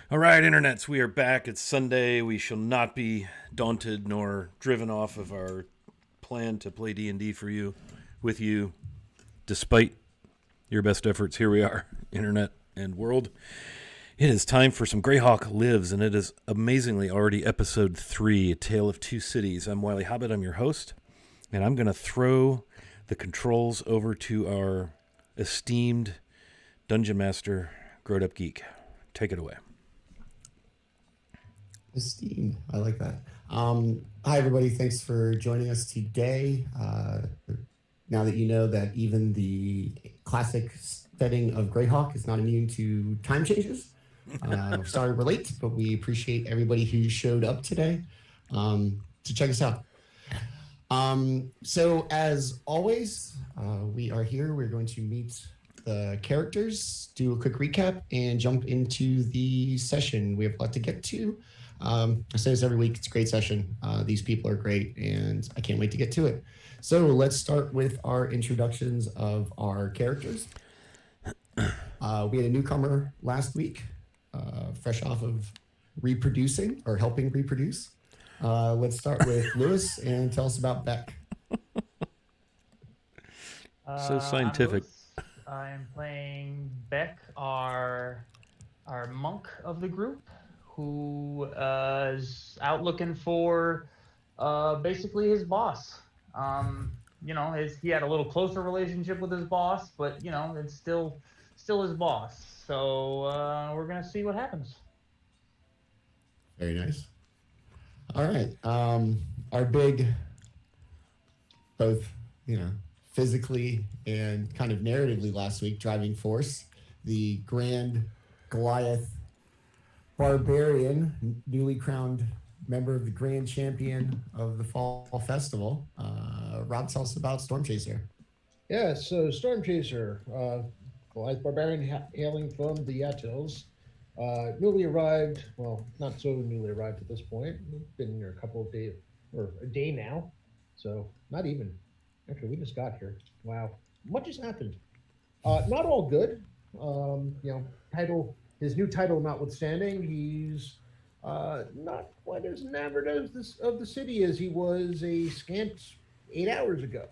All right, internets, we are back. It's Sunday. We shall not be daunted nor driven off of our plan to play D&D for you, with you, despite your best efforts. Here we are, internet and world. It is time for some Greyhawk Lives, and it is amazingly already episode 3, A Tale of Two Cities. I'm Wiley Hobbit, I'm your host, and I'm going to throw the controls over to our esteemed Dungeon Master, Growed Up Geek. Take it away. Esteemed. I like that. Hi, everybody. Thanks for joining us today. Now that you know that even the classic setting of Greyhawk is not immune to time changes, sorry we're late, but we appreciate everybody who showed up today to check us out. So as always, we are here. We're going to meet the characters, do a quick recap, and jump into the session. We have a lot to get to. I say this every week. It's a great session. These people are great, and I can't wait to get to it. So let's start with our introductions of our characters. We had a newcomer last week, fresh off of reproducing or helping reproduce. Let's start with Lewis and tell us about Beck. So scientific. I'm playing Beck, our monk of the group, who is out looking for basically his boss. He had a little closer relationship with his boss, but it's still his boss. So we're gonna see what happens. Very nice. All right. Our big, both physically and kind of narratively last week, driving force, the Grand Goliath Barbarian, newly crowned member of the Grand Champion of the Fall Festival. Rob, tell us about Storm Chaser. Yeah, so Storm Chaser, Goliath Barbarian hailing from the Atolls, newly arrived, well, not so newly arrived at this point. We've been here a couple of days, or a day now, so not even. Actually, we just got here. Wow, much has happened. Not all good. His new title notwithstanding, he's not quite as enamored of the city as he was a scant 8 hours ago.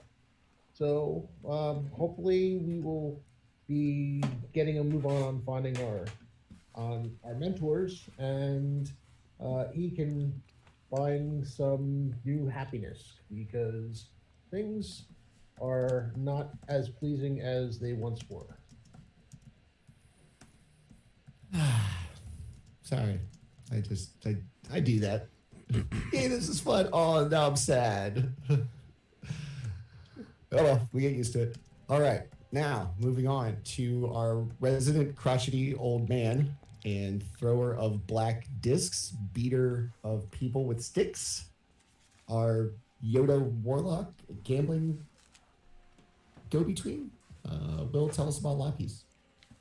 So hopefully we will be getting a move on finding our mentors, and he can find some new happiness, because things are not as pleasing as they once were. Sorry, I do that. Hey, this is fun. Oh, now I'm sad. Oh well, we get used to it. All right, now moving on to our resident crotchety old man and thrower of black discs, beater of people with sticks, our Yoda warlock, gambling go-between. Will, tell us about Lapis.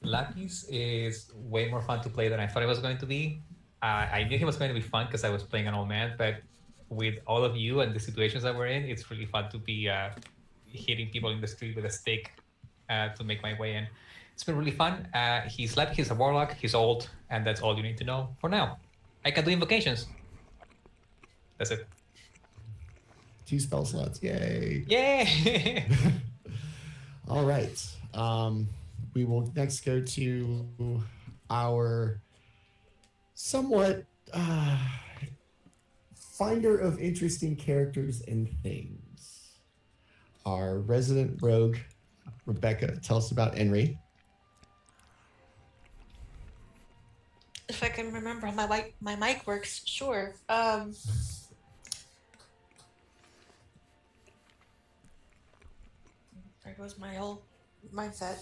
Lapis is way more fun to play than I thought it was going to be. I knew he was going to be fun because I was playing an old man, but with all of you and the situations that we're in, it's really fun to be hitting people in the street with a stick to make my way in. It's been really fun. He's a warlock, he's old, and that's all you need to know for now. I can do invocations. That's it. 2 spell slots, yay! Yay! All right. We will next go to our somewhat finder of interesting characters and things. Our resident rogue, Rebecca, tell us about Henry. If I can remember how my mic works, sure. There goes my whole mindset.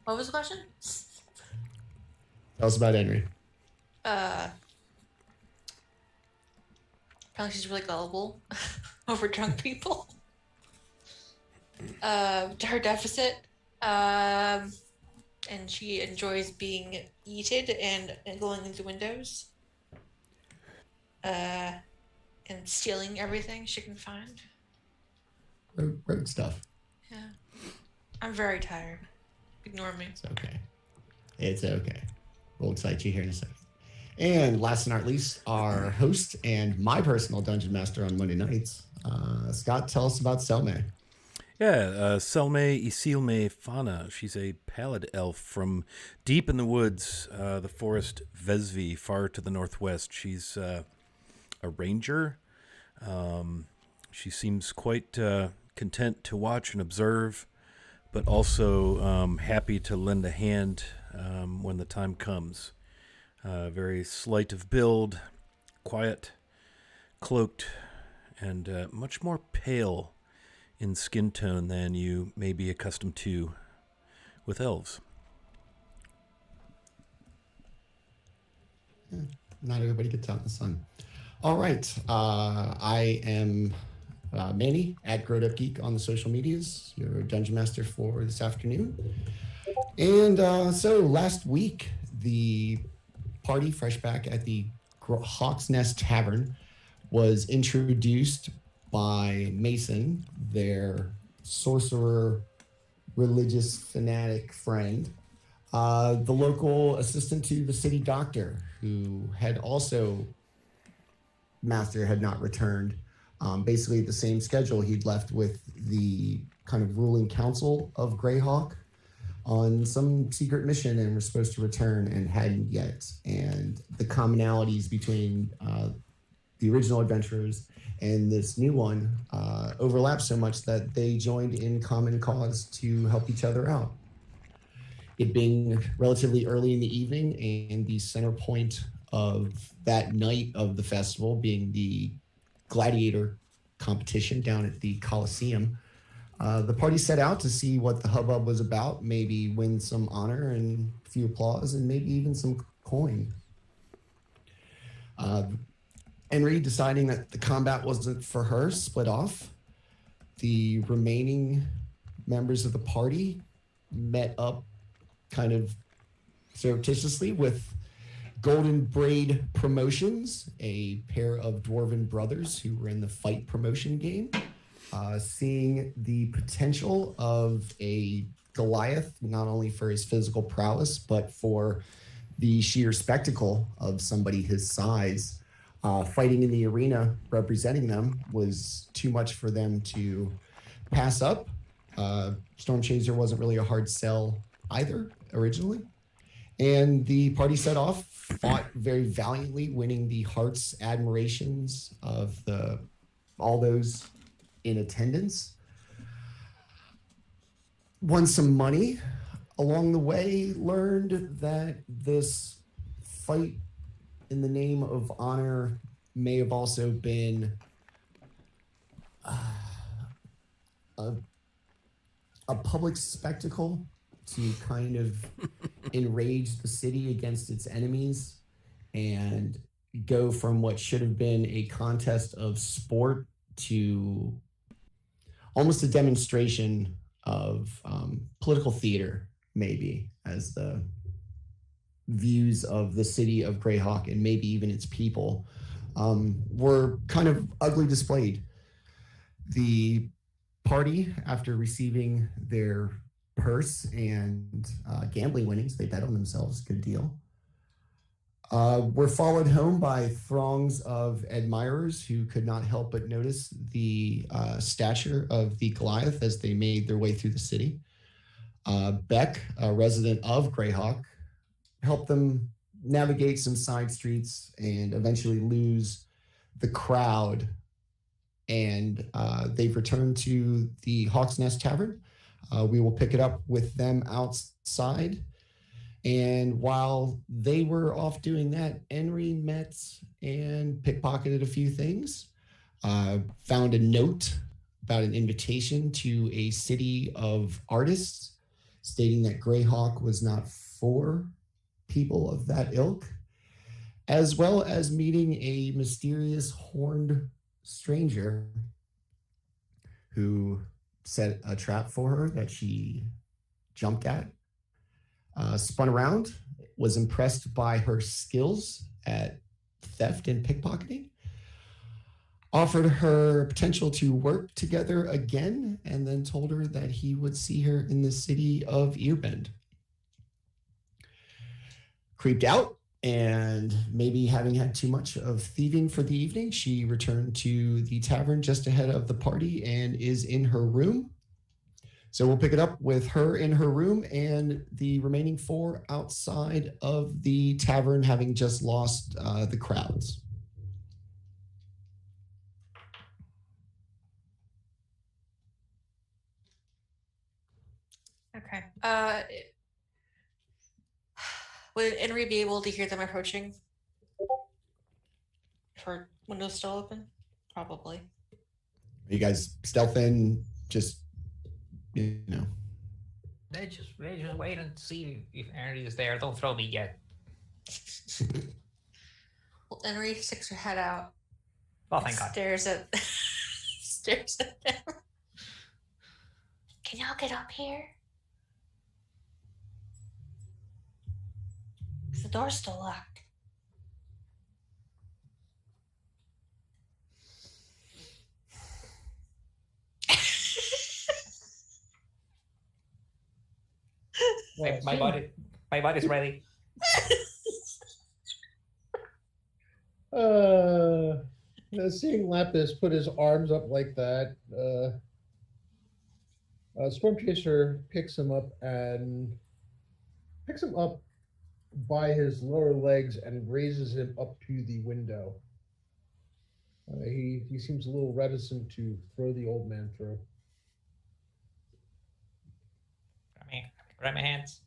What was the question? Tell us about Henry. Apparently she's really gullible over drunk people. To her deficit. And she enjoys being eaten and going into windows. And stealing everything she can find. Road stuff. Yeah. I'm very tired. Ignore me. It's okay. It's okay. We'll excite you here in a second. And last but not least, our host and my personal dungeon master on Monday nights, Scott, tell us about Selme. Yeah, Selme Isilme Fana. She's a pallid elf from deep in the woods, the forest Vesvi, far to the northwest. She's a ranger. She seems quite content to watch and observe, but also happy to lend a hand when the time comes. Very slight of build, quiet, cloaked, and much more pale in skin tone than you may be accustomed to with elves. Yeah, not everybody gets out in the sun. All right. I am Manny at Growed Up Geek on the social medias, your dungeon master for this afternoon. And so last week, the party fresh back at the Hawk's Nest Tavern was introduced by Mason, their sorcerer, religious fanatic friend, the local assistant to the city doctor, who had also, Master had not returned, basically the same schedule he'd left with the kind of ruling council of Greyhawk on some secret mission and was supposed to return and hadn't yet. And the commonalities between the original adventurers and this new one overlapped so much that they joined in common cause to help each other out. It being relatively early in the evening and the center point of that night of the festival being the gladiator competition down at the Coliseum, the party set out to see what the hubbub was about, maybe win some honor and a few applause and maybe even some coin. Henry, deciding that the combat wasn't for her, split off. The remaining members of the party met up kind of surreptitiously with Golden Braid Promotions, a pair of dwarven brothers who were in the fight promotion game, seeing the potential of a Goliath, not only for his physical prowess, but for the sheer spectacle of somebody his size. Fighting in the arena representing them was too much for them to pass up. Storm Chaser wasn't really a hard sell either originally. And the party set off, fought very valiantly, winning the hearts, admirations of all those in attendance. Won some money along the way, learned that this fight in the name of honor may have also been a public spectacle to kind of enrage the city against its enemies and go from what should have been a contest of sport to almost a demonstration of political theater, maybe, as the views of the city of Greyhawk and maybe even its people were kind of ugly displayed. The party, after receiving their purse and gambling winnings, they bet on themselves, good deal, were followed home by throngs of admirers who could not help but notice the stature of the Goliath as they made their way through the city. Beck, a resident of Greyhawk, helped them navigate some side streets and eventually lose the crowd. And they've returned to the Hawk's Nest Tavern. We will pick it up with them outside. And while they were off doing that, Henry met and pickpocketed a few things. Found a note about an invitation to a city of artists stating that Greyhawk was not for people of that ilk, as well as meeting a mysterious horned stranger who set a trap for her that she jumped at, spun around, was impressed by her skills at theft and pickpocketing, offered her potential to work together again, and then told her that he would see her in the city of Earbend. creeped out, and maybe having had too much of thieving for the evening, she returned to the tavern just ahead of the party and is in her room. So we'll pick it up with her in her room and the remaining 4 outside of the tavern, having just lost the crowds. Okay. Would Henry be able to hear them approaching? If her window's still open? Probably. Are you guys stealthing? Just, you know. Let's just wait and see if Henry is there. Don't throw me yet. Well, Henry sticks her head out. Oh, thank God. Stares at them. Can y'all get up here? The door's still locked. My body's ready. Seeing Lapis put his arms up like that, Storm Chaser picks him up by his lower legs and raises him up to the window. He seems a little reticent to throw the old man through. Grab my hands.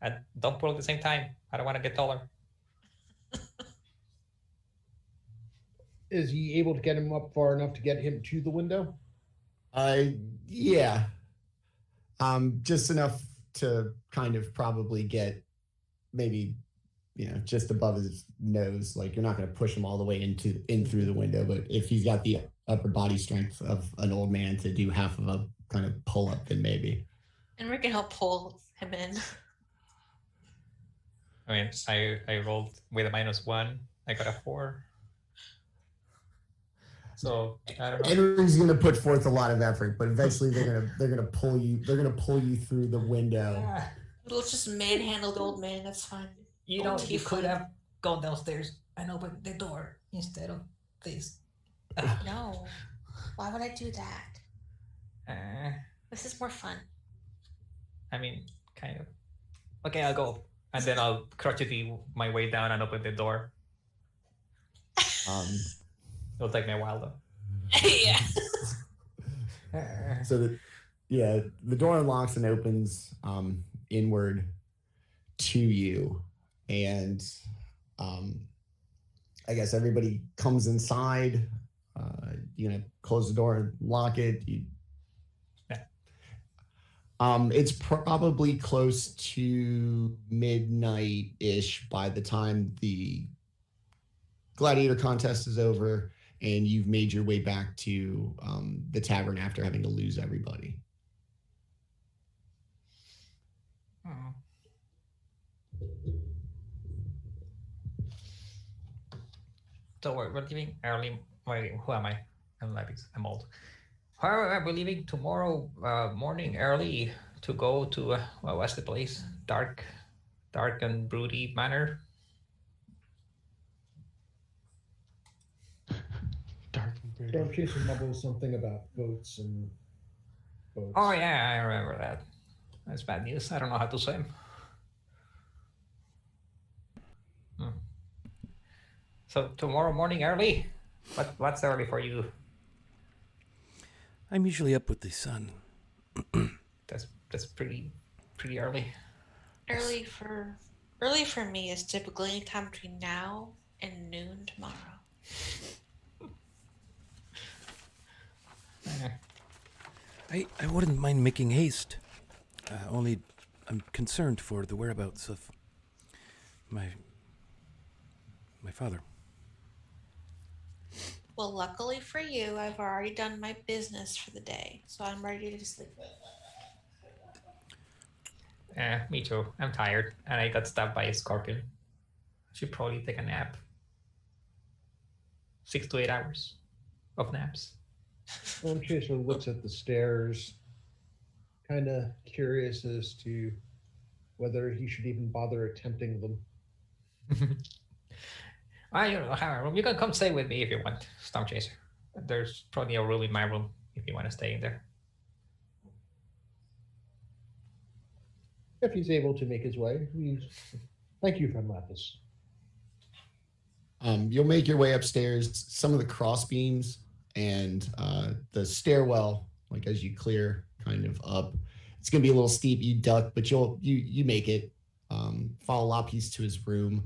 And don't pull at the same time. I don't want to get taller. Is he able to get him up far enough to get him to the window? Yeah. Just enough to kind of probably get maybe, just above his nose. Like, you're not going to push him all the way in through the window, but if he's got the upper body strength of an old man to do half of a kind of pull up, then maybe. And we can help pull him in. I mean, I rolled with a -1. I got a 4. So I don't know. Henry's going to put forth a lot of effort, but eventually they're gonna pull you. They're gonna pull you through the window. Let's just manhandle the old man. That's fine. You could have gone downstairs and opened the door instead of this. No. Why would I do that? This is more fun. I mean, kind of. Okay, I'll go. And then I'll crotchety my way down and open the door. It'll take me a while, though. Yeah. So, the door unlocks and opens inward to you. And I guess everybody comes inside. Close the door and lock it. It's probably close to midnight-ish by the time the gladiator contest is over and you've made your way back to the tavern after having to lose everybody. So we're leaving early. Wait, who am I? I'm old. We're leaving tomorrow morning early to go to what's the place? Dark and broody manor. Storm Chaser mumbles something about boats. Oh yeah, I remember that. That's bad news. I don't know how to swim. So tomorrow morning early? What's early for you? I'm usually up with the sun. That's pretty early. Early for me is typically any time between now and noon tomorrow. I wouldn't mind making haste. Only I'm concerned for the whereabouts of my father. Well, luckily for you, I've already done my business for the day, so I'm ready to sleep. Me too. I'm tired, and I got stabbed by a scorpion. Should probably take a nap. 6 to 8 hours of naps. Storm Chaser looks at the stairs, kind of curious as to whether he should even bother attempting them. You don't have a room. You can come stay with me if you want, Storm Chaser. There's probably a room in my room if you want to stay in there. If he's able to make his way, thank you, friend Lapis. You'll make your way upstairs. Some of the cross beams and the stairwell, like as you clear kind of up, it's gonna be a little steep. You duck, but you make it. Follow Lapis to his room.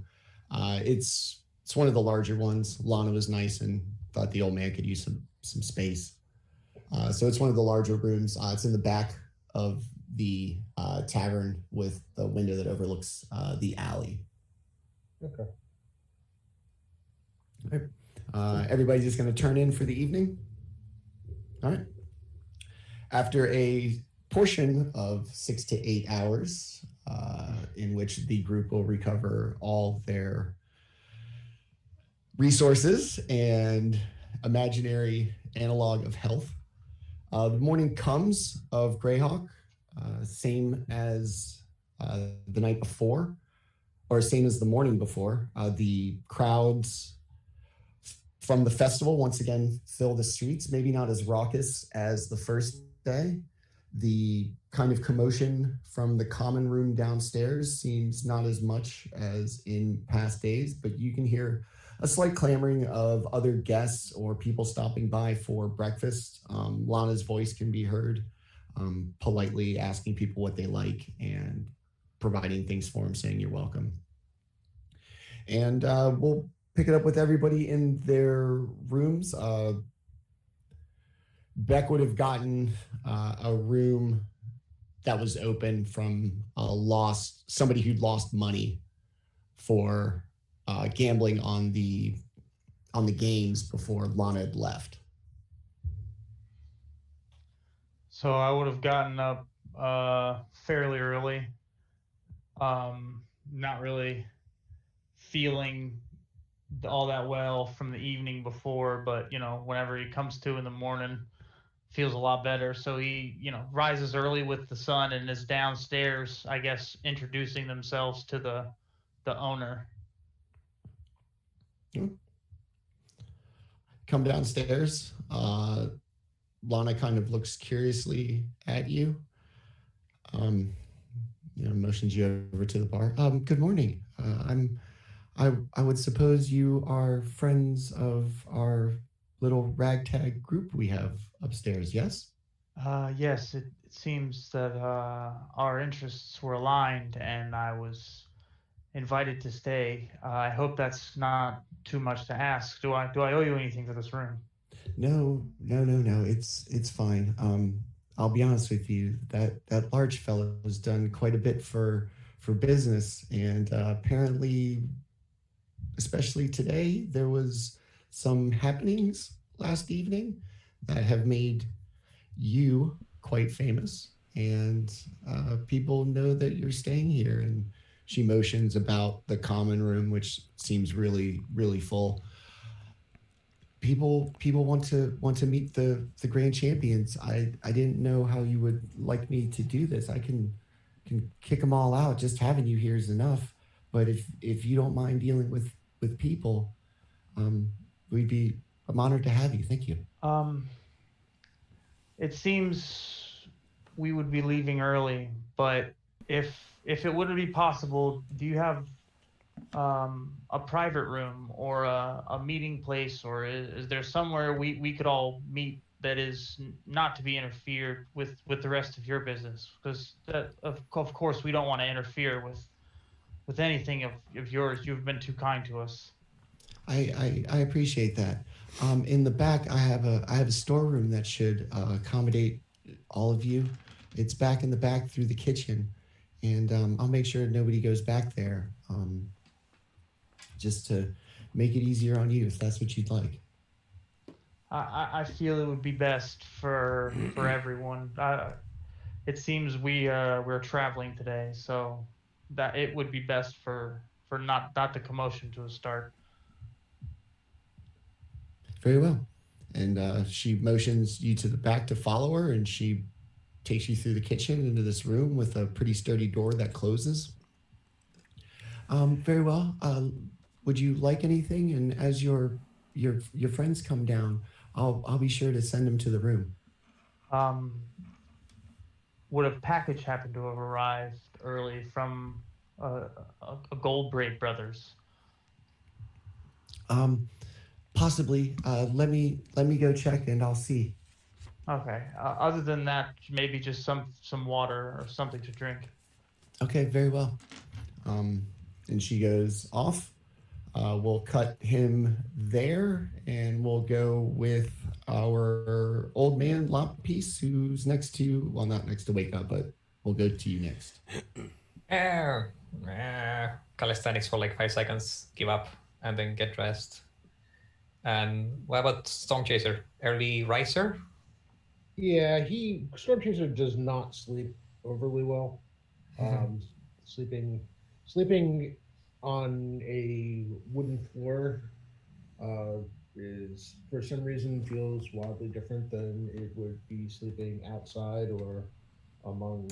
It's one of the larger ones. Lana was nice and thought the old man could use some space. So it's one of the larger rooms. It's in the back of the tavern with the window that overlooks the alley. Okay. All right. Everybody's just going to turn in for the evening. All right. After a portion of 6 to 8 hours, in which the group will recover all their resources and imaginary analog of health, the morning comes of Greyhawk, same as the night before, or same as the morning before. The crowds from the festival once again fill the streets, maybe not as raucous as the first day. The kind of commotion from the common room downstairs seems not as much as in past days, but you can hear a slight clamoring of other guests or people stopping by for breakfast. Lana's voice can be heard, politely asking people what they like and providing things for them, saying you're welcome. And we'll pick it up with everybody in their rooms. Beck would have gotten a room that was open from somebody who'd lost money for gambling on the games before Lana had left. So I would have gotten up fairly early, not really feeling all that well from the evening before, but whenever he comes to in the morning, feels a lot better. So he rises early with the sun and is downstairs, I guess, introducing themselves to the owner. Come downstairs. Lana kind of looks curiously at you. Motions you over to the bar. Good morning. I would suppose you are friends of our little ragtag group we have upstairs, yes? Yes, it seems that our interests were aligned, and I was invited to stay. I hope that's not too much to ask. Do I owe you anything for this room? No. It's fine. I'll be honest with you. That large fellow has done quite a bit for business, and apparently, especially today, there was some happenings last evening that have made you quite famous, and people know that you're staying here. And she motions about the common room, which seems really, really full. People want to meet the grand champions. I didn't know how you would like me to do this. I can kick them all out. Just having you here is enough. But if you don't mind dealing with people, I'm honored to have you. Thank you. It seems we would be leaving early, but if it wouldn't be possible, do you have a private room or a meeting place, or is there somewhere we could all meet that is not to be interfered with the rest of your business? Because of course we don't want to interfere with anything of yours. You've been too kind to us. I appreciate that. In the back, I have a storeroom that should accommodate all of you. It's back in the back through the kitchen, and I'll make sure nobody goes back there, just to make it easier on you if that's what you'd like. I feel it would be best for everyone. It seems we're traveling today, so that it would be best for not the commotion to start. Very well. And she motions you to the back to follow her, and she takes you through the kitchen into this room with a pretty sturdy door that closes. Very well. Would you like anything? And as your friends come down, I'll be sure to send them to the room. Would a package happen to have arrived early from a Gold Braid Brothers? Possibly. Let me go check and I'll see. Okay. Other than that, maybe just some water or something to drink. Okay, very well. And she goes off. We'll cut him there, and we'll go with our old man Loppiece, who's next to, well, not next to Wake Up, but we'll go to you next. Calisthenics for like 5 seconds, give up, and then get dressed. And what about Storm Chaser? Early riser? Yeah, Storm Chaser does not sleep overly well. Sleeping on a wooden floor is, for some reason, feels wildly different than it would be sleeping outside or among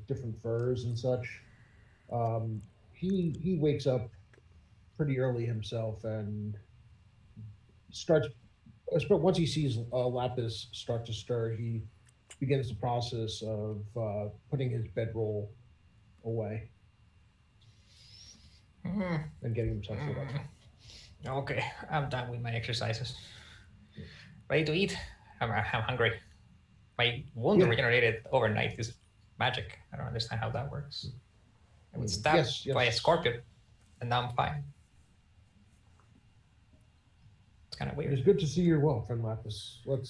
different furs and such. He wakes up pretty early himself and starts. Once he sees Lapis start to stir, he begins the process of putting his bedroll away and getting himself set up. Okay, I'm done with my exercises. Ready to eat? I'm hungry. My wound regenerated overnight is magic. I don't understand how that works. I was stabbed by a scorpion, and now I'm fine. It's kind of weird. It's good to see you're well, friend Lapis. Food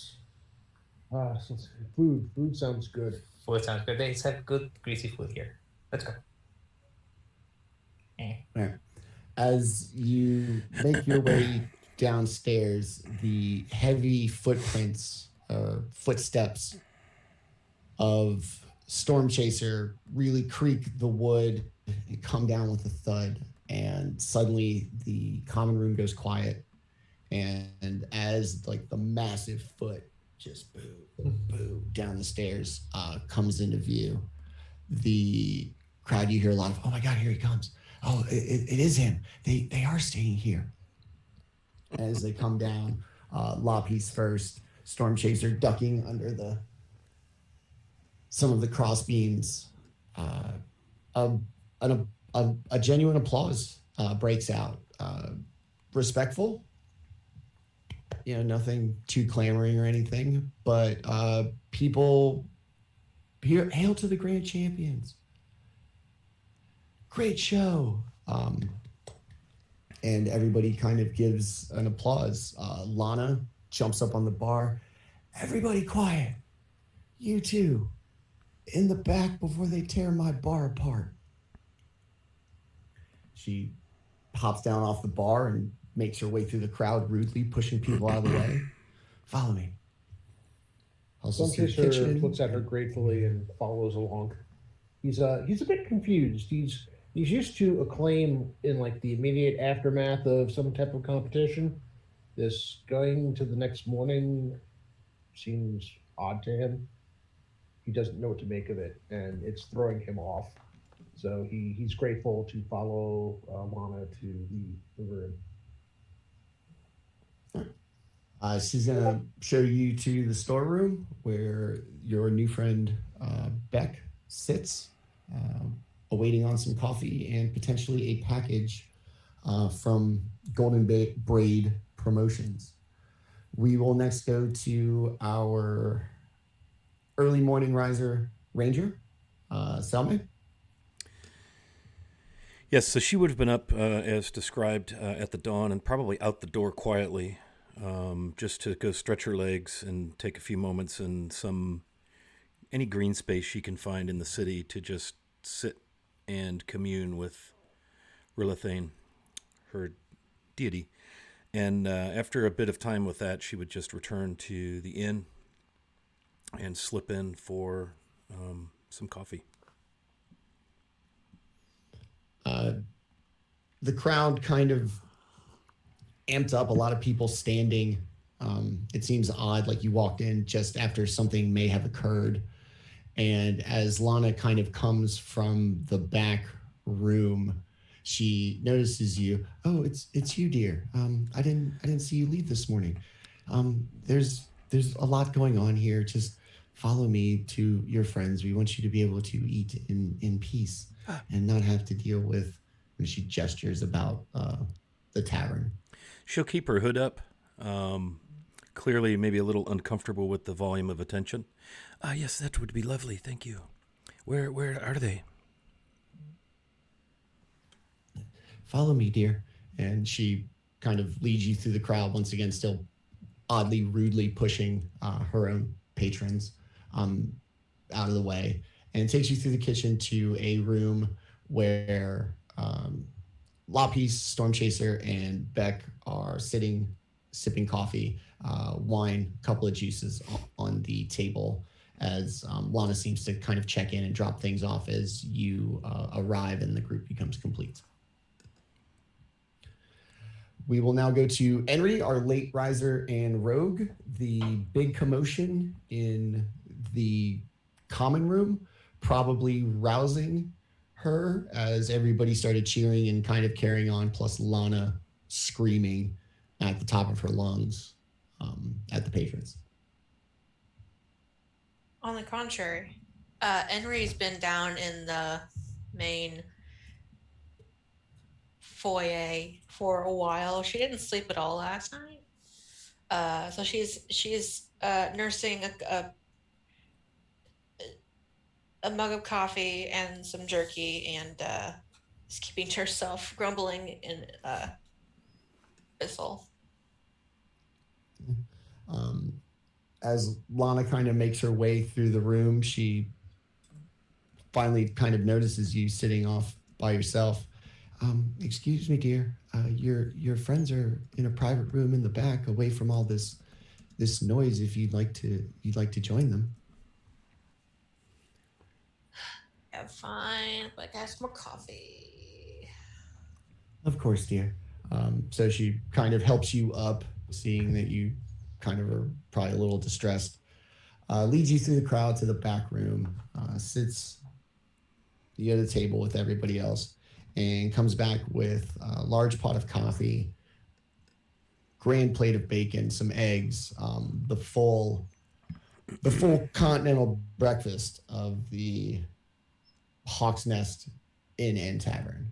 sounds good. Food sounds good. They have good greasy food here. Let's go. Right. As you make your way downstairs, the heavy footsteps of Storm Chaser really creak the wood and come down with a thud. And suddenly the common room goes quiet. And as like the massive foot just boo down the stairs comes into view, the crowd, you hear a lot of, oh my God, here he comes. Oh, it is him. They are staying here. As they come down, Loppiece first, Storm Chaser ducking under some of the cross beams. A genuine applause breaks out. Respectful, nothing too clamoring or anything, but people here, hail to the grand champions. Great show. And everybody kind of gives an applause. Lana jumps up on the bar. Everybody quiet. You two, in the back before they tear my bar apart. She hops down off the bar and makes her way through the crowd rudely, pushing people out of the way. Follow me. Storm Chaser looks at her gratefully and follows along. He's a bit confused. He's used to acclaim in like the immediate aftermath of some type of competition. This going to the next morning seems odd to him. He doesn't know what to make of it, and it's throwing him off. So he's grateful to follow Lana to the room. She's going to show you to the storeroom where your new friend Beck sits, awaiting on some coffee and potentially a package from Golden Braid Promotions. We will next go to our early morning riser ranger, Selma. Yes, so she would have been up as described at the dawn and probably out the door quietly, just to go stretch her legs and take a few moments in any green space she can find in the city to just sit and commune with Rilithane, her deity. And after a bit of time with that, she would just return to the inn and slip in for some coffee. The crowd kind of amped up, a lot of people standing It seems odd, like you walked in just after something may have occurred. And as Lana kind of comes from the back room, she notices you. Oh, it's you, dear. I didn't see you leave this morning. There's a lot going on here. Just follow me to your friends. We want you to be able to eat in peace and not have to deal with. And she gestures about the tavern. She'll keep her hood up. Clearly, maybe a little uncomfortable with the volume of attention. Yes, that would be lovely. Thank you. Where are they? Follow me, dear. And she kind of leads you through the crowd, once again, still oddly, rudely pushing her own patrons out of the way, and takes you through the kitchen to a room where Lapis, Storm Chaser, and Beck are sitting, sipping coffee, wine, a couple of juices on the table, as Lana seems to kind of check in and drop things off as you arrive and the group becomes complete. We will now go to Henry, our late riser and rogue. The big commotion in the common room, probably rousing her as everybody started cheering and kind of carrying on, plus Lana screaming at the top of her lungs at the patrons. On the contrary, Henry's been down in the main foyer for a while. She didn't sleep at all last night, so she's nursing a mug of coffee and some jerky, and is keeping to herself, grumbling in whistle. As Lana kind of makes her way through the room, she finally kind of notices you sitting off by yourself. Excuse me, dear. Your friends are in a private room in the back, away from all this noise. If you'd like to join them. Yeah, fine, but I got some more coffee. Of course, dear. So she kind of helps you up, seeing that you kind of are probably a little distressed. Leads you through the crowd to the back room, sits at a table with everybody else, and comes back with a large pot of coffee, grand plate of bacon, some eggs, the full continental breakfast of the Hawk's Nest Inn and Tavern.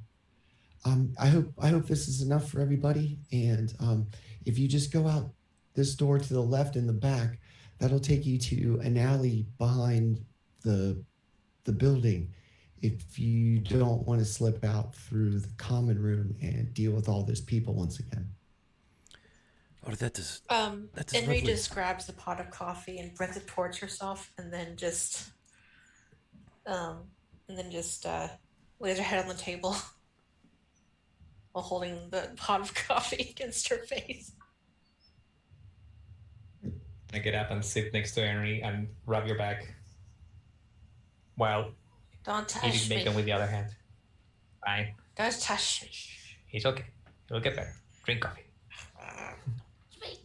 I hope this is enough for everybody. And if you just go out this door to the left in the back, that'll take you to an alley behind the building. If you don't want to slip out through the common room and deal with all those people once again. Oh, that is Henry lovely. just grabs the pot of coffee and brings it towards herself, and then just lays her head on the table while holding the pot of coffee against her face. I get up and sit next to Henry and rub your back while Don't touch eating me. bacon with the other hand. Fine. Don't touch me. It's okay. It'll get better. Drink coffee. Sweet.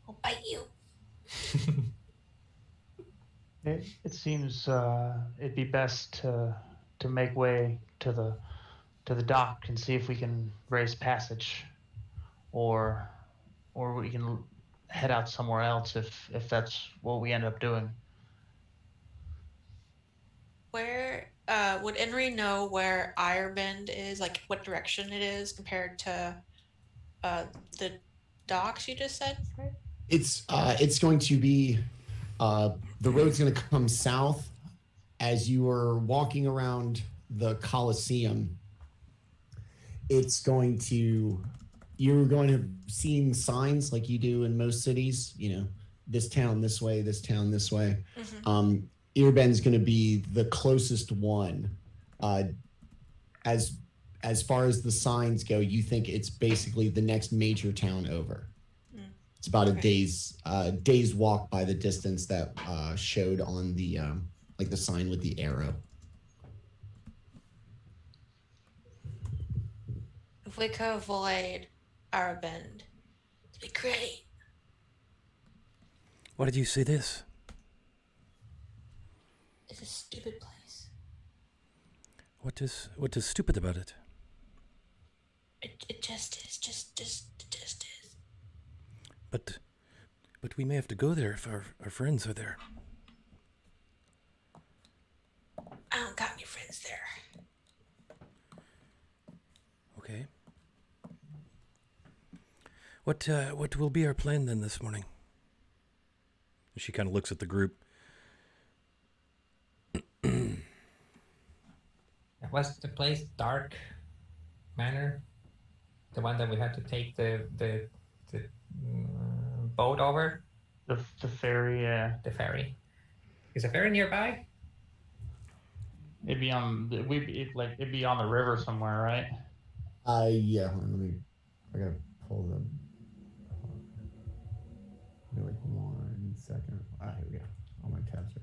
I'll bite you. It seems it'd be best to make way to the dock and see if we can raise passage, or we can head out somewhere else if that's what we end up doing. Where would Henry know where Irebend is? Like what direction it is compared to the docks you just said, right? It's going to be the road's going to come south as you are walking around the Coliseum. You're going to have seen signs like you do in most cities, this town this way, this town this way. Mm-hmm. Earbend's going to be the closest one. As far as the signs go, you think it's basically the next major town over. It's about a day's walk by the distance that showed on the the sign with the arrow. If we could avoid Arabend, it'd be great. Why did you say this? It's a stupid place. What is stupid about it? It just is. Just is. But we may have to go there if our friends are there. I don't got any friends there. Okay. What will be our plan then this morning? She kind of looks at the group. Was the place Dark Manor? The one that we had to take the boat over? The ferry, yeah. The ferry. Is a ferry nearby? It'd be on the river somewhere, right? Yeah. I gotta pull them. Give me like 1 second. Here we go. All my tabs are.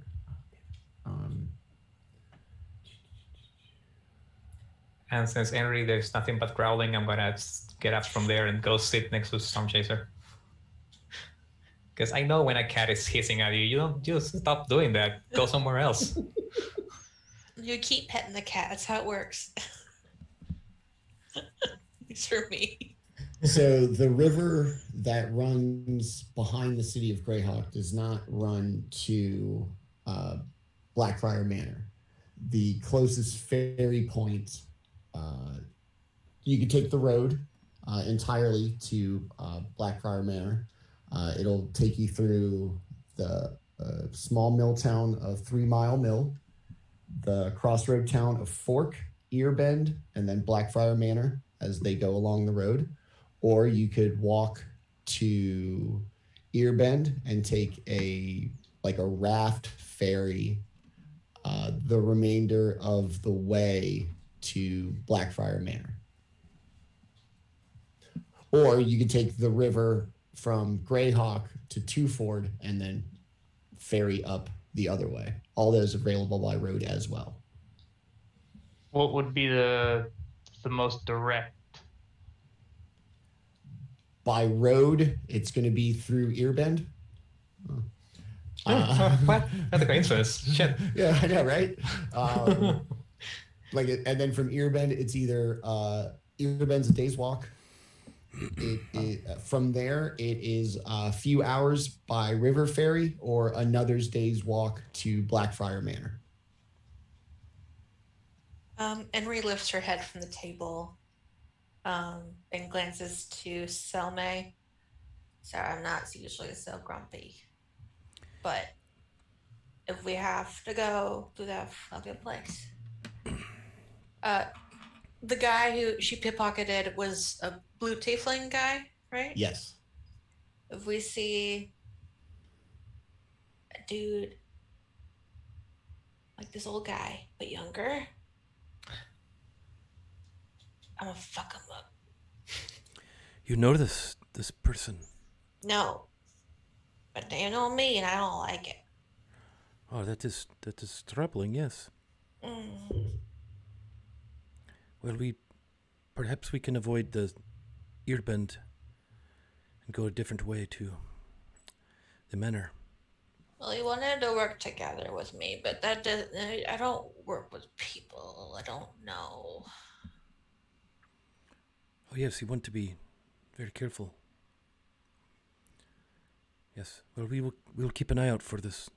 And since Henry, there's nothing but growling, I'm gonna get up from there and go sit next to Storm Chaser. Because I know when a cat is hissing at you, you don't just stop doing that. Go somewhere else. You keep petting the cat. That's how it works. It's for me. So the river that runs behind the city of Greyhawk does not run to Blackfriar Manor. The closest ferry point, you can take the road entirely to Blackfriar Manor. It'll take you through the small mill town of 3 Mile Mill, the crossroad town of Fork, Earbend, and then Blackfriar Manor as they go along the road. Or you could walk to Earbend and take a raft ferry the remainder of the way to Blackfriar Manor. Or you could take the river from Greyhawk to Twoford and then ferry up the other way. All those available by road as well. What would be the most direct? By road, it's going to be through Earbend. What? That's a great choice. Shit. Yeah, I know, right? And then from Earbend, it's either Earbend's a day's walk. From there, it is a few hours by river ferry or another's day's walk to Blackfriar Manor. Henry lifts her head from the table and glances to Selma. Sorry, I'm not usually so grumpy. But if we have to go to that fucking place. The guy who she pickpocketed was a blue tiefling guy, right? Yes. If we see a dude like this old guy, but younger, I'm gonna fuck him up. You know this person? No. But they know me and I don't like it. Oh, that is troubling, yes. Well, perhaps we can avoid the Earbend and go a different way to the manor. Well, he wanted to work together with me, but that doesn't. I don't work with people. I don't know. Oh yes, you want to be very careful. Yes. Well, we will keep an eye out for this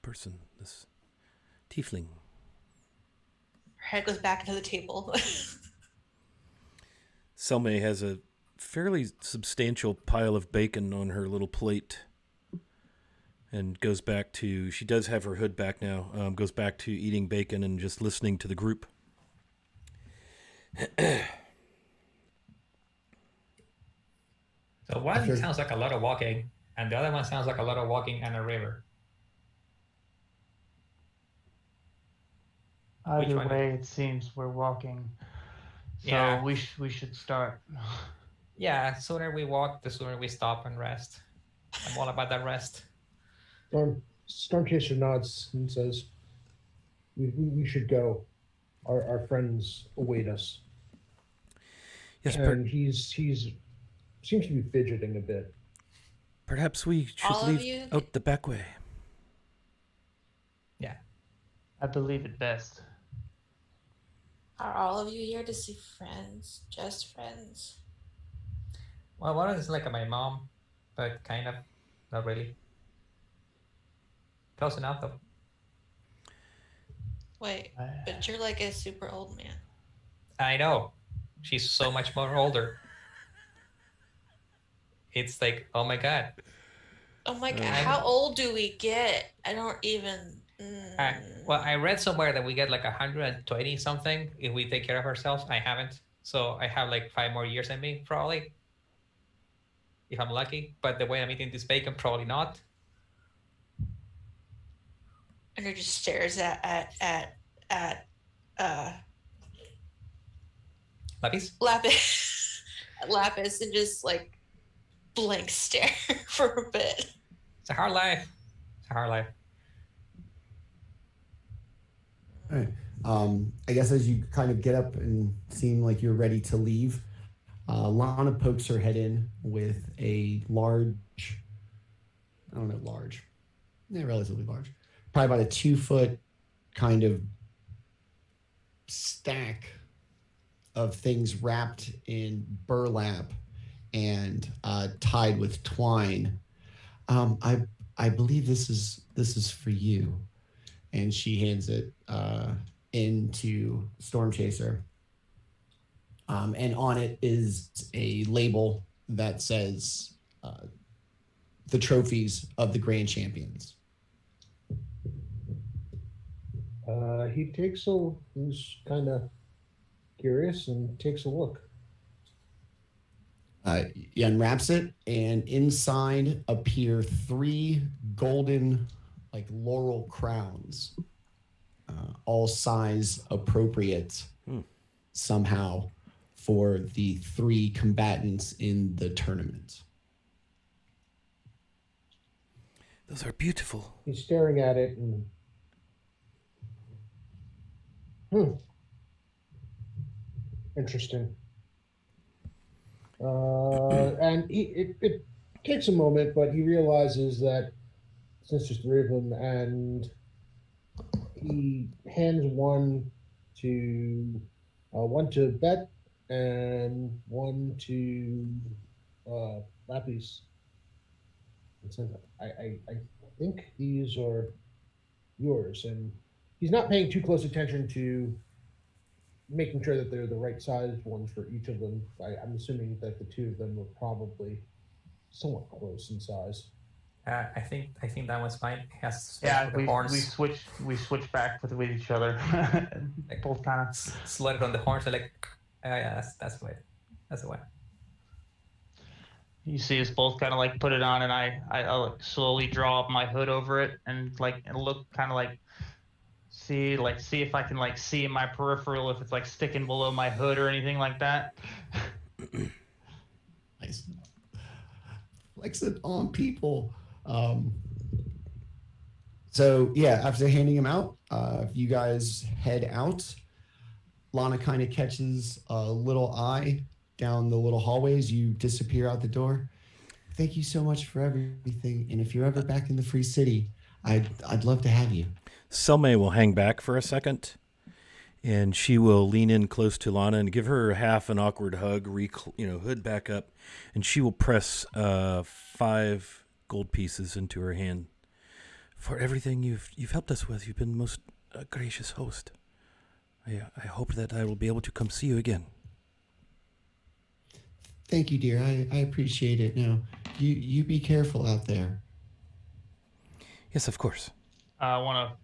person, this tiefling. Her head goes back into the table. Selma has a fairly substantial pile of bacon on her little plate and goes back to, she does have her hood back now, goes back to eating bacon and just listening to the group. So one sounds like a lot of walking, and the other one sounds like a lot of walking and a river. Either way, it seems we're walking. So Yeah. we should start. Yeah, sooner we walk, the sooner we stop and rest. I'm all about that rest. Stormchaser nods and says, we should go. Our friends await us. Yes, and he's seems to be fidgeting a bit. perhaps we should All of leave you? out the back way. Yeah. I believe it best. Are all of you here to see friends? Just friends? Well, one is like my mom, but kind of, not really. Close enough though. Wait, but you're like a super old man. I know. She's so much more older. It's like, oh my god. Oh my god, how old do we get? I don't even. Well, I read somewhere that we get like 120 something if we take care of ourselves. I haven't. So I have like 5 more years in me, probably. If I'm lucky. But the way I'm eating this bacon, probably not. And he just stares at Lapis? Lapis, Lapis, and just like blank stare for a bit. It's a hard life. It's a hard life. All right. I guess as you kind of get up and seem like you're ready to leave, Lana pokes her head in with a large, relatively large, probably about a 2-foot kind of stack of things wrapped in burlap and tied with twine. I believe this is for you. And she hands it into Storm Chaser. And on it is a label that says the trophies of the Grand Champions. He's kind of curious and takes a look. He unwraps it, and inside appear 3 golden, like laurel crowns, all size appropriate somehow for the 3 combatants in the tournament. Those are beautiful. He's staring at it and interesting. And it takes a moment, but he realizes that since there's 3 of them, and he hands one to Bet and one to Lapis. And says, I think these are yours. And he's not paying too close attention to making sure that they're the right size ones for each of them. I'm assuming that the 2 of them were probably somewhat close in size. I think that one's fine. It has Yeah, the horns. we switch back with each other. Like, both kind of slid it on the horns. And like, yeah, that's the way. That's the way. You see us both kind of like put it on, and I like slowly draw up my hood over it, and look kind of like see if I can like see in my peripheral if it's like sticking below my hood or anything like that. Nice. Flex it on people. So yeah, after handing him out, you guys head out. Lana kind of catches a little eye down the little hallways. You disappear out the door. Thank you so much for everything. And if you're ever back in the Free City, I'd love to have you. Selma will hang back for a second, and she will lean in close to Lana and give her half an awkward hug, hood back up, and she will press 5 gold pieces into her hand. For everything you've helped us with, you've been most gracious host. I hope that I will be able to come see you again. Thank you, dear. I appreciate it. Now, you be careful out there. Yes, of course. I want to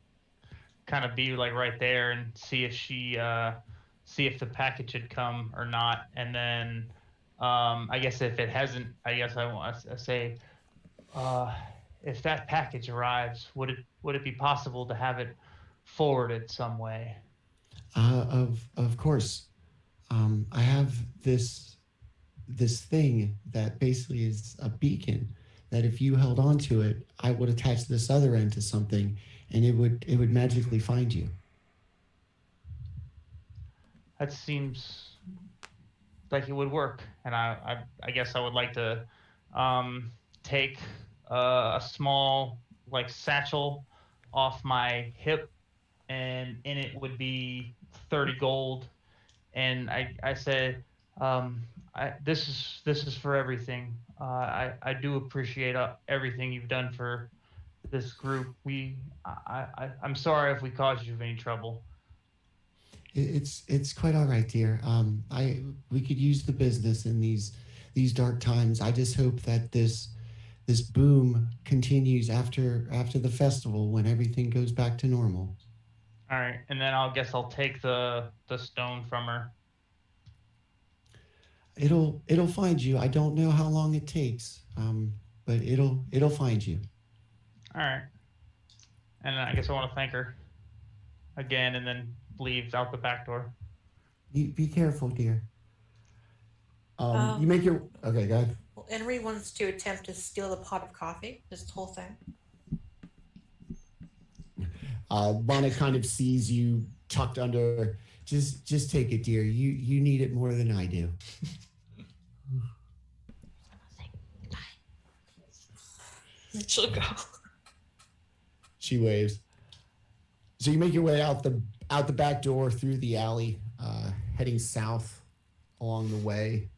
kind of be like right there and see if see if the package had come or not, and then I guess if it hasn't, I guess I want to say if that package arrives, would it be possible to have it forwarded some way? Of course. I have this thing that basically is a beacon that if you held on to it, I would attach this other end to something, and it would magically find you. That seems like it would work. And I guess I would like to take a small like satchel off my hip, and in it would be 30 gold. And I said, um, this is for everything. I do appreciate everything you've done for this group. I'm sorry if we caused you any trouble. It's quite all right, dear. We could use the business in these dark times. I just hope that this boom continues after the festival when everything goes back to normal. All right, and then I'll take the stone from her. It'll find you. I don't know how long it takes, but it'll find you. All right, and I guess I want to thank her again, and then leave out the back door. Be careful, dear. You make your okay. Go ahead. Well, Henry wants to attempt to steal the pot of coffee. This whole thing. Lana kind of sees you tucked under. Just take it, dear. You need it more than I do. She'll go. She waves. So you make your way out the back door through the alley, heading south along the way,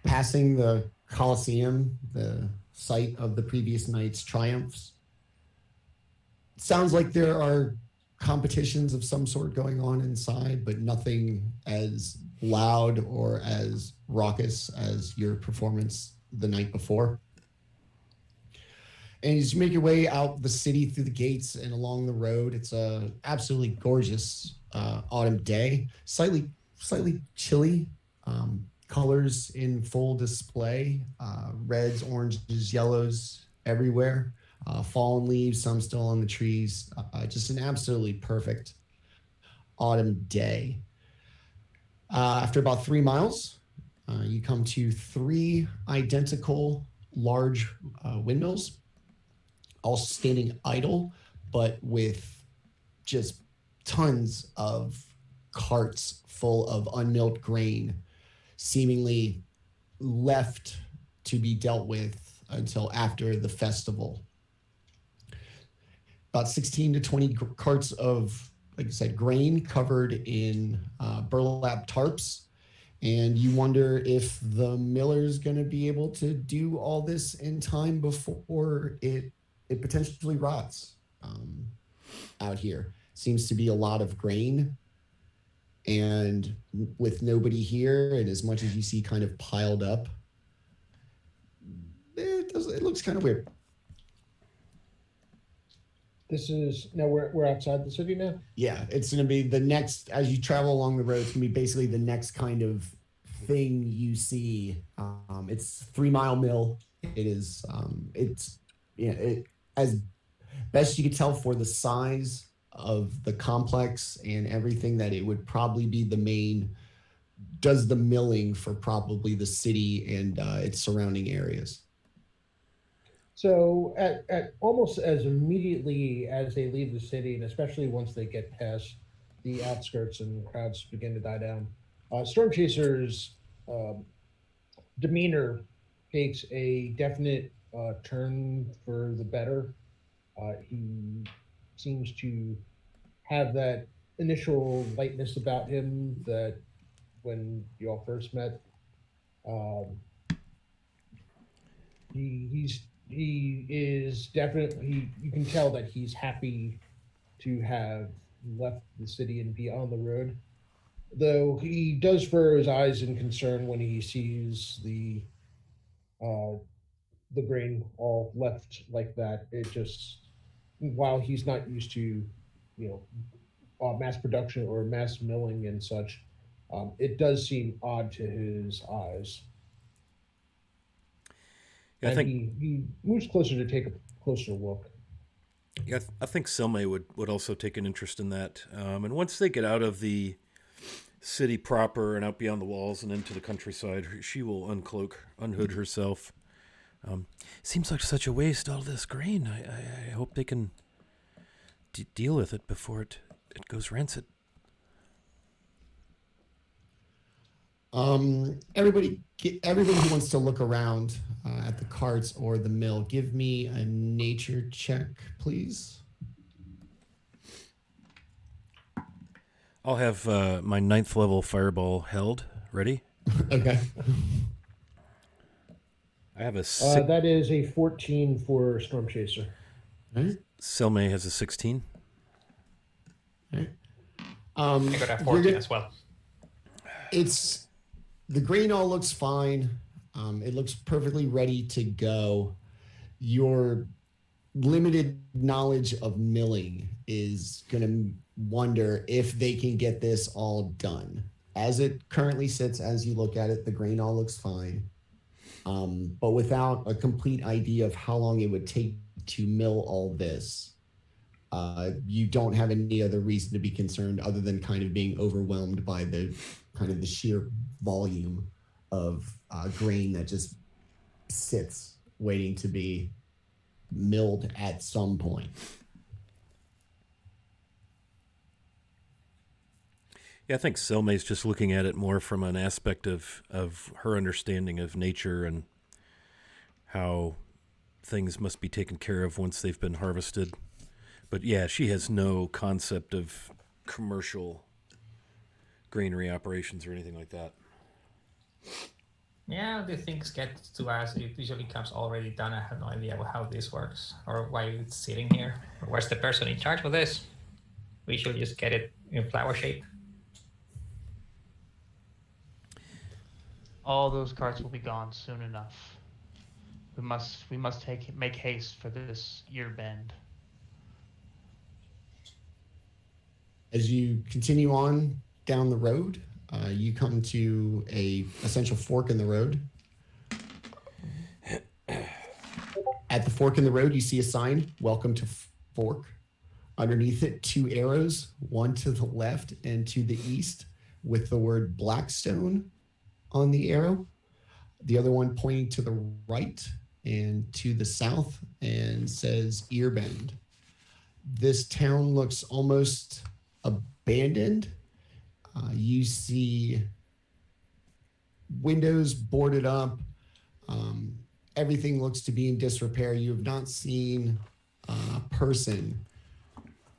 passing the Colosseum, the site of the previous night's triumphs. Sounds like there are competitions of some sort going on inside, but nothing as loud or as raucous as your performance the night before. And as you make your way out the city through the gates and along the road, it's a absolutely gorgeous autumn day. Slightly chilly. Colors in full display. Reds, oranges, yellows everywhere. Fallen leaves, some still on the trees. Just an absolutely perfect autumn day. After about 3 miles, you come to 3 identical large windmills, all standing idle, but with just tons of carts full of unmilled grain, seemingly left to be dealt with until after the festival. About 16 to 20 carts of, like I said, grain covered in burlap tarps. And you wonder if the miller's going to be able to do all this in time before it potentially rots out here. Seems to be a lot of grain. And with nobody here, and as much as you see kind of piled up, it looks kind of weird. This is now we're outside the city now. Yeah, it's going to be the next, as you travel along the road, it's going to be basically the next kind of thing you see. It's 3 Mile Mill. It is, as best you could tell for the size of the complex and everything, that it would probably be does the milling for probably the city and its surrounding areas. So at almost as immediately as they leave the city, and especially once they get past the outskirts and crowds begin to die down, Storm Chaser's demeanor takes a definite turn for the better. He seems to have that initial lightness about him that when you all first met. He is definitely, you can tell that he's happy to have left the city and be on the road. Though he does furrow his eyes in concern when he sees the grain all left like that. It just, while he's not used to, mass production or mass milling and such, it does seem odd to his eyes. Yeah, I think he moves closer to take a closer look. Yeah, I think Selma would also take an interest in that. And once they get out of the city proper and out beyond the walls and into the countryside, she will unhood herself. Seems like such a waste, all this grain. I hope they can deal with it before it goes rancid. Everybody who wants to look around at the carts or the mill, give me a nature check, please. I'll have my 9th level fireball held. Ready? Okay. I have a That is a 14 for Storm Chaser. All right. Selmay has a 16. All right. I got a 14 as well. It's the grain all looks fine. It looks perfectly ready to go. Your limited knowledge of milling is going to wonder if they can get this all done. As it currently sits, as you look at it, the grain all looks fine. But without a complete idea of how long it would take to mill all this, you don't have any other reason to be concerned other than kind of being overwhelmed by the sheer volume of grain that just sits waiting to be milled at some point. Yeah, I think Selmay's just looking at it more from an aspect of her understanding of nature and how things must be taken care of once they've been harvested. But yeah, she has no concept of commercial granary operations or anything like that. Yeah, the things get to us. It usually comes already done. I have no idea how this works or why it's sitting here. Or where's the person in charge of this? We should just get it in flower shape. All those carts will be gone soon enough. We must make haste for this year bend. As you continue on down the road, you come to a essential fork in the road. At the fork in the road, you see a sign, "Welcome to Fork." Underneath it, 2 arrows, one to the left and to the east, with the word Blackstone on the arrow. The other one pointing to the right and to the south and says Earbend. This town looks almost abandoned. You see windows boarded up. Everything looks to be in disrepair. You have not seen a person.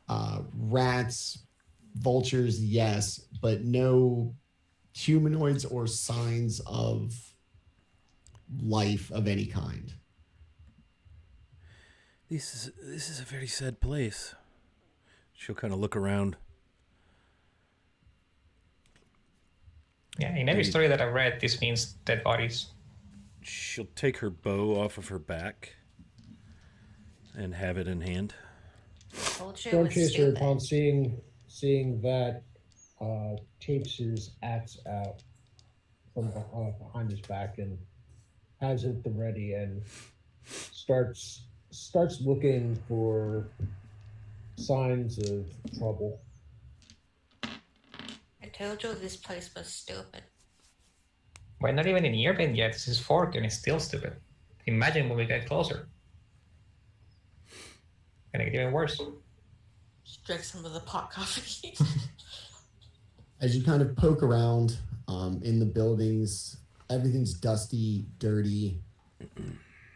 Rats, vultures, yes, but no humanoids or signs of life of any kind. This is a very sad place. She'll kind of look around. Yeah, in every story that I've read, this means dead bodies. She'll take her bow off of her back and have it in hand. Told you it Storm was Chaser, stupid. upon seeing that, takes his axe out from behind his back and has it at the ready and starts looking for signs of trouble. I told you this place was stupid. We're not even in Earbend yet. This is Fork, and it's still stupid. Imagine when we get closer. Gonna get even worse. Just drink some of the pot coffee. As you kind of poke around in the buildings, everything's dusty, dirty.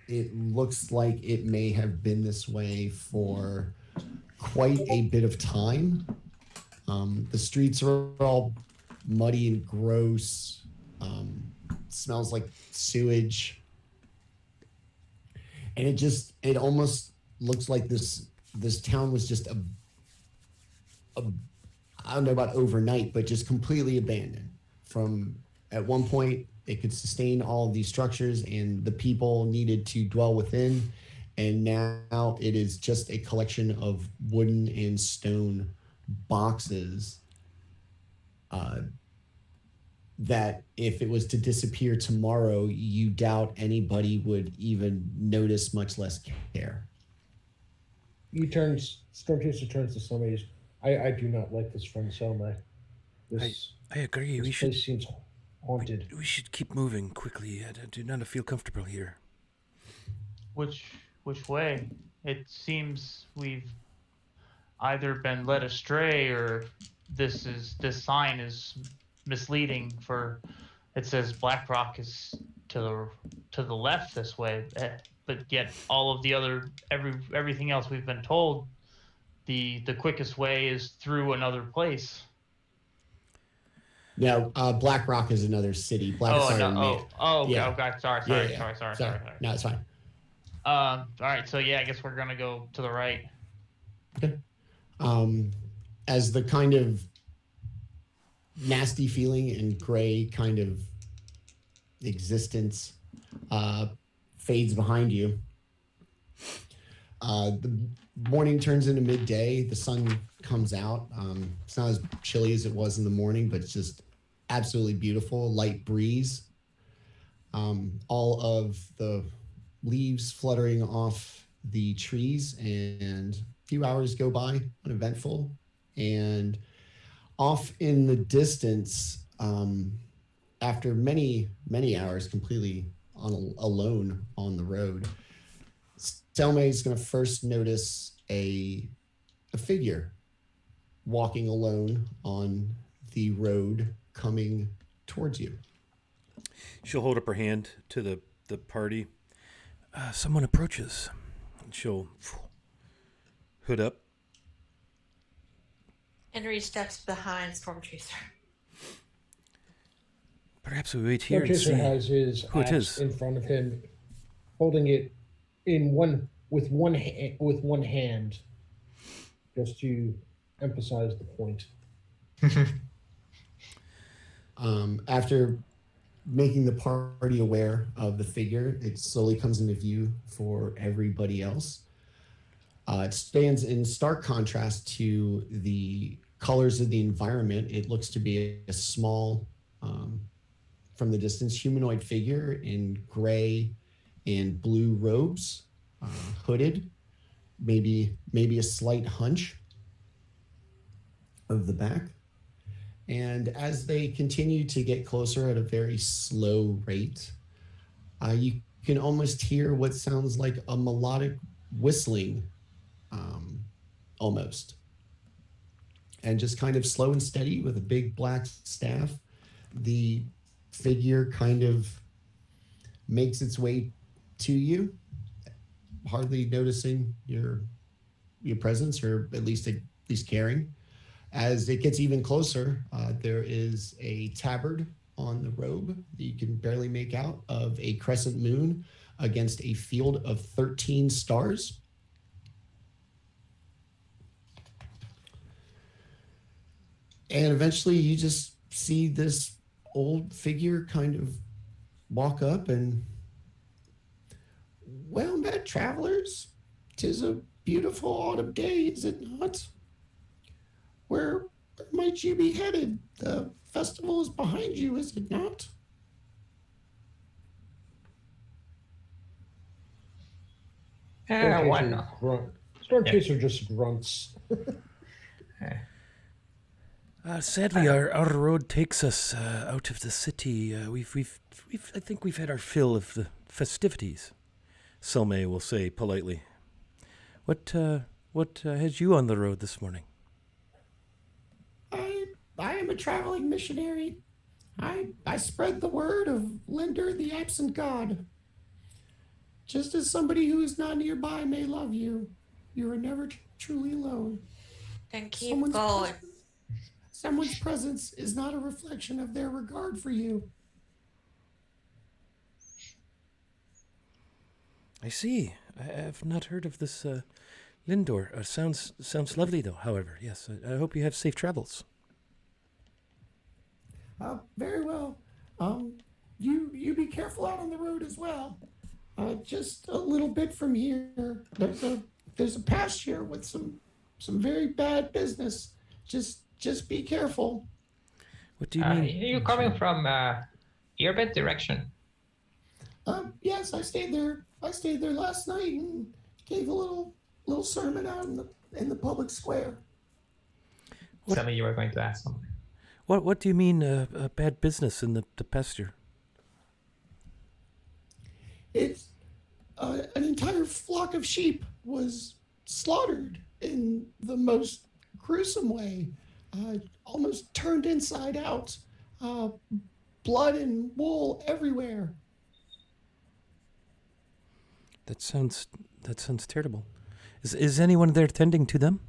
It looks like it may have been this way for quite a bit of time. The streets are all muddy and gross. Smells like sewage. And it almost looks like this town was just a I don't know about overnight, but just completely abandoned. From at one point, it could sustain all of these structures and the people needed to dwell within. And now it is just a collection of wooden and stone boxes that if it was to disappear tomorrow, you doubt anybody would even notice, much less care. Storm Chaser turns to somebody. I do not like this from Selma. I agree. This place seems haunted. We should keep moving quickly. I do not feel comfortable here. Which way? It seems we've either been led astray or this sign is misleading for it says Black Rock is to the left this way, but yet all of the other everything else we've been told, the quickest way is through another place. Now, Black Rock is another city. Okay. Yeah. Okay. Sorry. Sorry. No, it's fine. All right. So yeah, I guess we're gonna go to the right. Okay. As the kind of nasty feeling and gray kind of existence fades behind you, the morning turns into midday. The sun comes out. It's not as chilly as it was in the morning, but it's just absolutely beautiful. Light breeze. All of the leaves fluttering off the trees, and a few hours go by uneventful. And off in the distance, after many hours completely alone on the road, Selma is going to first notice a figure walking alone on the road coming towards you. She'll hold up her hand to the party. Someone approaches. She'll hood up. Henry steps behind Stormchaser. Perhaps we wait here and Stormchaser see has his who it axe is. in front of him, holding it with one hand, just to emphasize the point. After making the party aware of the figure, it slowly comes into view for everybody else. It stands in stark contrast to the colors of the environment. It looks to be a small, from the distance, humanoid figure in gray and blue robes, hooded, maybe a slight hunch of the back. And as they continue to get closer at a very slow rate, you can almost hear what sounds like a melodic whistling, almost. And just kind of slow and steady with a big black staff, the figure kind of makes its way to you, hardly noticing your presence, or at least caring. As it gets even closer, there is a tabard on the robe that you can barely make out, of a crescent moon against a field of 13 stars. And eventually you just see this old figure kind of walk up and, well met, travelers, 'tis a beautiful autumn day, is it not? Where might you be headed? The festival is behind you, is it not? Why not? Stormchaser just grunts. Sadly, our road takes us out of the city. I think we've had our fill of the festivities. Selma will say politely. What has you on the road this morning? I am a traveling missionary. I spread the word of Linder, the absent god. Just as somebody who is not nearby may love you, you are never truly alone. Then keep going. Someone's presence is not a reflection of their regard for you. I see. I have not heard of this Lindor. Sounds lovely, though. However, yes. I hope you have safe travels. Very well. You be careful out on the road as well. Just a little bit from here, there's a pasture with some very bad business. Just be careful. What do you mean? You're coming from Earbed direction. Yes, I stayed there last night and gave a little sermon out in the public square. Tell me you were going to ask something. What do you mean a bad business in the pasture? It's an entire flock of sheep was slaughtered in the most gruesome way, almost turned inside out. blood and wool everywhere. That sounds terrible. Is anyone there tending to them?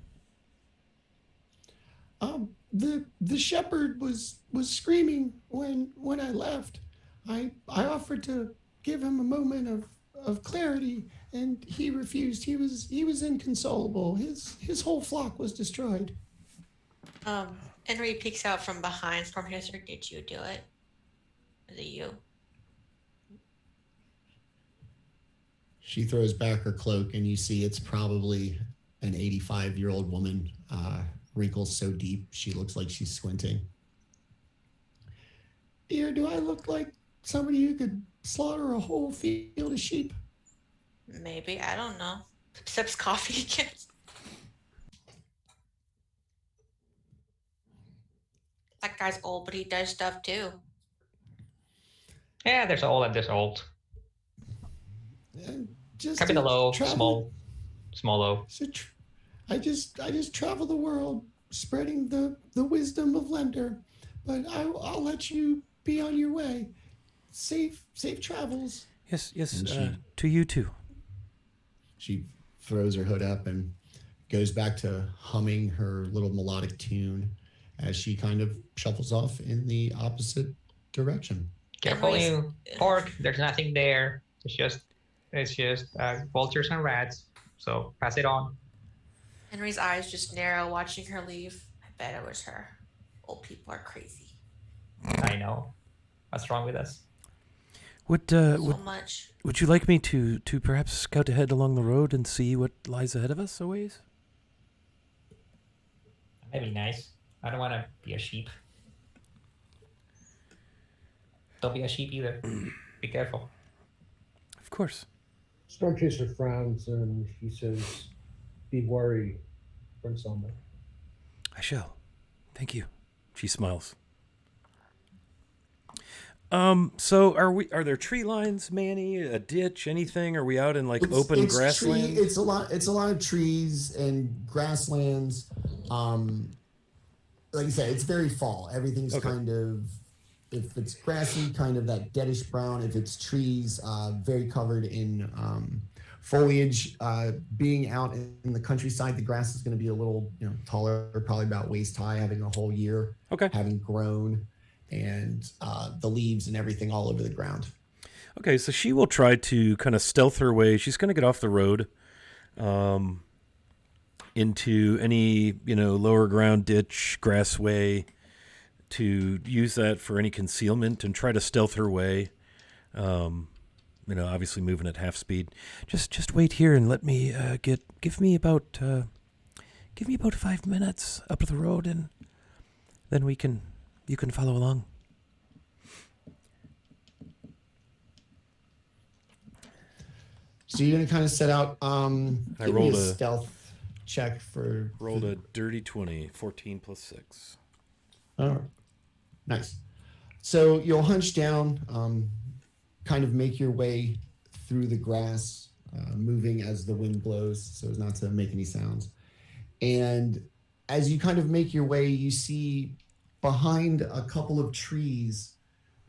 The shepherd was screaming when I left. I offered to give him a moment of clarity, and he refused. He was inconsolable. His whole flock was destroyed. Henry peeks out from behind Stormchaser. Did you do it? Is it you? She throws back her cloak, and you see it's probably an 85-year-old woman, wrinkles so deep she looks like she's squinting. Dear, do I look like somebody who could slaughter a whole field of sheep? Maybe. I don't know. Sips coffee again. That guy's old, but he does stuff too. Yeah, there's old and there's old. And just Capital low, travel, small low. so I just travel the world spreading the wisdom of Lender, but I'll let you be on your way. Safe travels. Yes, And to you too. She throws her hood up and goes back to humming her little melodic tune as she kind of shuffles off in the opposite direction. Careful, Henry's- you pork. There's nothing there. It's just vultures and rats. So pass it on. Henry's eyes just narrow watching her leave. I bet it was her. Old people are crazy. I know. What's wrong with us? So much. Would you like me to perhaps scout ahead along the road and see what lies ahead of us a ways? That'd be nice. I don't want to be a sheep. Don't be a sheep either. Be careful. Of course. Stormchaser frowns and he says, "Be worried, Prince Selma." I shall. Thank you. She smiles. So are there tree lines, Manny? A ditch, anything? Are we out in open grassland? It's a lot of trees and grasslands. Like I said, it's very fall. Everything's Okay. kind of, if it's grassy, kind of that deadish brown. If it's trees, very covered in foliage. Being out in the countryside, the grass is going to be a little taller, probably about waist high, having a whole year, Okay. having grown, and the leaves and everything all over the ground. Okay, so she will try to kind of stealth her way. She's going to get off the road into any, lower ground ditch, grassway, to use that for any concealment and try to stealth her way. Obviously moving at half speed. Just wait here and let me give me about 5 minutes up the road, and then you can follow along. So you're gonna kind of set out. I Give me rolled a a- stealth check for. Rolled a dirty 20, 14 plus 6. Oh, nice. So you'll hunch down, kind of make your way through the grass, moving as the wind blows, so as not to make any sounds. And as you kind of make your way, you see behind a couple of trees,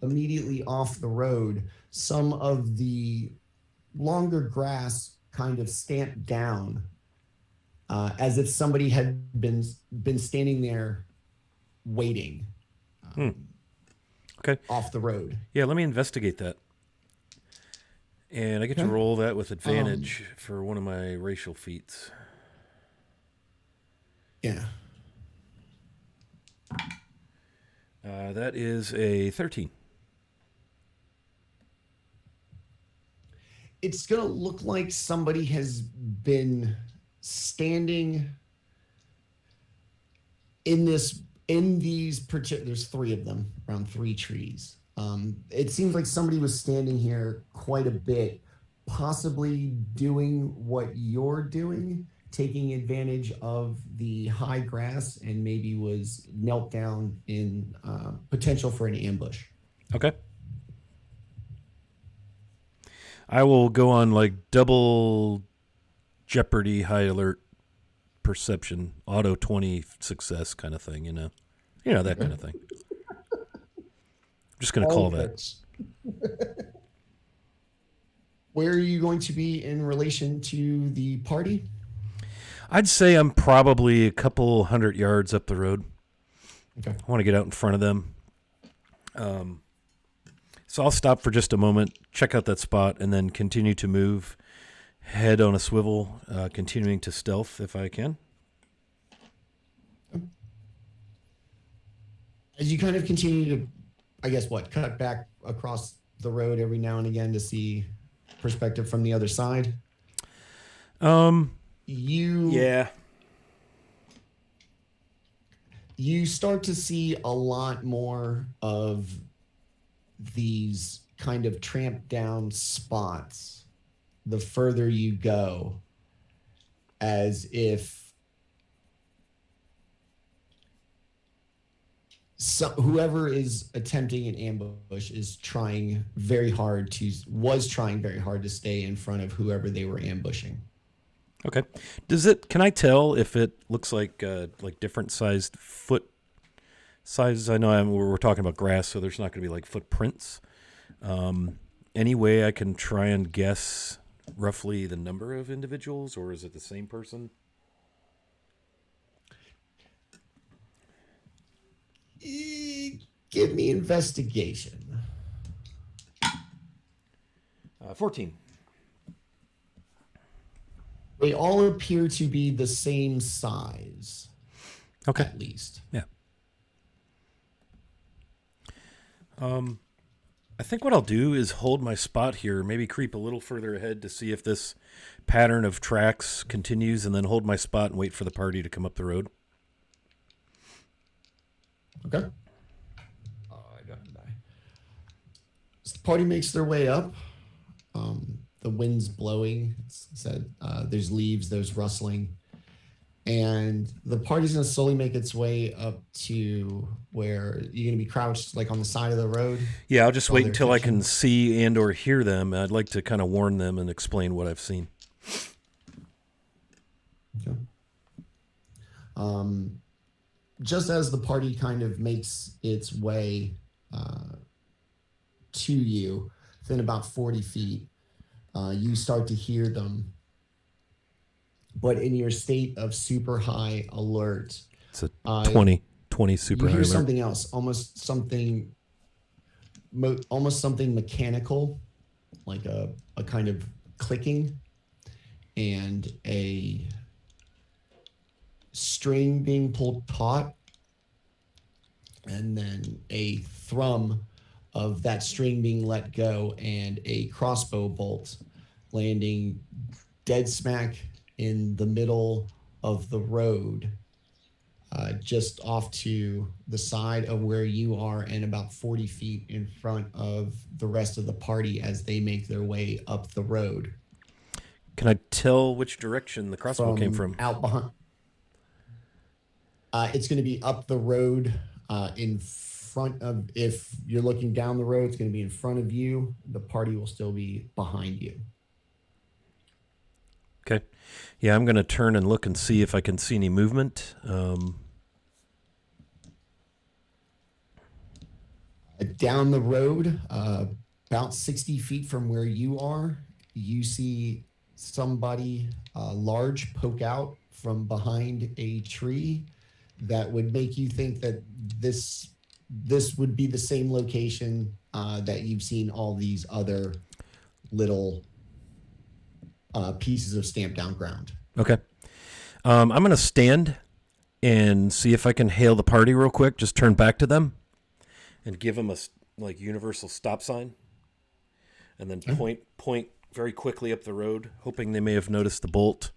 immediately off the road, some of the longer grass kind of stamped down, as if somebody had been standing there waiting. Okay. Off the road. Yeah, let me investigate that. And I get to Okay. roll that with advantage for one of my racial feats. Yeah. That is a 13. It's going to look like somebody has been standing there's 3 of them, around 3 trees. It seems like somebody was standing here quite a bit, possibly doing what you're doing, taking advantage of the high grass, and maybe was knelt down in potential for an ambush. Okay. I will go on double Jeopardy high alert perception, auto 20 success kind of thing, that kind of thing. just going to All call that. tricks. Where are you going to be in relation to the party? I'd say I'm probably a couple 100 yards up the road. Okay. I want to get out in front of them. So I'll stop for just a moment, check out that spot, and then continue to move, head on a swivel, continuing to stealth if I can. As you kind of continue to, I guess, cut back across the road every now and again to see perspective from the other side. Yeah. You start to see a lot more of these kind of tramped down spots the further you go, as if whoever is attempting an ambush was trying very hard to stay in front of whoever they were ambushing. Okay. Can I tell if it looks like different sized foot sizes? I know we're talking about grass, so there's not going to be like footprints. Any way I can try and guess roughly the number of individuals, or is it the same person? Give me investigation. 14. They all appear to be the same size. Okay. At least. Yeah. I think what I'll do is hold my spot here, maybe creep a little further ahead to see if this pattern of tracks continues, and then hold my spot and wait for the party to come up the road. Okay. I got to die. So the party makes their way up. The wind's blowing. There's leaves, there's rustling. And the party's going to slowly make its way up to where you're going to be crouched like on the side of the road. Yeah, I'll just wait until I attention. can see and or hear them. I'd like to kind of warn them and explain what I've seen. Okay. Just as the party kind of makes its way to you, within about 40 feet, you start to hear them. But in your state of super high alert, It's a 20 super you high hear alert. something else, almost something mechanical, like a kind of clicking and a string being pulled taut, and then a thrum of that string being let go, and a crossbow bolt landing dead smack in the middle of the road, just off to the side of where you are and about 40 feet in front of the rest of the party as they make their way up the road. Can I tell which direction the crossbow came from? Out behind. It's going to be up the road in front of, if you're looking down the road, it's going to be in front of you. The party will still be behind you. Okay. Yeah, I'm going to turn and look and see if I can see any movement. Down the road, about 60 feet from where you are, you see somebody large poke out from behind a tree that would make you think that this would be the same location that you've seen all these other little pieces of stamped down ground. Okay. I'm going to stand and see if I can hail the party real quick. Just turn back to them and give them a universal stop sign, and then point very quickly up the road, hoping they may have noticed the bolt,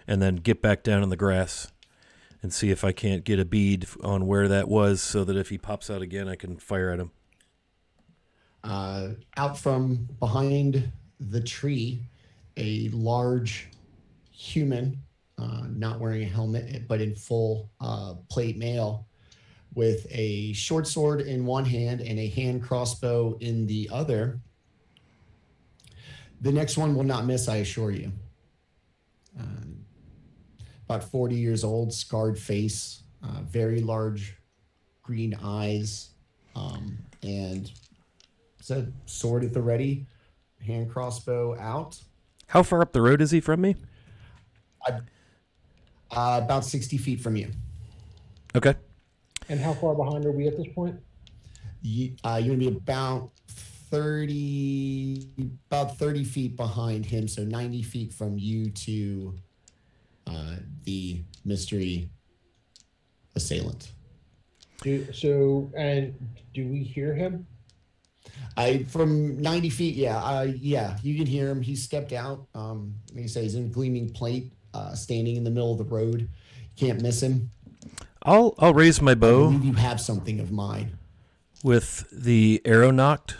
and then get back down in the grass and see if I can't get a bead on where that was, so that if he pops out again, I can fire at him. Out from behind the tree, a large human, not wearing a helmet, but in full plate mail, with a short sword in one hand and a hand crossbow in the other. The next one will not miss, I assure you. About 40 years old, scarred face, very large green eyes, and so sword at the ready, hand crossbow out. How far up the road is he from me? About 60 feet from you. Okay. And how far behind are we at this point? You're gonna be about 30 feet behind him, so 90 feet from you to the mystery assailant. Do we hear him? From 90 feet, yeah, you can hear him. He stepped out. Like I say, he's in a gleaming plate, standing in the middle of the road. You can't miss him. I'll raise my I bow believe you have something of mine. with the arrow knocked,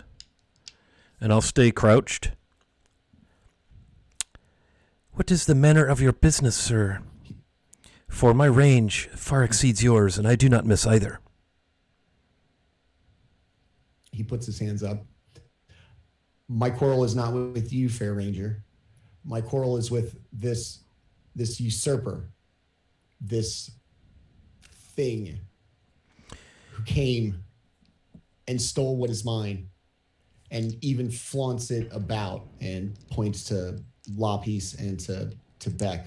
and I'll stay crouched. What is the manner of your business, sir? For my range far exceeds yours, and I do not miss either. He puts his hands up. My quarrel is not with you, Fair Ranger. My quarrel is with this usurper, this thing who came and stole what is mine and even flaunts it about and points to Lapis and to Beck.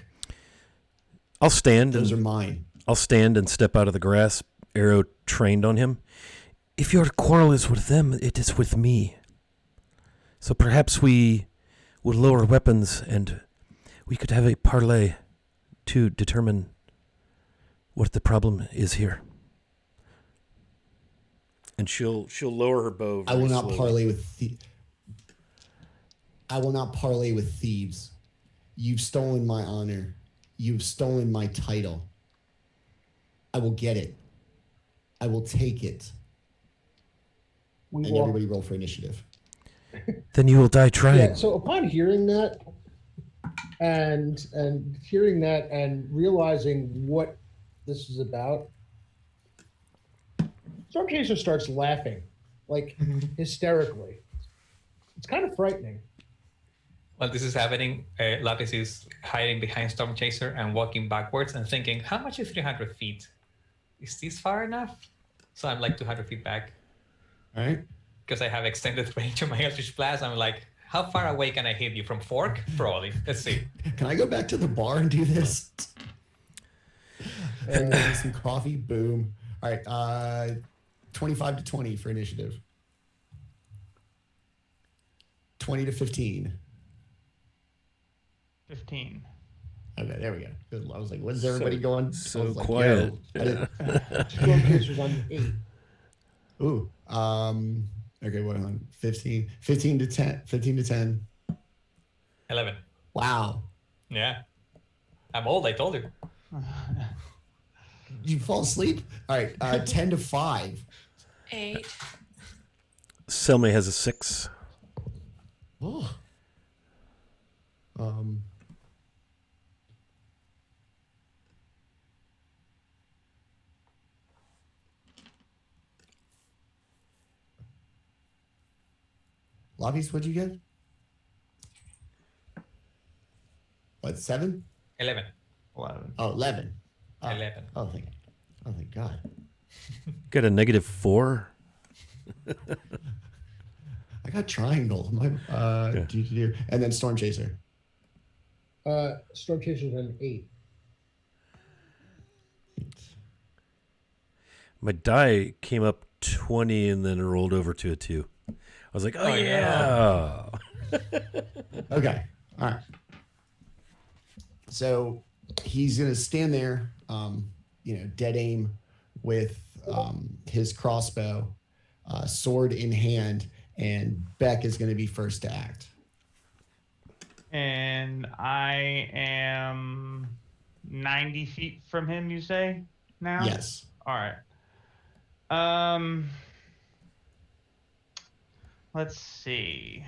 I'll stand. Those are and mine. I'll stand and step out of the grass, arrow trained on him. If your quarrel is with them, it is with me. So perhaps we would lower weapons and we could have a parley to determine what the problem is here. And she'll lower her bow. I will not slowly. parley with I will not parley with thieves. You've stolen my honor. You've stolen my title. I will get it. I will take it. We And walk. everybody roll for initiative. Then you will die trying. Yeah. So upon hearing that, and realizing what this is about, Storm Chaser starts laughing, like hysterically. It's kind of frightening. While this is happening, Lapis is hiding behind Storm Chaser and walking backwards and thinking, how much is 300 feet? Is this far enough? So I'm like 200 feet back. All right. Because I have extended range on my Eldritch Blast. I'm like, how far away can I hit you? From Fork? Probably. Let's see. Can I go back to the bar and do this? And then some coffee. Boom. All right. 25 to 20 for initiative. 20 to 15. 15. Okay, there we go. Good. I was like, when's everybody going? so I was like, quiet. yo, I didn't- Storm Chaser's on 8. Ooh. Okay, what on? 15 to 10. 15 to 10. 11. Wow. Yeah. I'm old, I told you. You fall asleep? All right. 10 to 5. 8. Selmy has a 6. Oh. Lobbies, what'd you get? What, 7? 11. 11. Oh, 11. 11. Oh, thank God. Got a -4. I got triangle. My and then Storm Chaser. Storm Chaser's on 8. My die came up 20 and then rolled over to a 2. I was like, oh yeah. Okay. All right. So he's gonna stand there, dead aim with his crossbow, sword in hand, and Beck is gonna be first to act. And I am 90 feet from him, you say, now? Yes. All right. Let's see.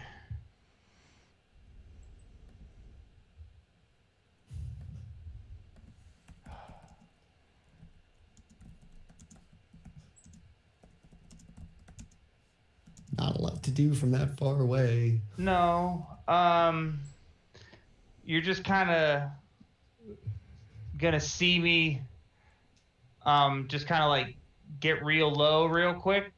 Not a lot to do from that far away. No. You're just kind of gonna see me just kind of like get real low real quick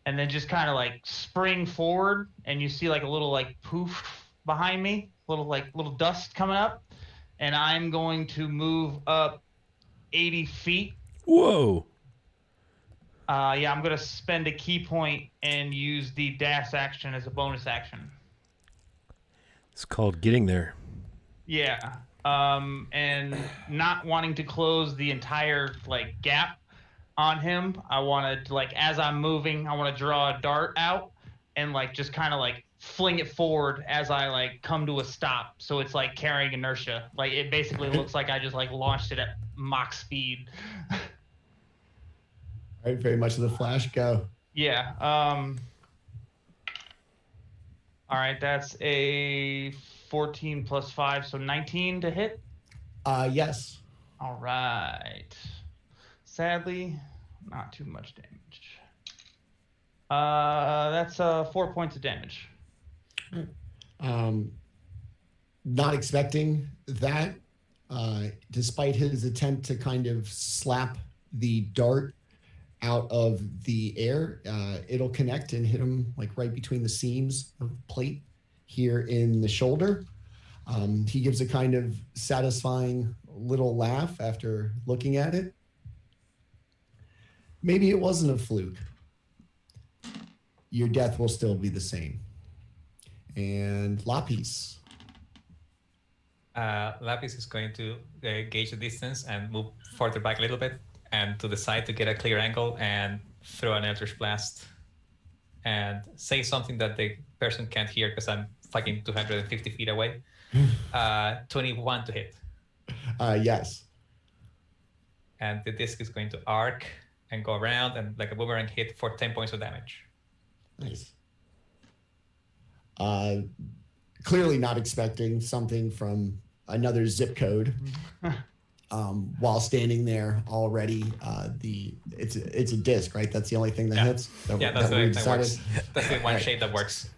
and then just kind of like spring forward, and you see like a little like poof behind me, little dust coming up, and I'm going to move up 80 feet. Whoa. Yeah, I'm going to spend a key point and use the dash action as a bonus action. It's called getting there. Yeah. And not wanting to close the entire like gap on him, I wanted to, like, as I'm moving, I want to draw a dart out and like just kind of like fling it forward as I like come to a stop, so it's like carrying inertia. Like it basically looks like I just like launched it at Mach speed. All right, very much the Flash. Go. Yeah. All right, that's a 14 plus 5, so 19 to hit. Yes. All right. Sadly, not too much damage. That's 4 points of damage. Not expecting that. Despite his attempt to kind of slap the dart out of the air, it'll connect and hit him like right between the seams of the plate here in the shoulder. He gives a kind of satisfying little laugh after looking at it. Maybe it wasn't a fluke. Your death will still be the same. And Lapis. Lapis is going to gauge the distance and move further back a little bit and to the side to get a clear angle and throw an Eldritch Blast and say something that the person can't hear because I'm fucking 250 feet away. 21 to hit. Yes. And the disc is going to arc and go around and like a boomerang hit for 10 points of damage. Nice. Clearly not expecting something from another zip code. While standing there already, it's a disc, right? That's the only thing that hits. Yeah, that's the only thing that works. That's the one shape that works.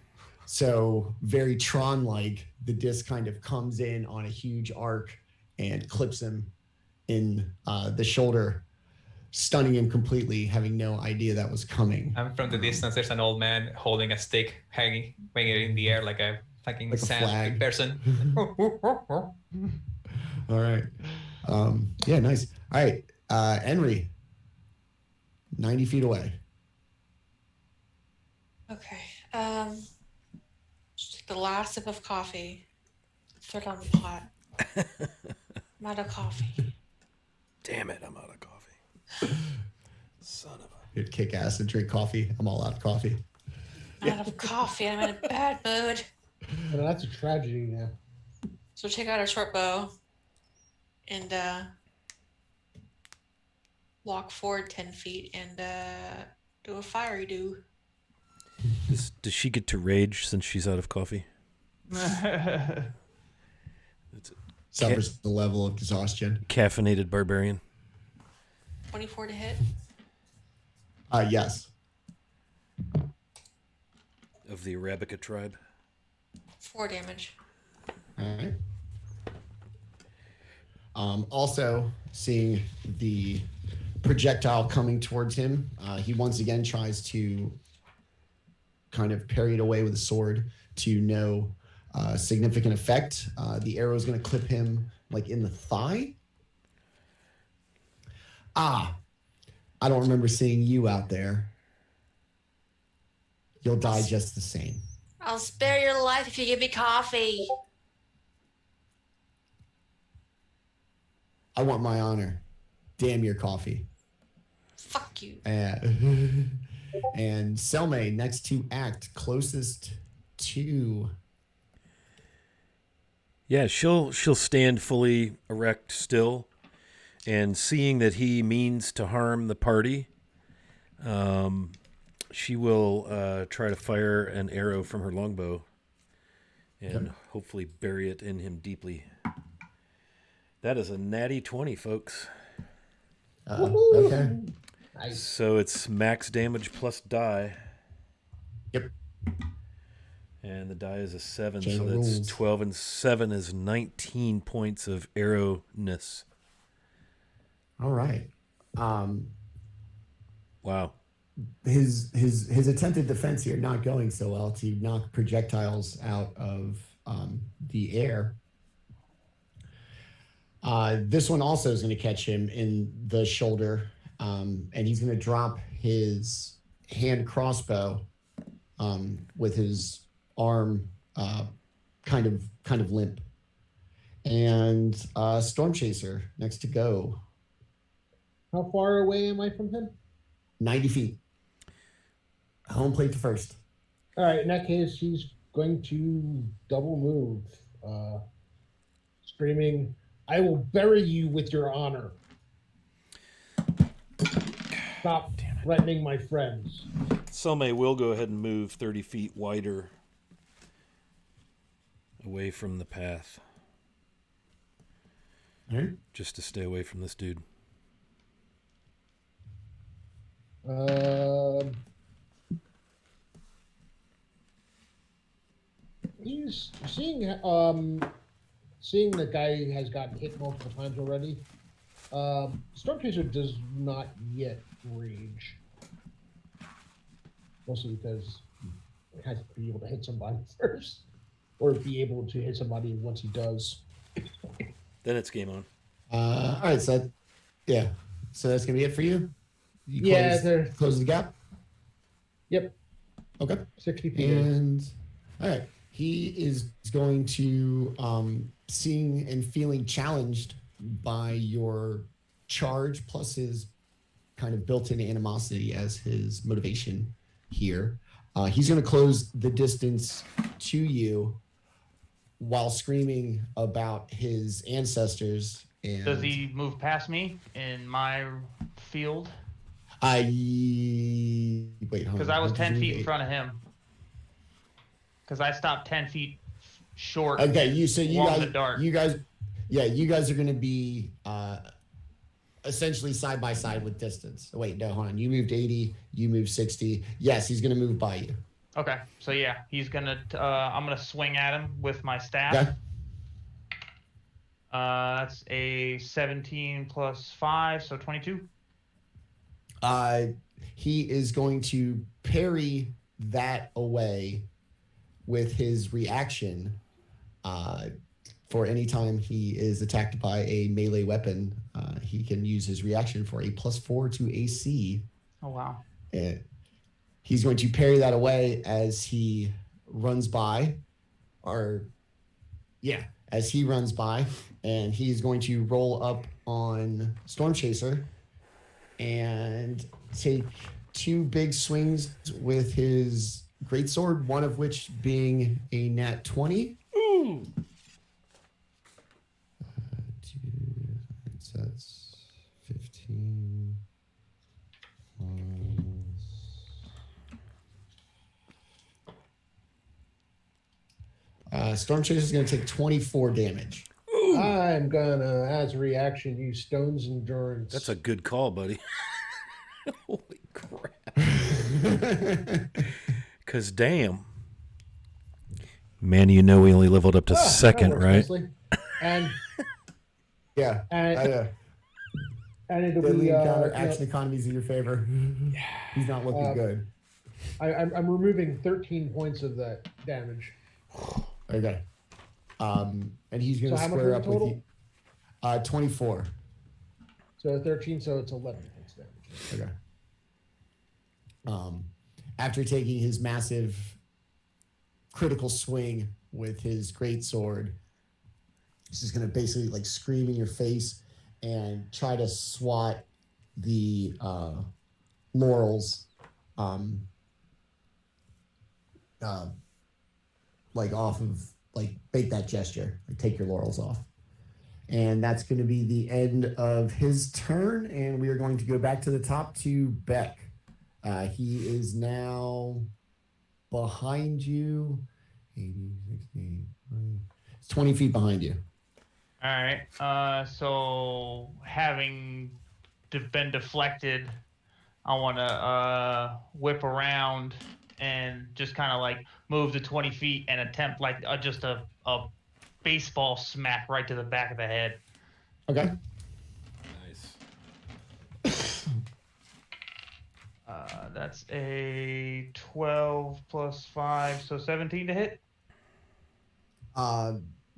So very Tron-like, the disc kind of comes in on a huge arc and clips him in the shoulder, stunning him completely, having no idea that was coming. And from the distance, there's an old man holding a stick, hanging in the air like a fucking Like a flag. person. All right. Yeah, nice. All right. Henry, 90 feet away. Okay. Just take the last sip of coffee. Throw it on the pot. I'm out of coffee. Damn it, I'm out of coffee. Son of a... You'd kick ass and drink coffee. I'm all out of coffee. I'm out of coffee. I'm in a bad mood. Well, that's a tragedy now. So take out our short bow and walk forward 10 feet and do a fiery do. Does she get to rage since she's out of coffee? Suffers the level of exhaustion. Caffeinated barbarian. 24 to hit. Yes. Of the Arabica tribe. 4 damage. All right. Also, seeing the projectile coming towards him, he once again tries to kind of parry it away with a sword to no significant effect. The arrow is going to clip him like in the thigh. I don't remember seeing you out there. You'll die just the same. I'll spare your life if you give me coffee. I want my honor. Damn your coffee. Fuck you. And Selmay, next to act, closest to... Yeah, she'll stand fully erect still, and seeing that he means to harm the party, she will try to fire an arrow from her longbow and hopefully bury it in him deeply. That is a natty 20, folks. Okay. Nice. So it's max damage plus die. Yep. And the die is a 7, Chain so of that's rules. 12 and 7 is 19 points of arrowness. All right. Wow. his attempted defense here not going so well to knock projectiles out of the air. This one also is going to catch him in the shoulder, and he's going to drop his hand crossbow with his arm kind of limp. And Storm Chaser next to go. How far away am I from him? 90 feet. Home plate to first. All right, in that case, he's going to double move, screaming, "I will bury you with your honor. Stop threatening my friends." Selmay will go ahead and move 30 feet wider away from the path. All right. Just to stay away from this dude. He's seeing the guy has gotten hit multiple times already. Storm Chaser does not yet rage, mostly because he has to be able to hit somebody first, or be able to hit somebody once he does. Then it's game on. All right, so that's gonna be it for you. Close the gap. Yep. Okay. 60 feet. And all right, he is going to seeing and feeling challenged by your charge plus his kind of built-in animosity as his motivation here. He's going to close the distance to you while screaming about his ancestors. And Does he move past me in my field? Wait, Because I was 10 feet in front of him. Because I stopped 10 feet short. Okay, you the dark. guys are going to be essentially side by side with distance. Wait, no, hold on. You moved 80. You moved 60. Yes, he's going to move by you. Okay, so yeah, he's gonna. I'm gonna swing at him with my staff. Okay. That's a 17 plus 5, so 22. He is going to parry that away with his reaction. For any time he is attacked by a melee weapon, he can use his reaction for a +4 to AC. Oh wow! And he's going to parry that away as he runs by, as he runs by, and he's going to roll up on Storm Chaser and take 2 big swings with his greatsword, one of which being a nat 20. Ooh! So that's 15. Storm Chaser is going to take 24 damage. Ooh! I'm gonna, as a reaction, use Stone's Endurance. That's a good call, buddy. Holy crap. Because damn. Man, you know we only leveled up to second, that works right? nicely. And Yeah. and it'll Deadly be encounter action economies in your favor. He's not looking good. I'm removing 13 points of that damage. Okay. And he's going to So how much square was up the with total? you. 24. So 13, so it's 11 points damage. Okay. After taking his massive critical swing with his great sword, he's just going to basically like scream in your face and try to swat the laurels like off of, like, make that gesture, like take your laurels off. And that's going to be the end of his turn, and we are going to go back to the top to Beck. He is now behind you. 80, 60, 20. It's 20 feet behind you. All right. So having been deflected, I want to whip around and just kind of like move to 20 feet and attempt like just a baseball smack right to the back of the head. Okay. Nice. That's a 12 plus 5, so 17 to hit.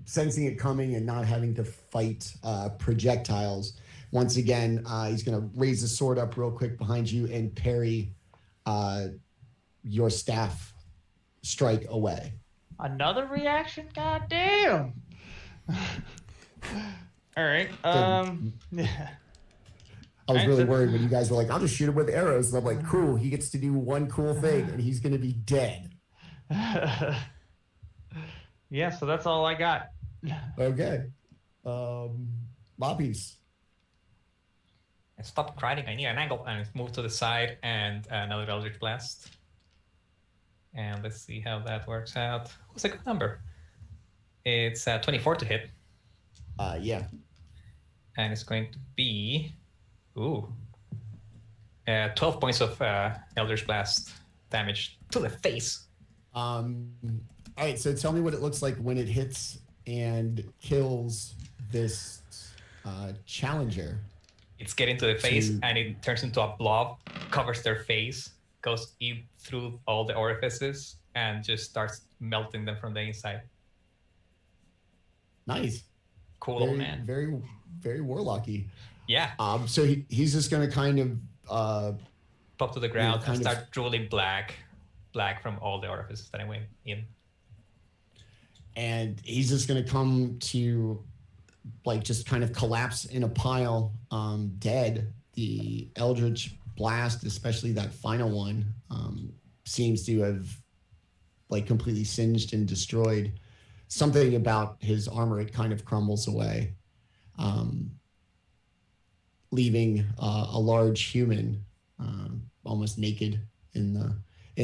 Sensing it coming and not having to fight projectiles. Once again, he's going to raise the sword up real quick behind you and parry your staff strike away. Another reaction? God damn. All right. Yeah. I was Right, really so- worried when you guys were like, I'll just shoot him with arrows. And I'm like, cool, he gets to do one cool thing and he's going to be dead. Yeah, so that's all I got. Okay. Lobbies. And stop grinding. I need an angle. And move to the side and another Eldritch Blast. And let's see how that works out. What's a good number? It's 24 to hit. Yeah. And it's going to be 12 points of Eldritch Blast damage to the face. All right, so tell me what it looks like when it hits and kills this challenger. It's getting to the face and it turns into a blob, covers their face, goes in through all the orifices, and just starts melting them from the inside. Nice. Cool Very, old man. very, very warlocky. Yeah. So he's just going to kind of Pop to the ground kind and of- start drooling black from all the orifices that I went in. and he's just going to come to like just kind of collapse in a pile, dead. The Eldritch Blast, especially that final one, seems to have like completely singed and destroyed. Something about his armor, it kind of crumbles away, leaving a large human almost naked in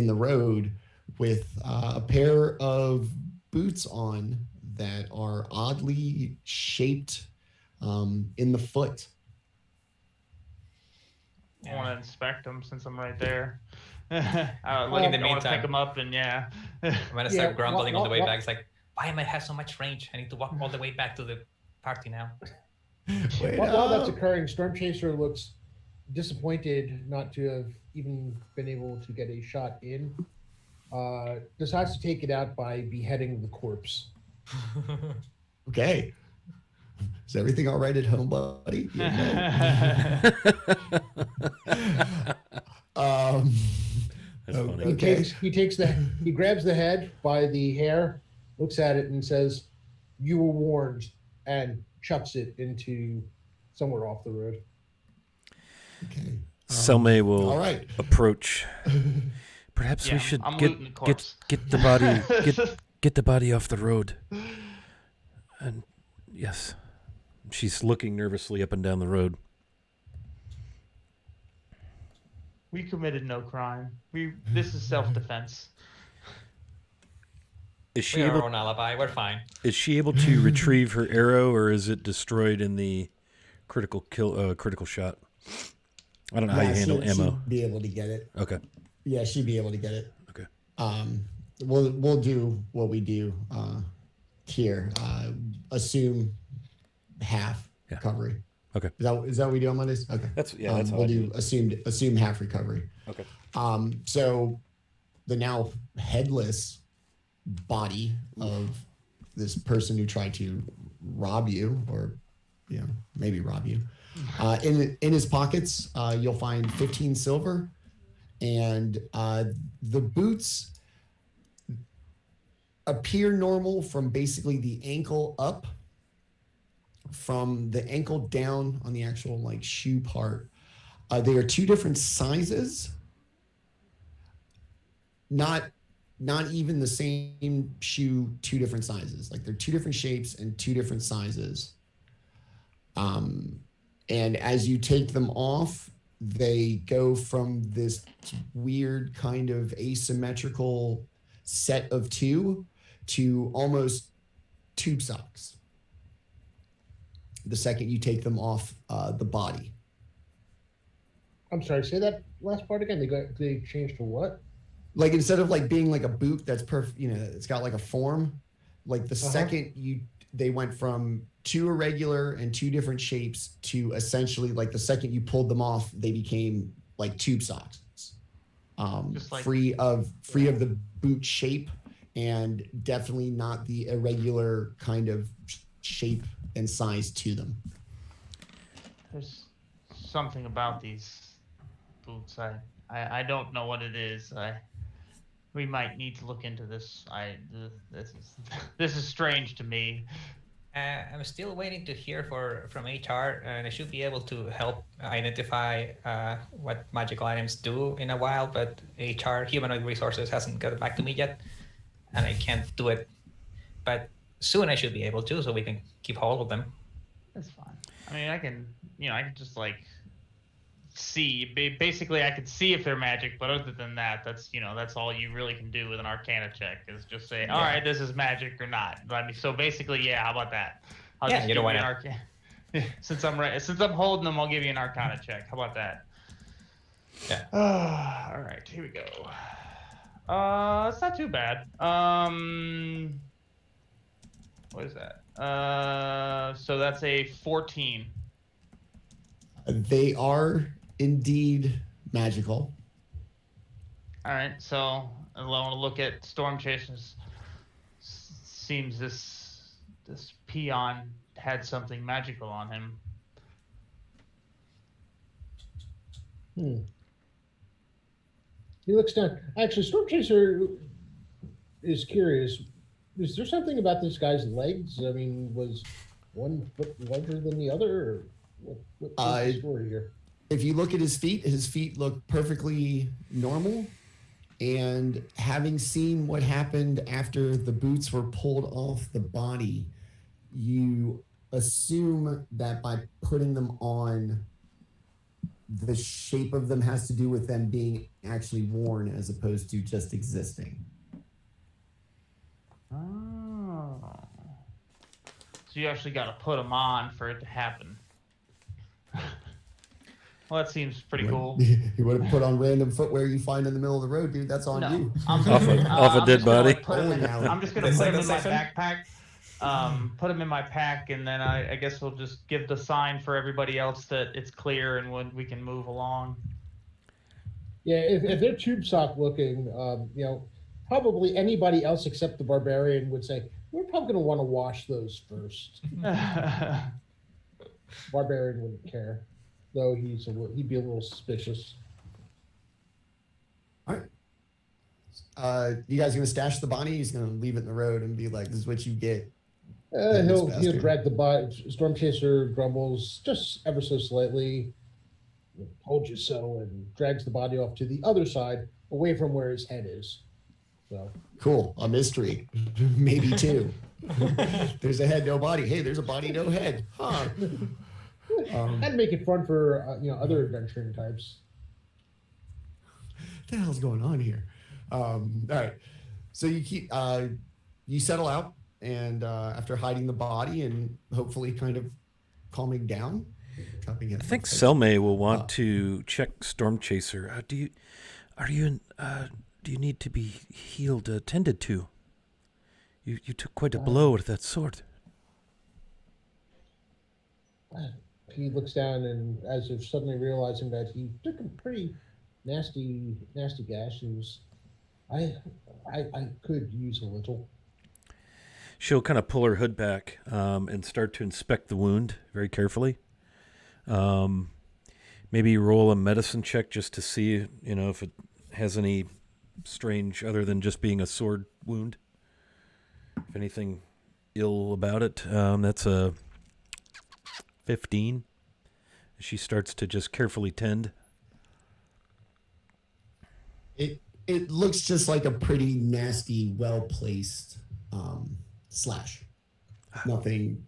the road with a pair of boots on that are oddly shaped in the foot. I want to inspect them since I'm right there. I In the want to meantime- pick them up and yeah. I'm gonna start Yeah, grumbling on the way what- back. It's like, why am I have so much range? I need to walk all the way back to the party now. Wait While that's up. occurring, Storm Chaser looks disappointed not to have even been able to get a shot in. Decides to take it out by beheading the corpse. Okay. Is everything all right at home, buddy? You okay? That's funny. Okay. He grabs the head by the hair, looks at it, and says, "You were warned," and chucks it into somewhere off the road. Okay. Selmay will All right. approach. Perhaps Yeah, we should I'm get looting the corpse. get the body get the body off the road. And yes, she's looking nervously up and down the road. We committed no crime. This is self-defense. Is she We have our able? own alibi. We're fine. Is she able to retrieve her arrow, or is it destroyed in the critical shot? I don't know how you handle ammo. She'd be able to get it. Okay. Yeah, she'd be able to get it. Okay. We'll do what we do here. Assume half Yeah. recovery. Okay. Is that what we do on Mondays? Okay. That's how we'll I do do assume half recovery. Okay. So the now headless body of this person who tried to rob you, or maybe rob you, in his pockets, you'll find 15 silver, and the boots appear normal from basically the ankle up. From the ankle down on the actual like shoe part, they are two different sizes. Not even the same shoe, two different sizes. Like they're two different shapes and two different sizes. And as you take them off, they go from this weird kind of asymmetrical set of two to almost tube socks. The second you take them off the body. I'm sorry, say that last part again. They changed to what? Like instead of like being like a boot that's perfect, it's got like a form. Like the second they went from two irregular and two different shapes to essentially like the second you pulled them off, they became like tube socks. Just like- free of the boot shape, and definitely not the irregular kind of shape and size to them. There's something about these boots. I don't know what it is. We might need to look into this. This is strange to me. I'm still waiting to hear from HR, and I should be able to help identify what magical items do in a while. But HR, Humanoid Resources, hasn't got back to me yet, and I can't do it. But soon I should be able to, so we can keep hold of them. That's fine. I mean, I can just like see. Basically, I can see if they're magic, but other than that, that's all you really can do with an Arcana check is just say, all right, this is magic or not. I mean, so basically, yeah. How about that? I'll Yeah, just you give know you why an not? Arcana. Since I'm holding them, I'll give you an Arcana check. How about that? Yeah. All right, here we go. It's not too bad. What is that? So that's a 14. They are indeed magical. All right, so I want to look at Storm Chasers. Seems this peon had something magical on him. He looks down. Actually, Storm Chaser is curious. Is there something about this guy's legs? I mean, was one foot larger than the other? Or what's the story here? If you look at his feet look perfectly normal. And having seen what happened after the boots were pulled off the body, you assume that by putting them on, the shape of them has to do with them being actually worn as opposed to just existing. Oh. So you actually got to put them on for it to happen. Well, that seems pretty cool. You would have put on random footwear you find in the middle of the road, dude. That's on you. Off a dead body. I'm just gonna The put them in second my section? backpack. Put them in my pack, and then I guess we'll just give the sign for everybody else that it's clear and when we can move along. Yeah, if they're tube sock looking, probably anybody else except the barbarian would say, we're probably going to want to wash those first. Barbarian wouldn't care, though he'd be a little suspicious. All right. You guys gonna stash the body? He's gonna leave it in the road and be like, "This is what you get." He'll drag the body. Storm Chaser grumbles just ever so slightly. Told you so, and drags the body off to the other side, away from where his head is. So Cool. A mystery. Maybe two. There's a head, no body. Hey, there's a body, no head. Huh. That'd make it fun for other adventuring types. What the hell's going on here? All right. So you settle out, and after hiding the body and hopefully kind of calming down, dropping it. I think Selmay will want to check Storm Chaser. Do you need to be healed, tended to? You took quite a blow with that sword. He looks down, and as if suddenly realizing that he took a pretty nasty gash, he was, I could use a little. She'll kind of pull her hood back and start to inspect the wound very carefully. Maybe roll a medicine check just to see, if it has any strange other than just being a sword wound. If anything ill about it, that's a 15. She starts to just carefully tend. It looks just like a pretty nasty, well-placed slash. Nothing,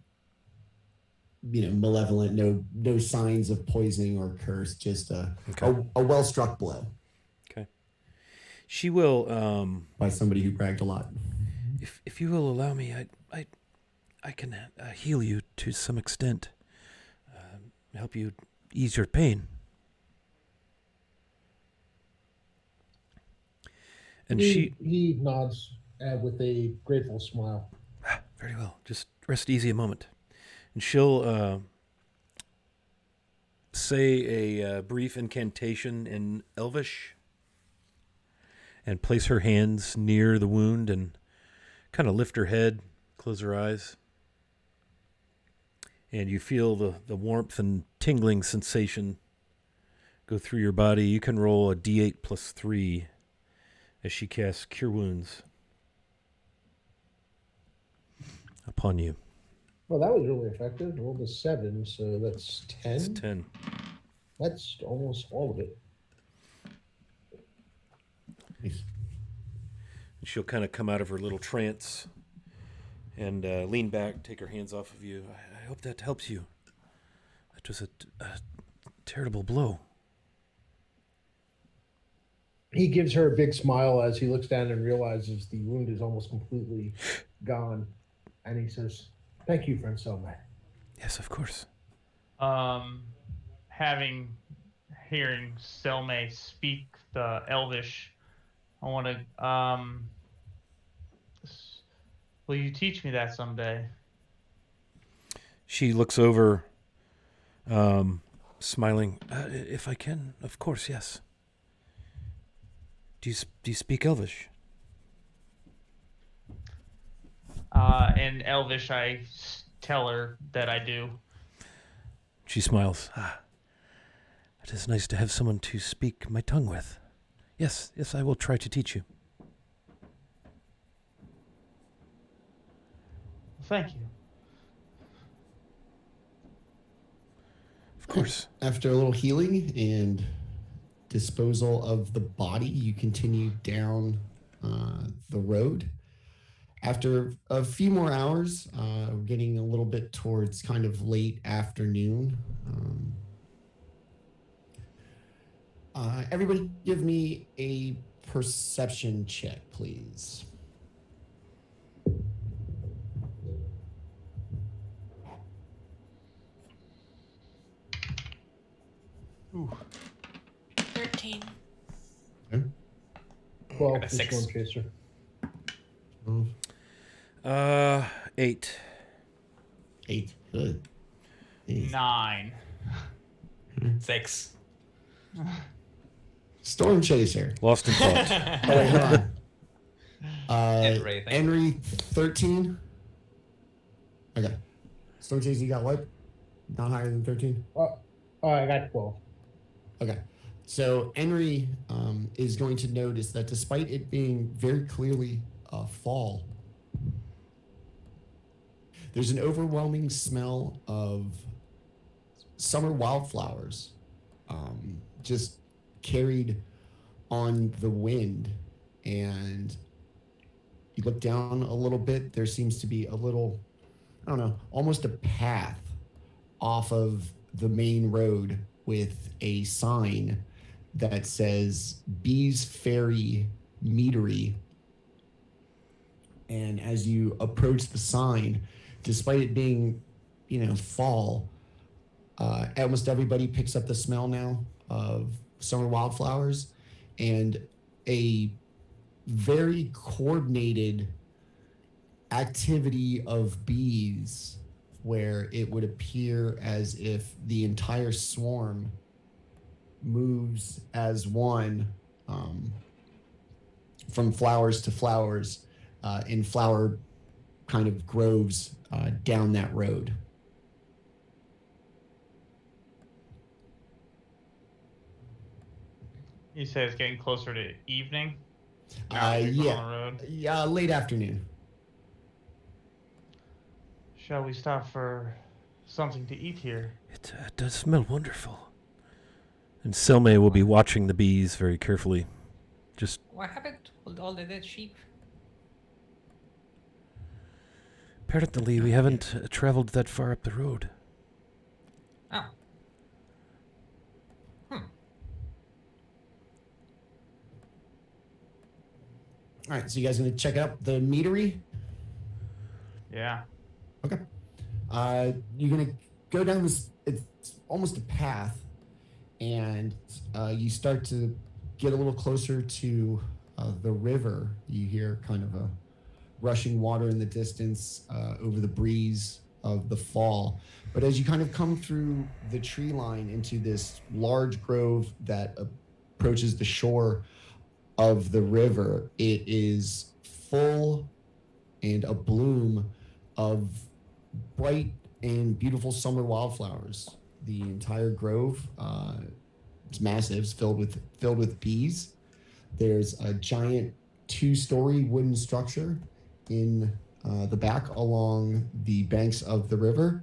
malevolent. No signs of poisoning or curse. Just a well-struck blow. Okay. She will. By somebody who bragged a lot. If you will allow me, I can heal you to some extent. Help you ease your pain. And he nods with a grateful smile. Very well. Just rest easy a moment. And she'll say a brief incantation in Elvish. and place her hands near the wound and kind of lift her head, close her eyes. And you feel the warmth and tingling sensation go through your body. You can roll a d8 plus 3 as she casts Cure Wounds upon you. Well, that was really effective. I rolled a 7, so that's 10. It's 10. That's almost all of it. Nice. She'll kind of come out of her little trance and lean back, take her hands off of you. I hope that helps you. That was a terrible blow. He gives her a big smile as he looks down and realizes the wound is almost completely gone. And he says, "Thank you, friend Selma." Yes, of course. Hearing Selma speak the Elvish, I want to, will you teach me that someday? She looks over, smiling. If I can, of course, yes. Do you speak Elvish? In Elvish, I tell her that I do. She smiles. It is nice to have someone to speak my tongue with. Yes, I will try to teach you. Thank you. Of course. After a little healing and disposal of the body, you continue down the road. After a few more hours, we're getting a little bit towards kind of late afternoon. Everybody give me a perception check, please. Ooh. 13. 12 Got a for 6. Storm Chaser. 8. 8. Good. 9. 6. Storm Chaser. Lost in thought. Oh, wait, hold on. Henry, thank you. Henry, 13. Okay. Storm Chaser, you got what? Not higher than 13? Oh, I got 12. Okay. So Henry is going to notice that despite it being very clearly fall, there's an overwhelming smell of summer wildflowers just carried on the wind. And you look down a little bit, there seems to be a little, I don't know, almost a path off of the main road with a sign that says Bees Ferry Meadery. And as you approach the sign, despite it being, fall, almost everybody picks up the smell now of summer wildflowers, and a very coordinated activity of bees where it would appear as if the entire swarm moves as one from flowers to flowers in flower kind of groves down that road. You say it's getting closer to evening? Now you're going on the road. Yeah, late afternoon. Shall we stop for something to eat here? It does smell wonderful. And Selma will be watching the bees very carefully. Just What happened with all the dead sheep? apparently we haven't traveled that far up the road. Oh. All right, so you guys gonna check out the meadery? Yeah. Okay. You're gonna go down this. It's almost a path, and you start to get a little closer to the river. You hear kind of a rushing water in the distance over the breeze of the fall. But as you kind of come through the tree line into this large grove that approaches the shore, of the river, it is full and a bloom of bright and beautiful summer wildflowers. The entire grove, it's massive, it's filled with bees. There's a giant 2-story wooden structure in the back along the banks of the river,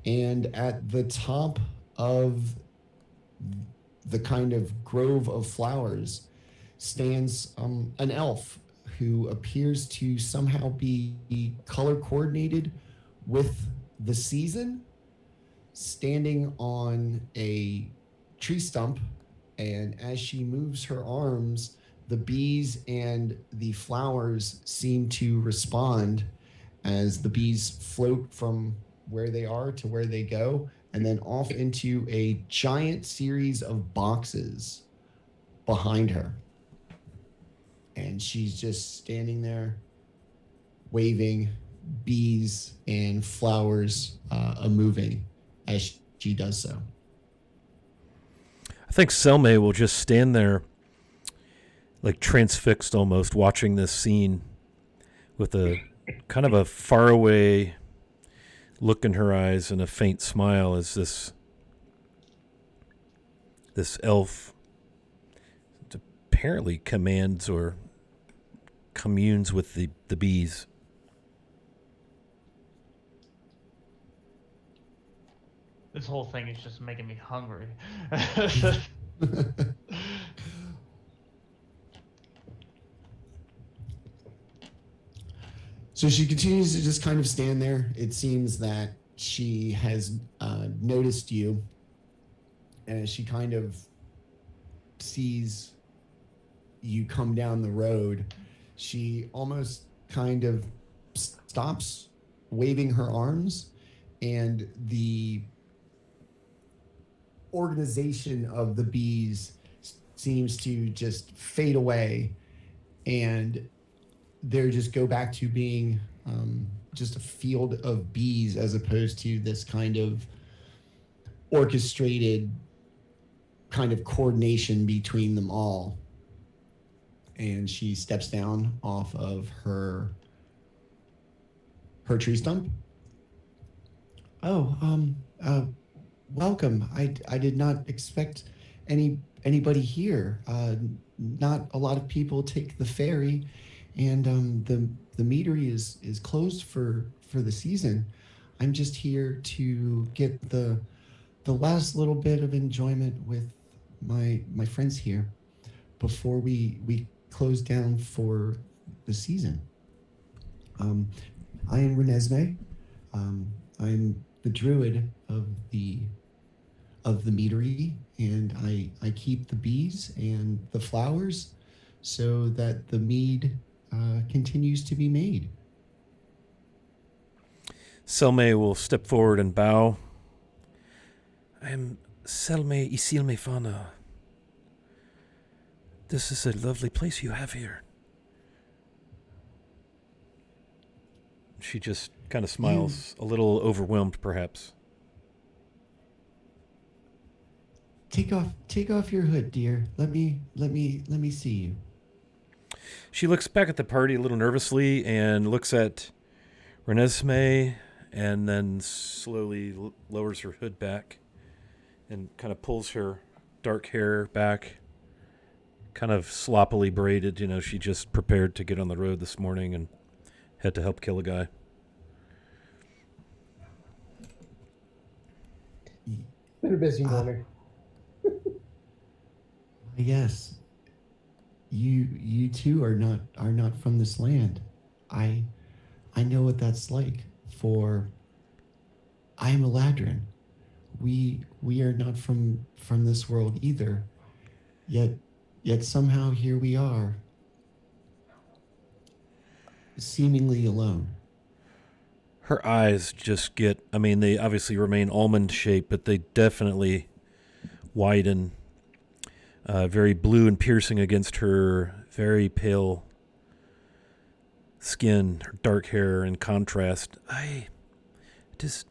and at the top of the kind of grove of flowers stands an elf who appears to somehow be color coordinated with the season, standing on a tree stump. And as she moves her arms, the bees and the flowers seem to respond as the bees float from where they are to where they go, and then off into a giant series of boxes behind her. And she's just standing there waving, bees and flowers moving as she does so. I think Selma will just stand there, like transfixed almost, watching this scene with a kind of a faraway look in her eyes and a faint smile as this elf apparently commands or communes with the bees. This whole thing is just making me hungry. So she continues to just kind of stand there. It seems that she has noticed you, and as she kind of sees you come down the road, she almost kind of stops waving her arms, and the organization of the bees seems to just fade away, and they just go back to being just a field of bees as opposed to this kind of orchestrated kind of coordination between them all. And she steps down off of her tree stump. Oh, welcome. I did not expect anybody here. Not a lot of people take the ferry, and the meadery is closed for the season. I'm just here to get the last little bit of enjoyment with my friends here before we close down for the season. I am Renesmee. I'm the druid of the meadery, and I keep the bees and the flowers so that the mead continues to be made. Selma will step forward and bow. I am Selma Isilme Fana. This is a lovely place you have here. She just kind of smiles, a little overwhelmed perhaps. Take off your hood, dear. Let me see you. She looks back at the party a little nervously and looks at Renesmee, and then slowly lowers her hood back and kind of pulls her dark hair back, kind of sloppily braided. You know, she just prepared to get on the road this morning and had to help kill a guy. Been a busy morning. Yes. You too are not from this land. I know what that's like, for I am a Ladrin. We are not from this world either. Yet somehow here we are, seemingly alone. Her eyes just get, I mean, they obviously remain almond shaped, but they definitely widen, very blue and piercing against her very pale skin, her dark hair in contrast. It is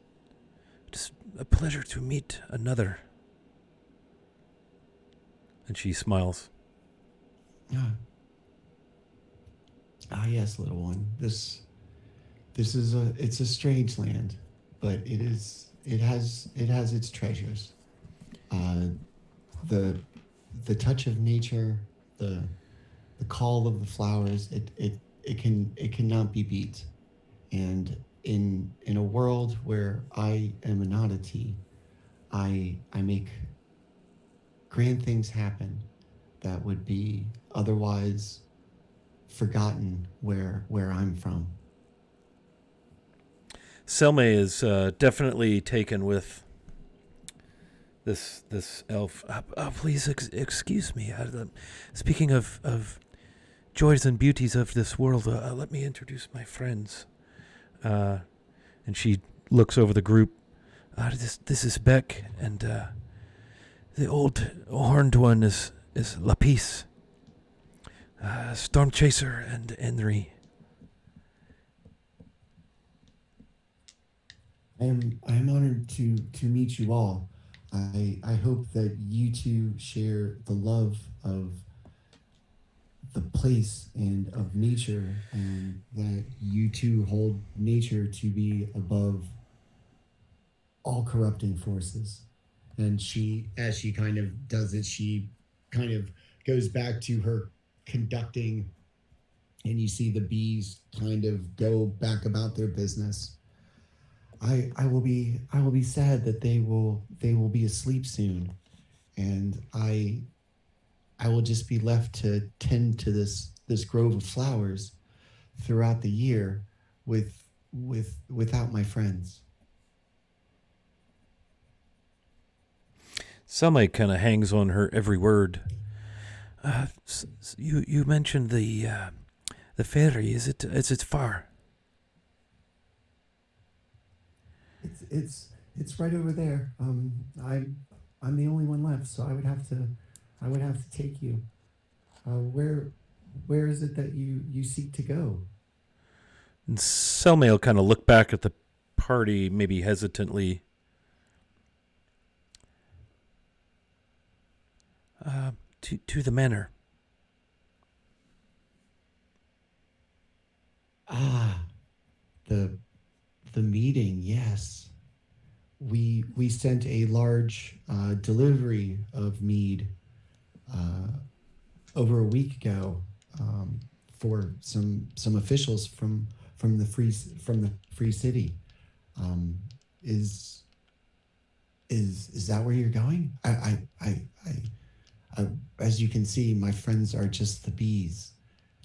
a pleasure to meet another. And she smiles. Ah, yes, little one. This is it's a strange land, but it has its treasures. Uh, the the touch of nature, the call of the flowers, it cannot be beat. And in a world where I am an oddity, I make grand things happen that would be otherwise forgotten where I'm from. Selma is definitely taken with this elf. Please excuse me. Speaking of joys and beauties of this world, let me introduce my friends. And she looks over the group. This is Beck, and the old horned one is Lapis. Storm Chaser and Henry. I am honored to meet you all. I hope that you two share the love of the place and of nature, and that you two hold nature to be above all corrupting forces. And she, as she kind of does it, she kind of goes back to her conducting, and you see the bees kind of go back about their business. I will be sad that they will be asleep soon, and I will just be left to tend to this grove of flowers throughout the year without my friends. Selma kind of hangs on her every word. You mentioned the ferry. Is it far? It's right over there. I'm the only one left, so I would have to take you. Where is it that you seek to go? And Selma will kind of look back at the party, maybe hesitantly. To the manor. Ah, the meeting. Yes, we sent a large delivery of mead uh, over a week ago, for some officials from the free city. Um, is is that where you're going? As you can see, my friends are just the bees.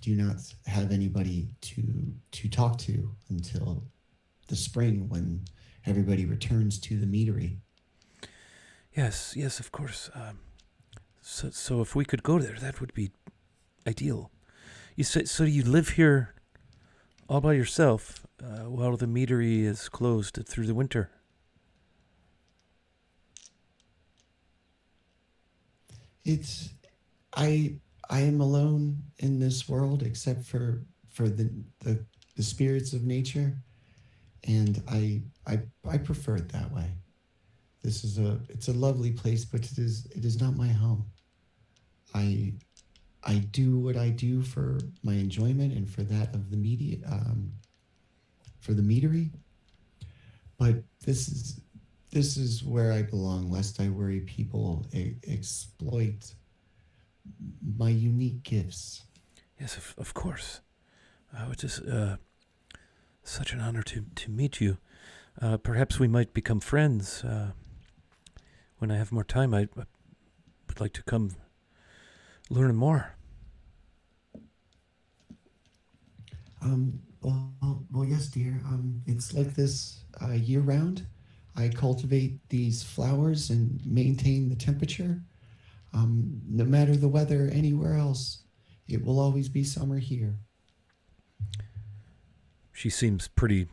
Do not have anybody to talk to until the spring, when everybody returns to the meadery. Yes, of course. So if we could go there, that would be ideal. You say so? You live here all by yourself while the meadery is closed through the winter. It's I am alone in this world, except for the spirits of nature, and I prefer it that way. It's a lovely place, but it is not my home. I I do what I do for my enjoyment and for that of the media, for the meadery. But this is where I belong, lest I worry people exploit my unique gifts. Yes, of course. It is such an honor to meet you. Perhaps we might become friends when I have more time. I would like to come learn more. Well, yes, dear. It's like this year round. I cultivate these flowers and maintain the temperature. No matter the weather anywhere else, it will always be summer here. She seems pretty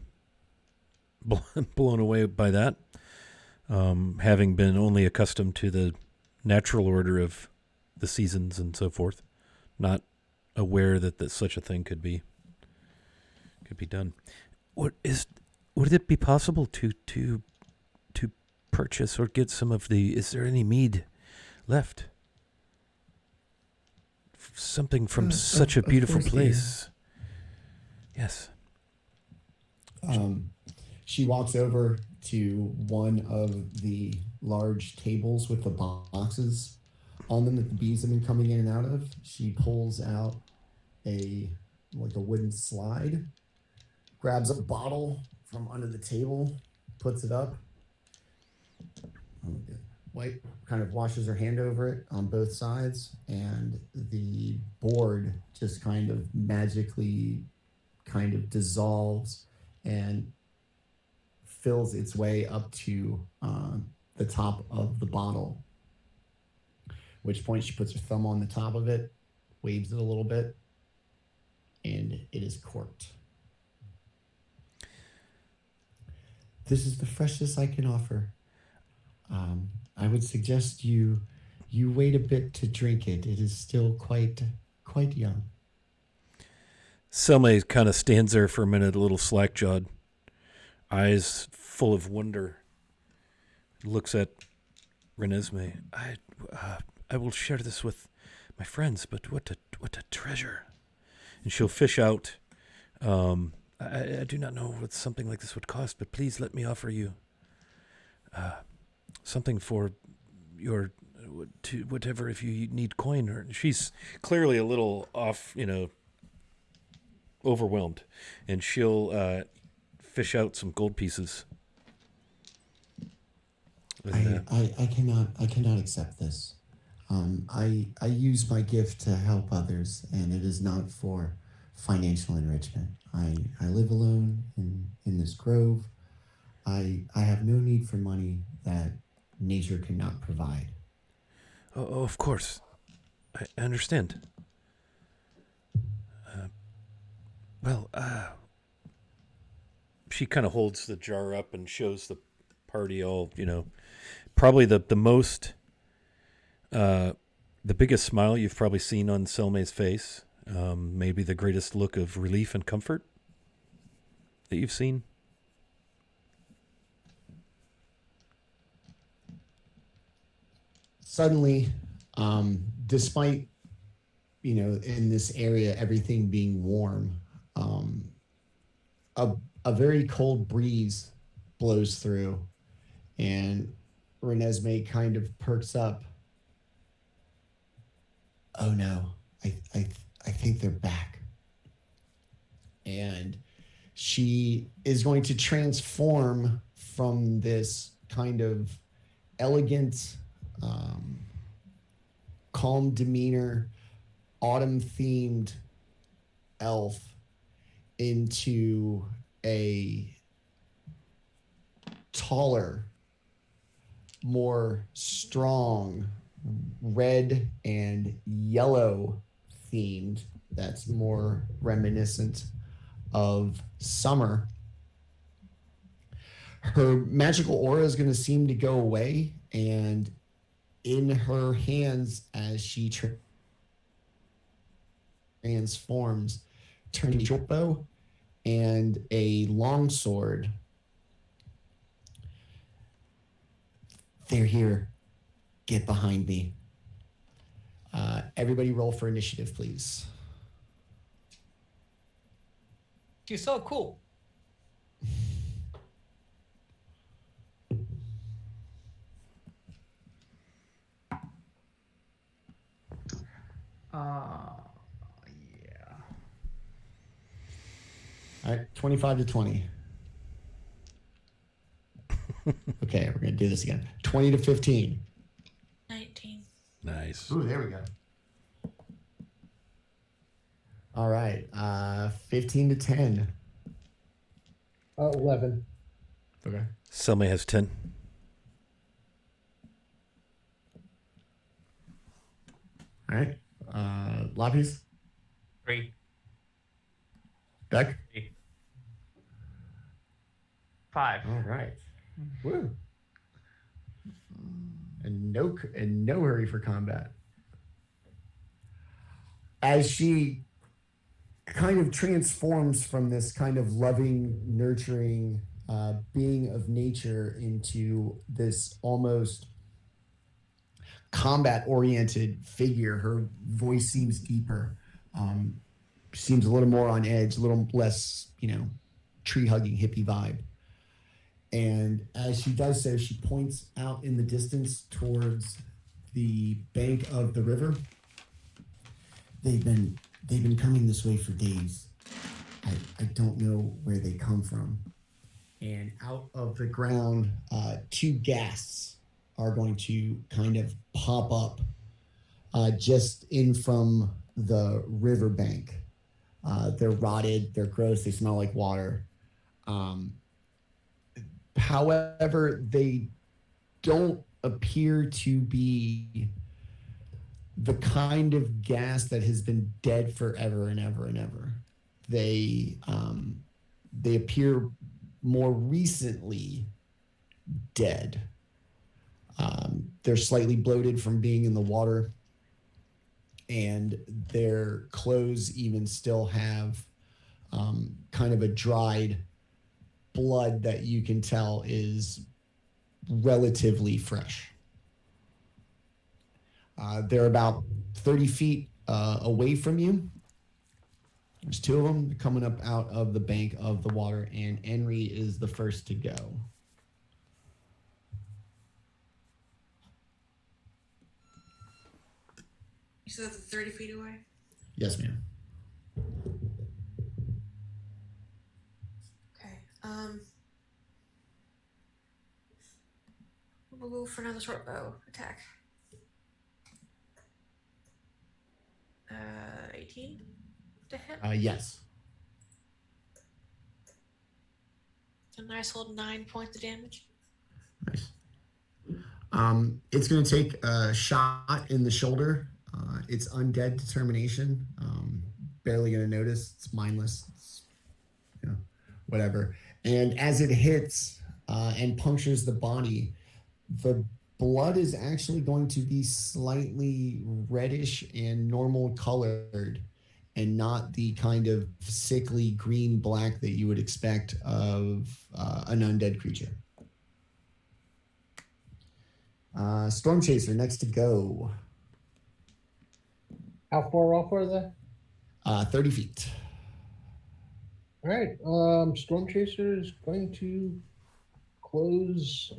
blown away by that, having been only accustomed to the natural order of the seasons and so forth, not aware that such a thing could be done. Would it be possible to purchase or get some of the? Is there any mead left? Something from such a beautiful course, dear. place. Yes. She walks over to one of the large tables with the boxes on them that the bees have been coming in and out of. She pulls out a wooden slide, grabs a bottle from under the table, puts it up, kind of washes her hand over it on both sides, and the board just kind of magically kind of dissolves and fills its way up to the top of the bottle. At which point she puts her thumb on the top of it, waves it a little bit, and it is corked. This is the freshest I can offer. I would suggest you wait a bit to drink it. It is still quite young. Selma kind of stands there for a minute, a little slack-jawed, eyes full of wonder. Looks at Renesmee. I will share this with my friends, but what a treasure! And she'll fish out. I do not know what something like this would cost, but please let me offer you something for your whatever, if you need coin. Or she's clearly a little off, overwhelmed, and she'll fish out some gold pieces. I cannot accept this. I use my gift to help others, and it is not for financial enrichment. I live alone in this grove. I have no need for money that nature cannot provide. Oh, of course. I understand. She kind of holds the jar up and shows the party all, probably the most, the biggest smile you've probably seen on Selmay's face. Maybe the greatest look of relief and comfort that you've seen. Suddenly, despite, in this area, everything being warm, a very cold breeze blows through, and Renesmee kind of perks up. Oh no, I think they're back. And she is going to transform from this kind of elegant, calm demeanor, autumn-themed elf into a taller, more strong, red and yellow themed, that's more reminiscent of summer. Her magical aura is going to seem to go away, and in her hands, as she transforms, turning a short bow and a long sword. They're here. Get behind me. Everybody roll for initiative, please. She's so cool. Yeah. All right, 25 to 20. Okay, we're going to do this again. 20 to 15. 19. Nice. Ooh, there we go. All right, 15 to 10. 11. Okay. Selma has 10. All right. Lapis? 3. Beck? 3. 5. All right. Woo. And no hurry for combat. As she kind of transforms from this kind of loving, nurturing being of nature into this almost combat-oriented figure, her voice seems deeper. seems a little more on edge, a little less, tree hugging hippie vibe. And as she does so, she points out in the distance towards the bank of the river. They've been coming this way for days. I don't know where they come from. And out of the ground, 2 ghasts are going to kind of pop up just in from the riverbank. They're rotted, they're gross, they smell like water. However, they don't appear to be the kind of gas that has been dead forever and ever and ever. They appear more recently dead. They're slightly bloated from being in the water, and their clothes even still have kind of a dried blood that you can tell is relatively fresh. They're about 30 feet away from you. There's 2 of them coming up out of the bank of the water, and Henry is the first to go. You said that's 30 feet away? Yes, ma'am. Okay. We'll go for another short bow attack. 18 to hit. Yes. It's a nice old 9 points of damage. Nice. It's going to take a shot in the shoulder. It's undead determination. Barely going to notice. It's mindless. It's, whatever. And as it hits and punctures the body, the blood is actually going to be slightly reddish and normal colored, and not the kind of sickly green black that you would expect of an undead creature. Storm Chaser, next to go. How far off are they? 30 feet. All right. Storm Chaser is going to close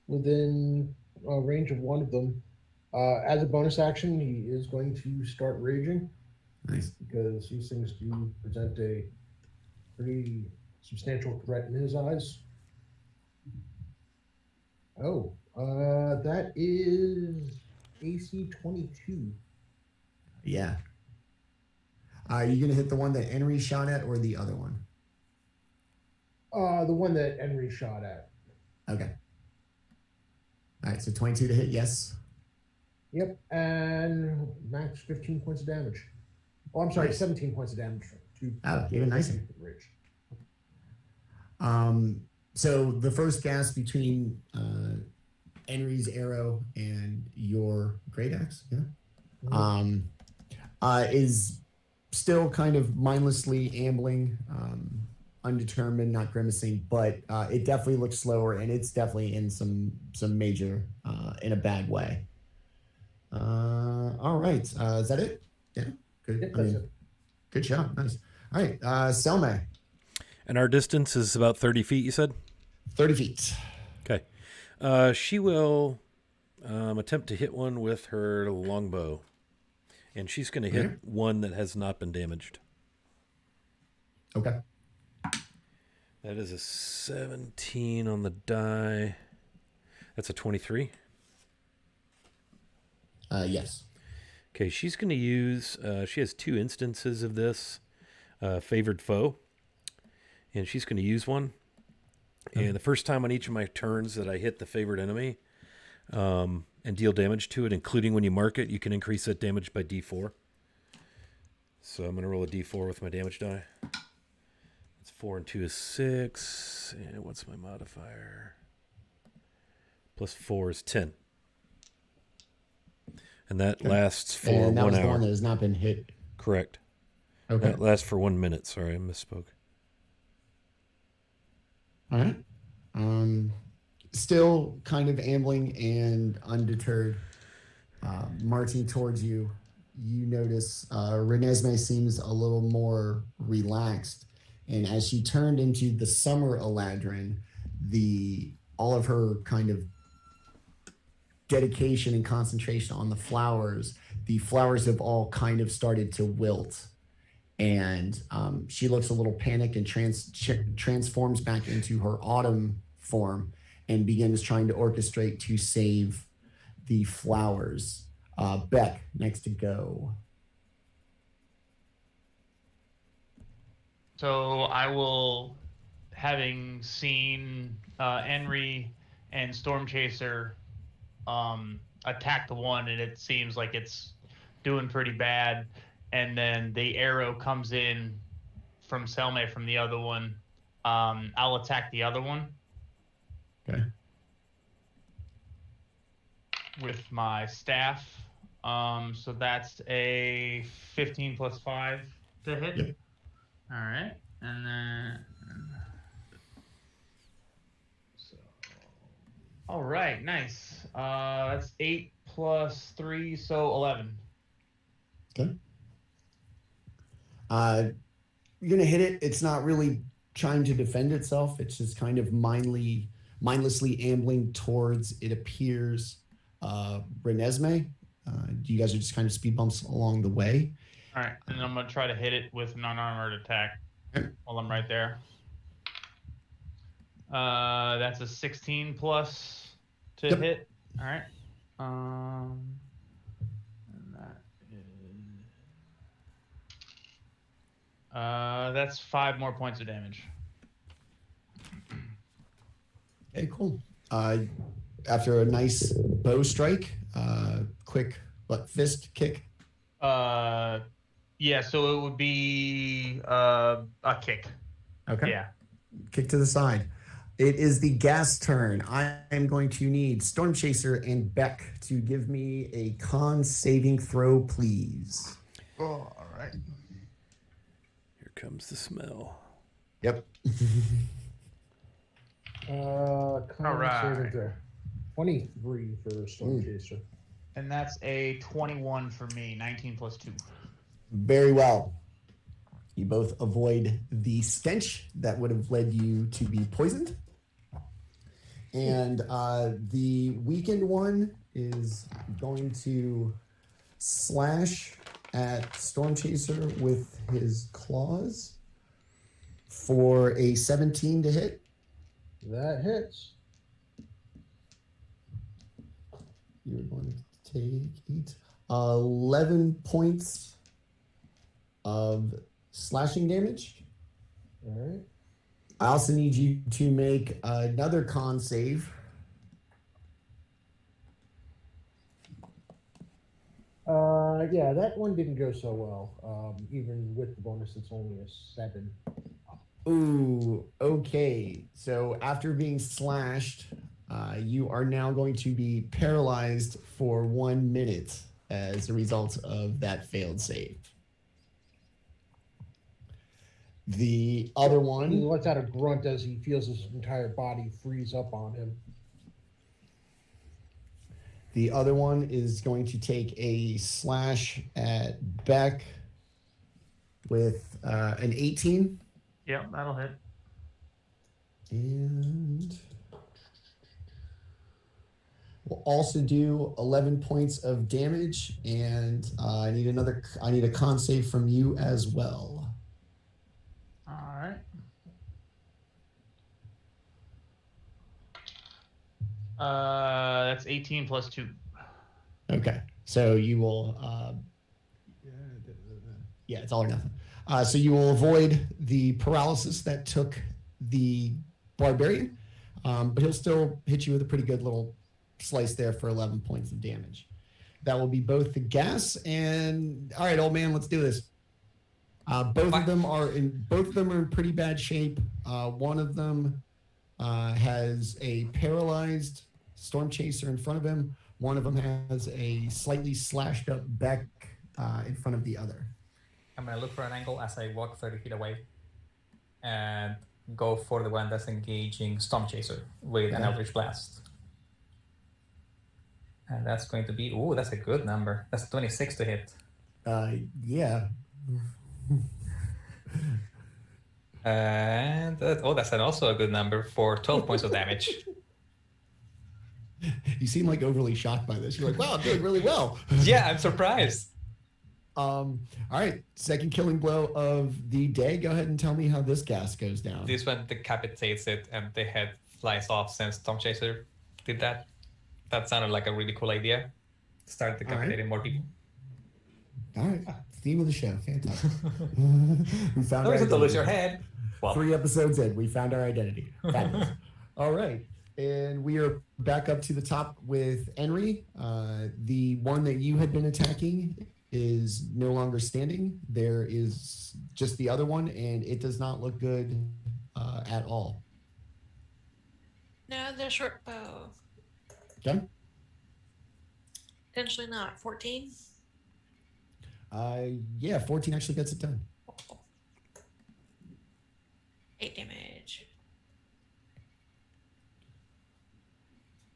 within range of one of them. As a bonus action, he is going to start raging. Nice. Because these things do present a pretty substantial threat in his eyes. Oh, that is AC 22. Yeah. Are you going to hit the one that Henry shot at or the other one? The one that Henry shot at. Okay. All right, so 22 to hit, yes. Yep, and max 15 points of damage. Oh, I'm sorry, 17 points of damage. Even nicer. So the first gas between Henry's arrow and your great axe, is still kind of mindlessly ambling, undetermined, not grimacing, but it definitely looks slower, and it's definitely in some major, in a bad way. All right, is that it? Yeah, good. Yep, that's it. Good job, nice. All right, Selma. And our distance is about 30 feet, you said? 30 feet. Okay. She will attempt to hit one with her longbow. And she's going to hit one that has not been damaged. Okay. That is a 17 on the die. That's a 23. Yes. Okay, she's going to use, she has 2 instances of this, favored foe. And she's going to use one. And the first time on each of my turns that I hit the favored enemy and deal damage to it, including when you mark it, you can increase that damage by D4. So I'm going to roll a D4 with my damage die. It's 4 and 2 is 6. And what's my modifier? Plus 4 is 10. And that lasts for 1 hour. And that was the one that has not been hit. Correct. Okay. That lasts for 1 minute. Sorry, I misspoke. All right. Still kind of ambling and undeterred, marching towards you. you notice Renesmee seems a little more relaxed. And as she turned into the summer Eladrin, all of her kind of dedication and concentration on the flowers have all kind of started to wilt. And she looks a little panicked and transforms back into her autumn form and begins trying to orchestrate to save the flowers. Beck, next to go. So I will, having seen Henry and Storm Chaser attack the one, and it seems like it's doing pretty bad, and then the arrow comes in from Selma from the other one, I'll attack the other one. Okay. With my staff. So that's a 15 plus 5 to hit. Yep. All right. And then all right, nice. That's 8 plus 3, so 11. Okay. You're gonna hit it. It's not really trying to defend itself. It's just kind of mindlessly ambling towards, it appears, Renesmee. You guys are just kind of speed bumps along the way. All right, and I'm gonna try to hit it with an unarmored attack while I'm right there. That's a 16 plus to hit. All right. And that is that's 5 more points of damage. Okay, cool. After a nice bow strike, quick fist kick. Yeah, so it would be a kick. Okay. Yeah. Kick to the side. It is the gas turn. I am going to need Storm Chaser and Beck to give me a con saving throw, please. Oh, all right. Here comes the smell. Yep. All right. 23 for Storm Chaser. And that's a 21 for me, 19 plus 2. Very well. You both avoid the stench that would have led you to be poisoned. And the weakened one is going to slash at Storm Chaser with his claws for a 17 to hit. That hits. You're going to take 11 points of slashing damage. All right. I also need you to make another con save. Yeah, that one didn't go so well. Even with the bonus, it's only a 7. Ooh, okay. So after being slashed, you are now going to be paralyzed for 1 minute as a result of that failed save. The other one... He lets out a grunt as he feels his entire body freeze up on him. The other one is going to take a slash at Beck with an 18. Yep, that'll hit. And we'll also do 11 points of damage, and I need a con save from you as well. All right. That's 18 plus 2. Okay, so you will yeah, it's all or nothing. So you will avoid the paralysis that took the barbarian, but he'll still hit you with a pretty good little slice there for 11 points of damage. That will be both the gas and... All right, old man, let's do this. Both of them are in pretty bad shape. One of them has a paralyzed Storm Chaser in front of him. One of them has a slightly slashed up Beck in front of the other. I'm going to look for an angle as I walk 30 feet away and go for the one that's engaging Storm Chaser with an Eldritch Blast. And that's going to be... Ooh, that's a good number. That's 26 to hit. Yeah. And that's also a good number for 12 points of damage. You seem like overly shocked by this. You're like, wow, I'm doing really well. Yeah, I'm surprised. All right, second killing blow of the day. Go ahead and tell me how this gas goes down. This one decapitates it and the head flies off since Storm Chaser did that. That sounded like a really cool idea. Start decapitating more people. All right, theme of the show. Fantastic. We found No our reason to lose identity. your head. Well, 3 episodes in, we found our identity. Fabulous. All right. And we are back up to the top with Henry. The one that you had been attacking is no longer standing. There is just the other one, and it does not look good at all. No, the short bow. Okay. Potentially not. 14? Yeah, 14 actually gets it done. 8 damage.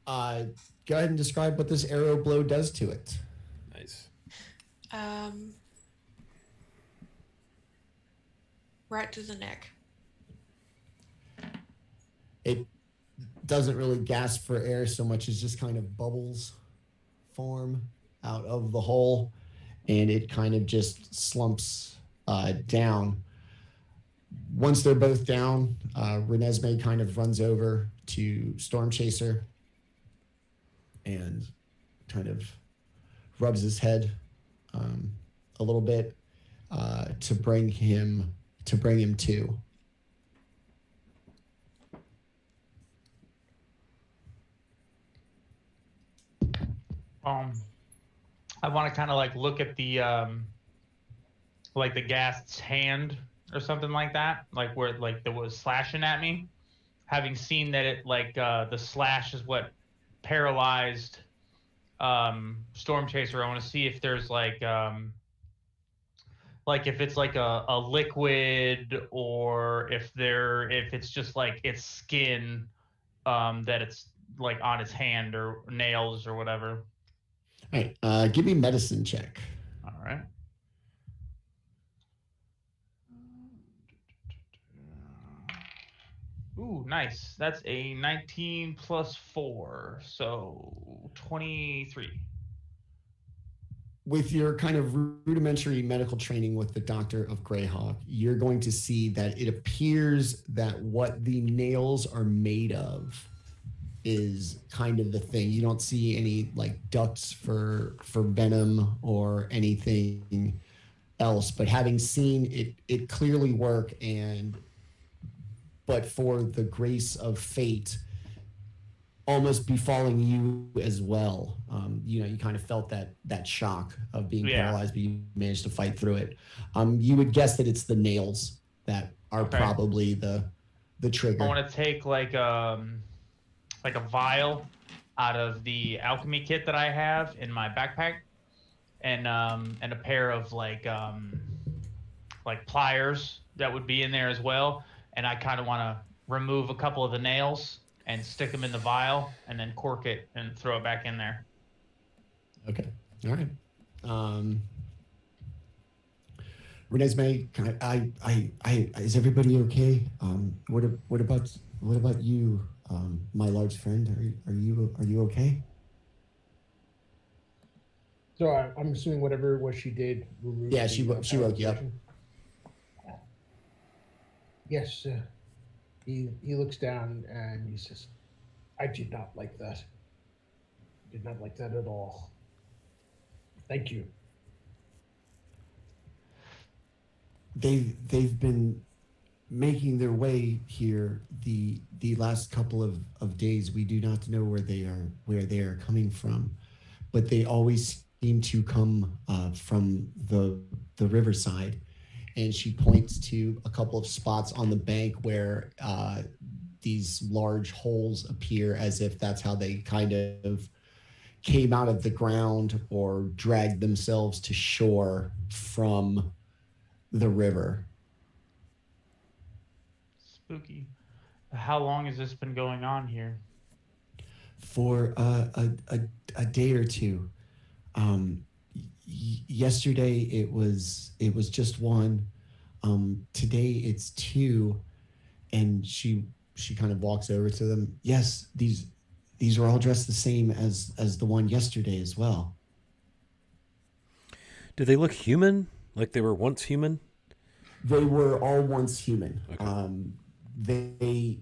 Go ahead and describe what this arrow blow does to it. Nice. Right to the neck. It doesn't really gasp for air so much as just kind of bubbles form out of the hole, and it kind of just slumps down. Once they're both down, Renesmee kind of runs over to Storm Chaser and kind of rubs his head a little bit to bring him to. I want to kind of like look at the ghast's hand or something like that, like where like that was slashing at me. Having seen that it like the slash is what paralyzed Storm Chaser, I want to see if there's like if it's like a liquid or if it's just like its skin that it's like on its hand or nails or whatever. All right, give me medicine check. All right. Ooh, nice. That's a 19 plus 4, so 23. With your kind of rudimentary medical training with the Doctor of Greyhawk, you're going to see that it appears that what the nails are made of is kind of the thing. You don't see any like ducts for venom or anything else, but having seen it clearly work, but for the grace of fate almost befalling you as well, you kind of felt that shock of being paralyzed, but you managed to fight through it. You would guess that it's the nails that are probably the trigger. I want to take like a vial out of the alchemy kit that I have in my backpack, and a pair of like pliers that would be in there as well. And I kind of want to remove a couple of the nails and stick them in the vial and then cork it and throw it back in there. Okay. All right. Renesmee, is everybody okay? What about you, my large friend? Are you okay? So I'm assuming whatever it was she did. Yeah, she woke you up. Yes. He looks down and he says, "I did not like that. Did not like that at all. Thank you." They've been making their way here the last couple of days. We do not know where they are coming from, but they always seem to come from the riverside. And she points to a couple of spots on the bank where these large holes appear, as if that's how they kind of came out of the ground or dragged themselves to shore from the river. Spooky. How long has this been going on here? For a day or two. yesterday it was just one. Today it's two, and she kind of walks over to them. Yes, these are all dressed the same as the one yesterday as well. Do they look human? Like they were once human? They were all once human. Okay. They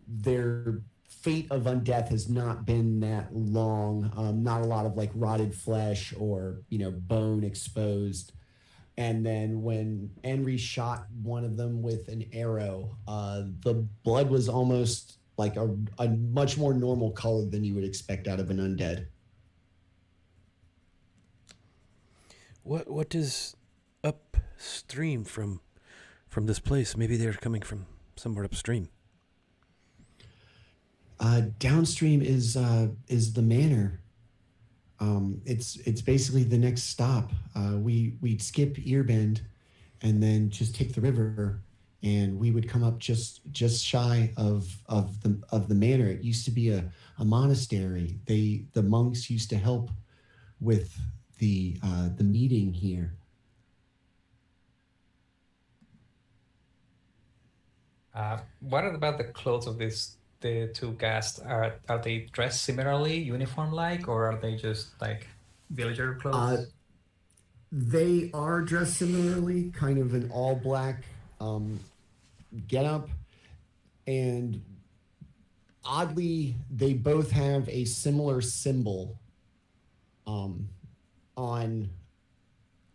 their fate of undeath has not been that long. Not a lot of like rotted flesh or bone exposed. And then when Henry shot one of them with an arrow, the blood was almost like a much more normal color than you would expect out of an undead. What is upstream from this place? Maybe they're coming from somewhere upstream. Downstream is the manor. It's basically the next stop. We'd skip Earbend, and then just take the river, and we would come up just shy of the manor. It used to be a monastery. The monks used to help with the meeting here. What about the clothes of the two guests? Are they dressed similarly, uniform like, or are they just like villager clothes? They are dressed similarly, kind of an all black getup, and oddly, they both have a similar symbol on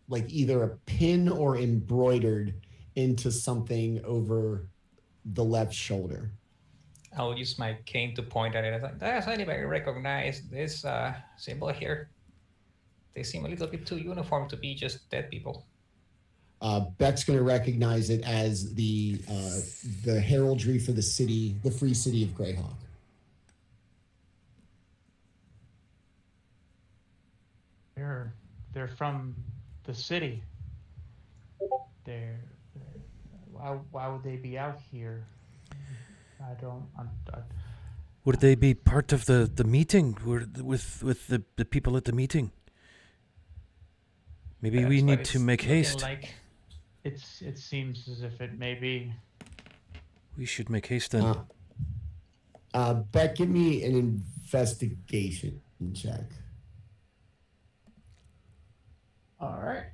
like either a pin or embroidered into something over the left shoulder. I'll use my cane to point at it. I like, does anybody recognize this symbol here? They seem a little bit too uniform to be just dead people. Beck's going to recognize it as the heraldry for the city, the free city of Greyhawk. They're from the city. They're why would they be out here? I don't. Would they be part of the meeting with the people at the meeting? Maybe we need to make haste. Like it seems as if it may be. We should make haste then. Beck, give me an investigation check. All right.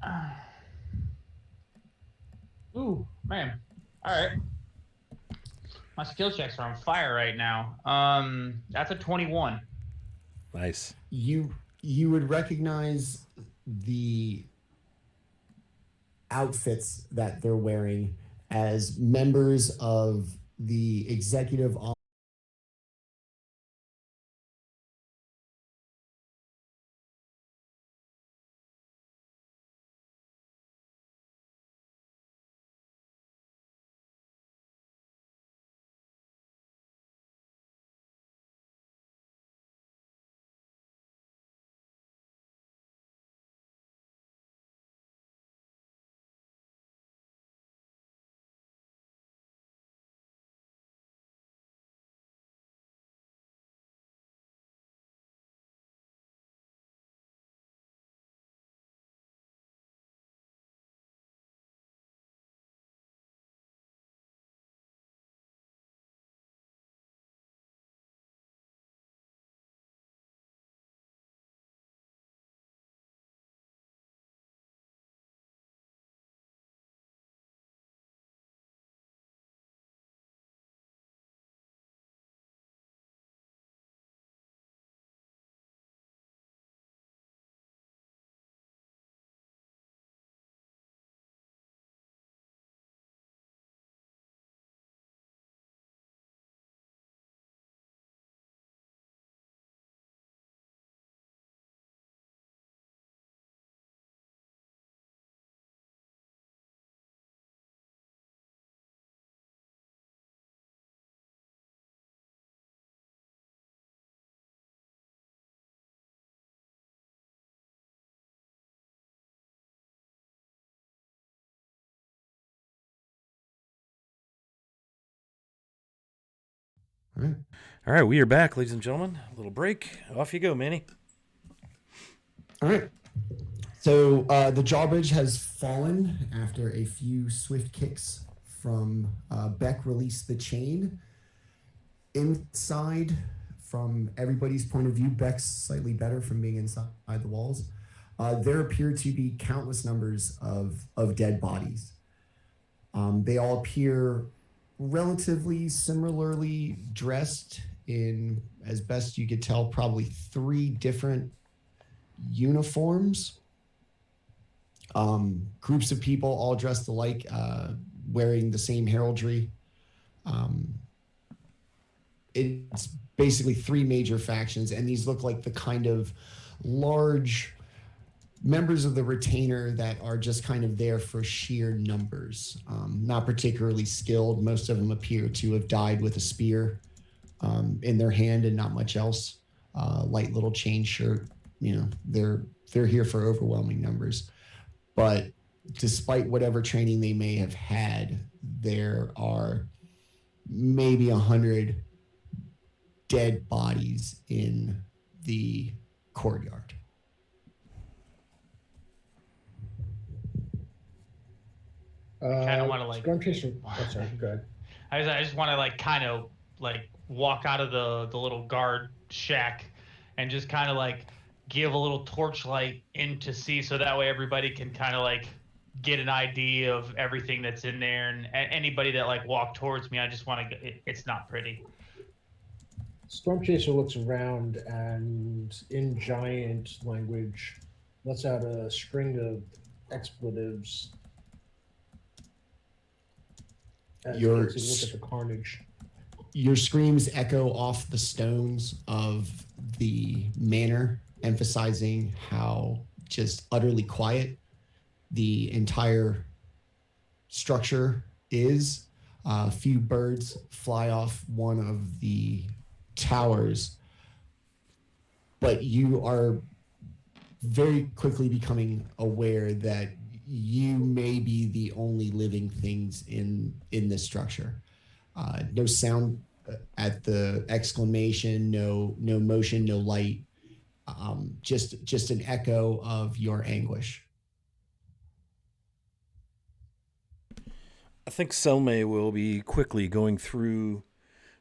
Ooh, man. All right. My skill checks are on fire right now. That's a 21. Nice. You would recognize the outfits that they're wearing as members of the executive All right, we are back, ladies and gentlemen. A little break. Off you go, Manny. All right. So the drawbridge has fallen after a few swift kicks from Beck released the chain. Inside, from everybody's point of view, Beck's slightly better from being inside the walls. There appear to be countless numbers of dead bodies. They all appear relatively similarly dressed in, as best you could tell, probably 3 different uniforms. Groups of people all dressed alike, wearing the same heraldry. It's basically 3 major factions, and these look like the kind of large members of the retainer that are just kind of there for sheer numbers. Not particularly skilled. Most of them appear to have died with a spear in their hand and not much else. Light little chain shirt. You know, they're here for overwhelming numbers. But despite whatever training they may have had, there are maybe 100 dead bodies in the courtyard. Kind of want to like. Scrumptious. Oh, sorry. Go ahead. I just want to like kind of like walk out of the little guard shack and just kind of like give a little torchlight in to see, so that way everybody can kind of like get an idea of everything that's in there, and anybody that like walk towards me, I just want to. It's not pretty. Stormchaser looks around and, in giant language, lets out a string of expletives. As you look at the carnage. Your screams echo off the stones of the manor, emphasizing how just utterly quiet the entire structure is. A few birds fly off one of the towers, but you are very quickly becoming aware that you may be the only living things in this structure. No sound at the exclamation, no motion, no light, just an echo of your anguish. I think Selme will be quickly going through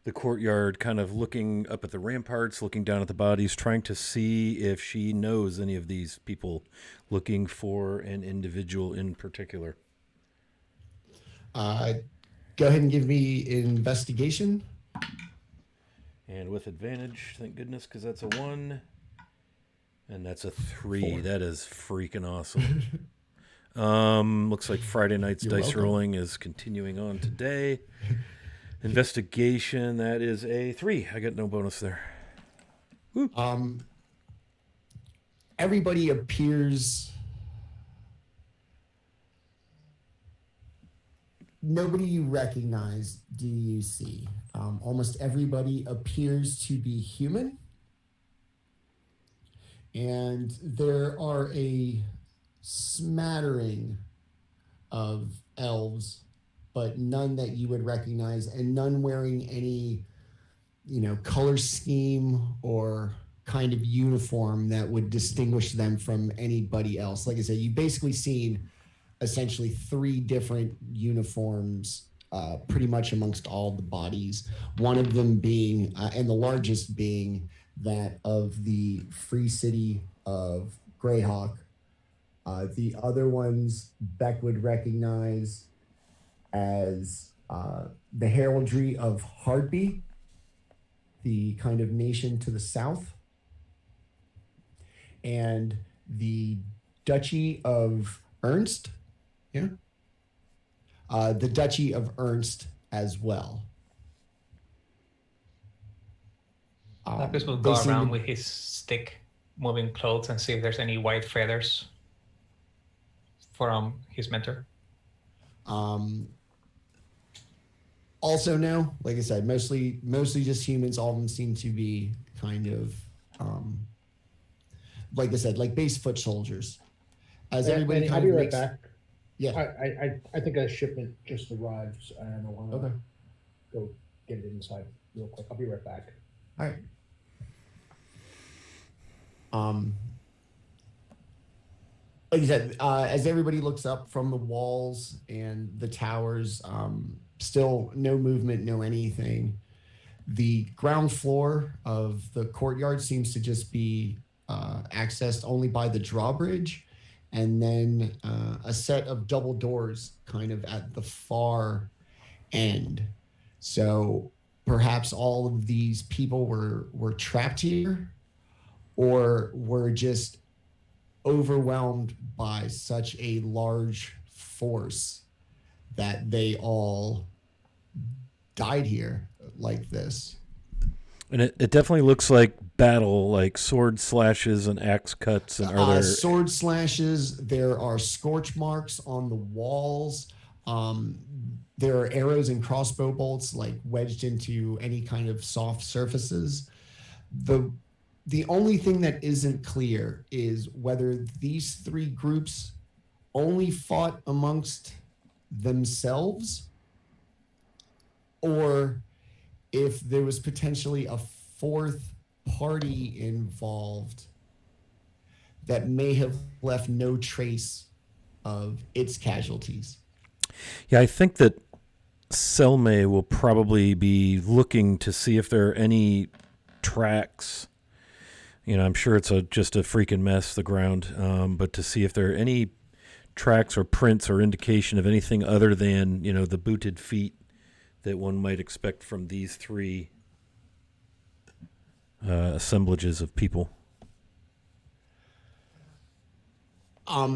the courtyard, kind of looking up at the ramparts, looking down at the bodies, trying to see if she knows any of these people, looking for an individual in particular. Go ahead and give me investigation. And with advantage, thank goodness, because that's a 1. And that's a 3. 4. That is freaking awesome. Looks like Friday night's You're dice welcome. rolling is continuing on today. Investigation, that is a 3. I got no bonus there. Woo. Everybody appears. Nobody you recognize do you see. Almost everybody appears to be human. And there are a smattering of elves, but none that you would recognize, and none wearing any, color scheme or kind of uniform that would distinguish them from anybody else. Like I said, you've basically seen essentially 3 different uniforms pretty much amongst all the bodies. One of them being, and the largest being, that of the Free City of Greyhawk. The other ones Beck would recognize as the heraldry of Hardby, the kind of nation to the south, and the Duchy of Ernst. Yeah. The Duchy of Ernst as well. Lapis will go around with his stick, moving clothes, and see if there's any white feathers from his mentor. Also, no. Like I said, mostly just humans. All of them seem to be kind of, like I said, like base foot soldiers. As everybody I'll kind be of right makes, back. Yeah. I think a shipment just arrived, and I want to go get it inside real quick. I'll be right back. All right. like I said, as everybody looks up from the walls and the towers, still no movement, no anything. The ground floor of the courtyard seems to just be accessed only by the drawbridge, and then a set of double doors kind of at the far end. So perhaps all of these people were trapped here, or were just overwhelmed by such a large force that they all died here like this. And it definitely looks like battle, like sword slashes and axe cuts. And are there sword slashes? There are scorch marks on the walls. There are arrows and crossbow bolts like wedged into any kind of soft surfaces. The only thing that isn't clear is whether these three groups only fought amongst themselves, or if there was potentially a fourth party involved that may have left no trace of its casualties. Yeah, I think that Selme will probably be looking to see if there are any tracks. You know, I'm sure it's just a freaking mess, the ground, but to see if there are any tracks or prints or indication of anything other than, you know, the booted feet that one might expect from these three assemblages of people.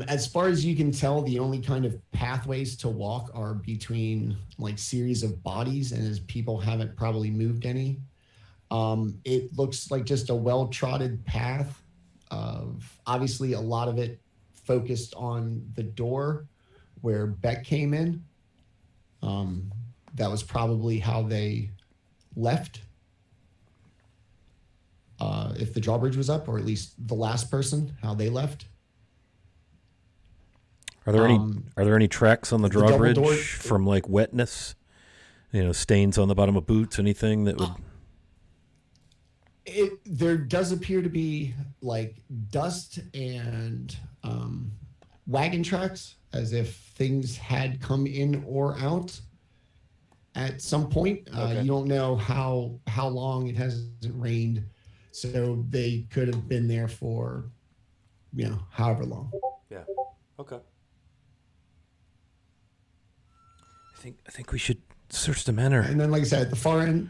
As far as you can tell, the only kind of pathways to walk are between like series of bodies, and as people haven't probably moved any. It looks like just a well-trodden path of obviously a lot of it focused on the door where Beck came in. That was probably how they left. If the drawbridge was up, or at least the last person, how they left. Are there any tracks on the drawbridge from like wetness? You know, stains on the bottom of boots, anything that would... There does appear to be like dust and wagon tracks, as if things had come in or out at some point. Okay. You don't know how long it hasn't rained, so they could have been there for, you know, however long. Yeah. Okay. I think we should search the manor. And then, like I said, at the far end.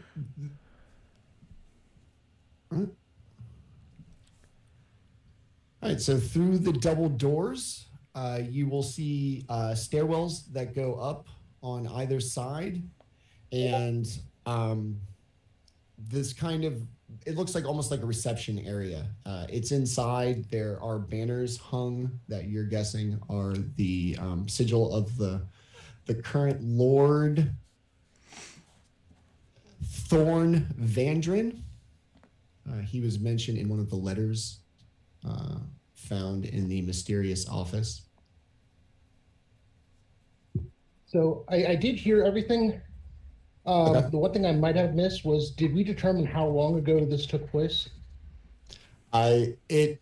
All right, so through the double doors, you will see stairwells that go up on either side, and this kind of, it looks like almost like a reception area. It's inside. There are banners hung that you're guessing are the sigil of the current Lord Thorn Vandrin. He was mentioned in one of the letters found in the mysterious office. So I did hear everything. Okay. The one thing I might have missed was, did we determine how long ago this took place? It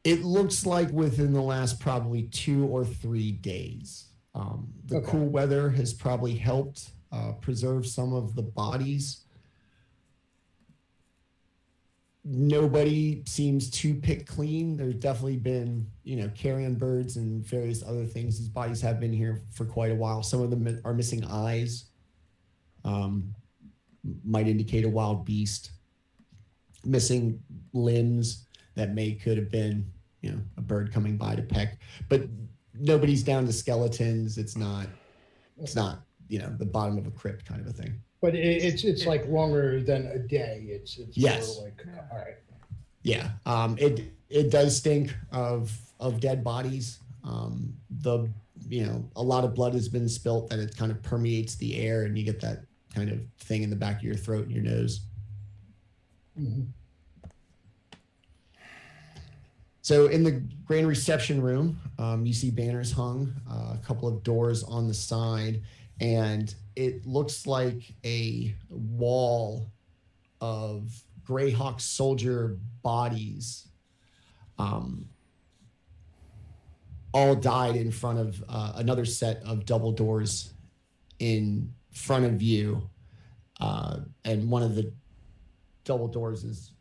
looks like within the last probably 2 or 3 days. The Okay. cool weather has probably helped preserve some of the bodies. Nobody seems to pick clean. There's definitely been, you know, carrion birds and various other things. These bodies have been here for quite a while. Some of them are missing eyes. Might indicate a wild beast. Missing limbs that could have been, you know, a bird coming by to peck. But nobody's down to skeletons. It's not, you know, the bottom of a crypt kind of a thing. But it's like longer than a day. It's Yes. more like, all right. Yeah. It does stink of dead bodies. You know, a lot of blood has been spilt that it kind of permeates the air, and you get that kind of thing in the back of your throat and your nose. Mm-hmm. So in the grand reception room, you see banners hung, a couple of doors on the side, and it looks like a wall of Greyhawk soldier bodies all died in front of another set of double doors in front of you, and one of the double doors is,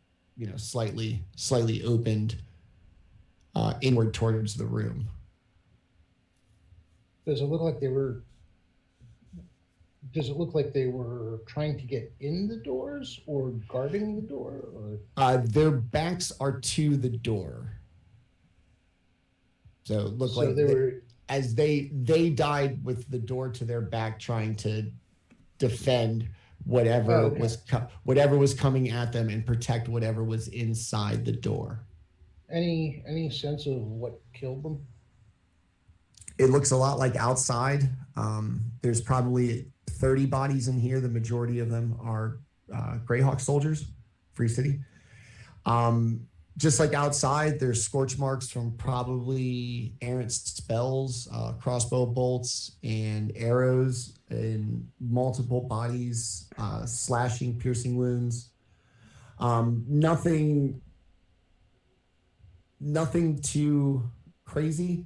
slightly opened inward towards the room. Does it look like they were trying to get in the doors or guarding the door? Or? Their backs are to the door. So it looked like they died with the door to their back, trying to defend whatever was coming at them and protect whatever was inside the door. Any sense of what killed them? It looks a lot like outside. There's probably 30 bodies in here. The majority of them are Greyhawk soldiers, Free City. Just like outside, there's scorch marks from probably errant spells, crossbow bolts, and arrows in multiple bodies, slashing, piercing wounds. Nothing too crazy.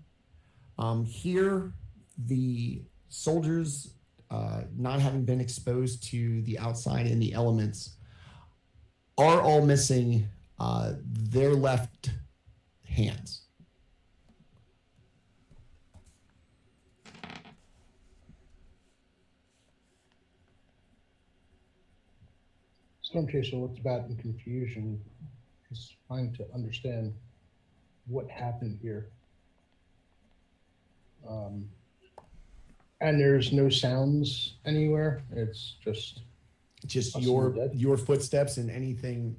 Here, the soldiers, not having been exposed to the outside and the elements, are all missing their left hands. Stormchaser looks back in confusion, just trying to understand what happened here. And there's no sounds anywhere. It's just your footsteps, and anything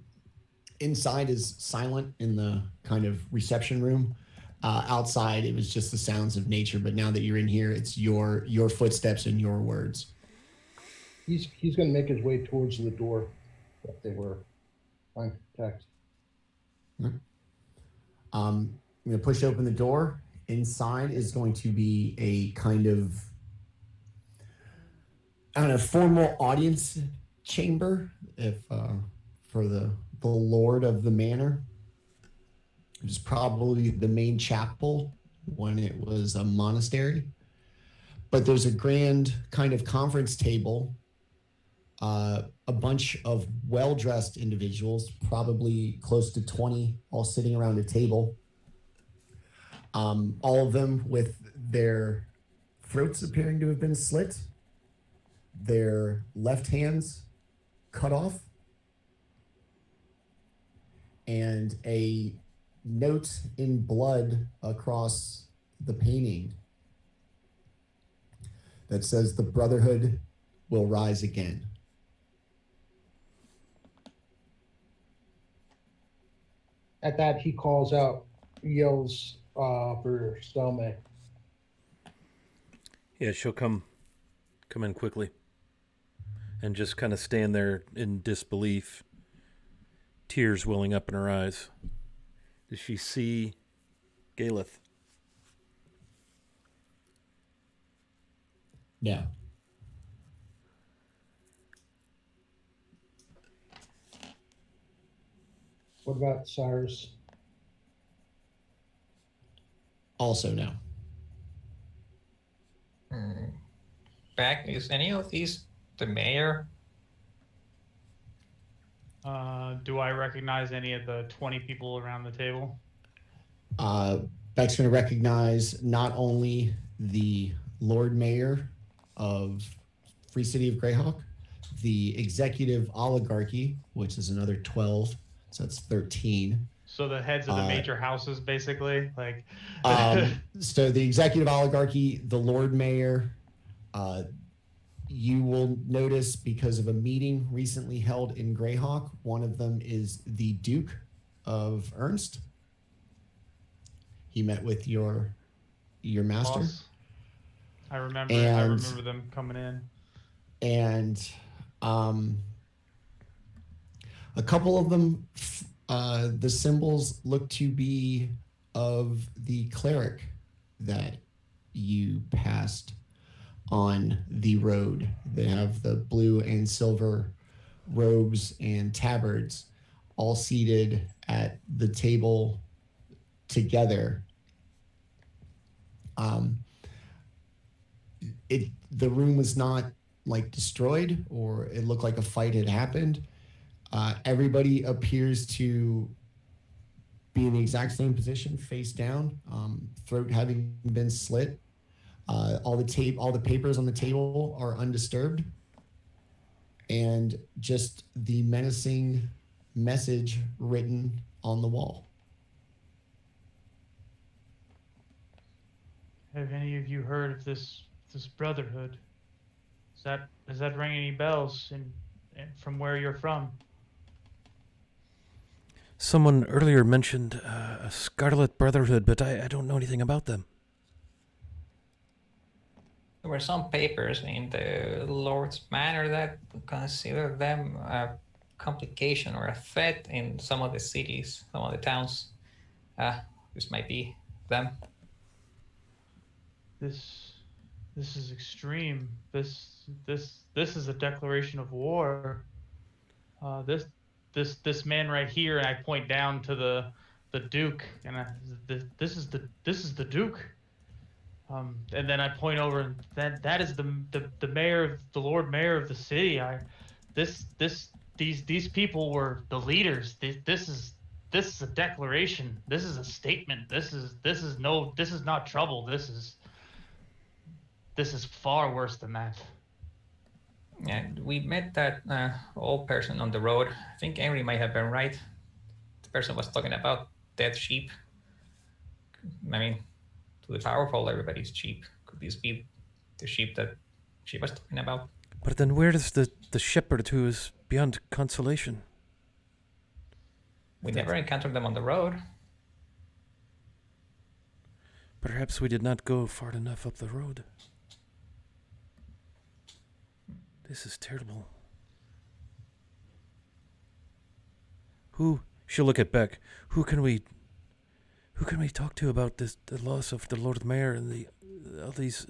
inside is silent in the kind of reception room. Outside, it was just the sounds of nature. But now that you're in here, it's your footsteps and your words. He's going to make his way towards the door that they were trying to protect. I'm going to push open the door. Inside is going to be a kind of, formal audience chamber, for the lord of the manor. It was probably the main chapel when it was a monastery. But there's a grand kind of conference table, a bunch of well-dressed individuals, probably close to 20, all sitting around a table. All of them with their throats appearing to have been slit, their left hands cut off, and a note in blood across the painting that says, "The Brotherhood will rise again." At that, he calls out, yells for Stelme. Yeah, she'll come in quickly and just kind of stand there in disbelief, tears welling up in her eyes. Does she see Galeth? Yeah. What about Cyrus? Also no. Back, is any of these the mayor? Do I recognize any of the 20 people around the table? Beck's going to recognize not only the Lord Mayor of Free City of Greyhawk, the Executive Oligarchy, which is another 12, so that's 13. So the heads of the major houses, basically, like. So the Executive Oligarchy, the Lord Mayor. You will notice, because of a meeting recently held in Greyhawk, one of them is the Duke of Ernst. He met with your master. Boss. I remember them coming in. And a couple of them, the symbols look to be of the cleric that you passed on the road. They have the blue and silver robes and tabards, all seated at the table together. The room was not like destroyed, or it looked like a fight had happened. Everybody appears to be in the exact same position, face down, throat having been slit. All the papers on the table are undisturbed, and just the menacing message written on the wall. Have any of you heard of this brotherhood? Does that ring any bells in from where you're from? Someone earlier mentioned a Scarlet Brotherhood, but I don't know anything about them. There were some papers in the Lord's Manor that considered them a complication or a threat in some of the cities, some of the towns. This might be them. This is extreme. This is a declaration of war. This man right here, and I point down to the Duke, and this is the Duke. And then I point over, and that is the mayor, the Lord Mayor of the city. These people were the leaders. This is a declaration. This is a statement. This is not trouble. This is far worse than that. And we met that old person on the road. I think Emery might have been right. The person was talking about dead sheep. I mean, to the powerful, everybody's cheap. Could this be the sheep that she was talking about? But then where is the shepherd who is beyond consolation? We never encountered them on the road. Perhaps we did not go far enough up the road. This is terrible. She'll look at Beck. Who can we talk to about the loss of the Lord Mayor and all these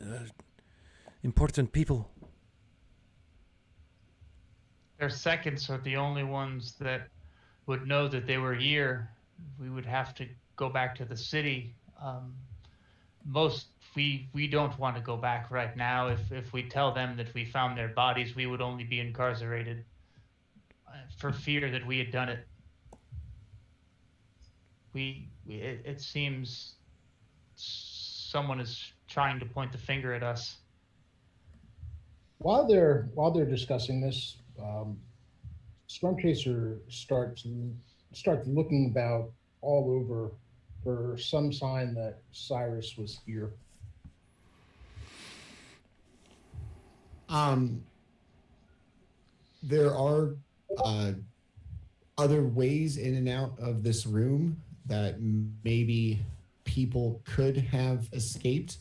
important people? Their seconds are the only ones that would know that they were here. We would have to go back to the city. We don't want to go back right now. If we tell them that we found their bodies, we would only be incarcerated for fear that we had done it. It seems someone is trying to point the finger at us. While they're discussing this, Stormchaser starts looking about all over for some sign that Cyrus was here. There are other ways in and out of this room that maybe people could have escaped.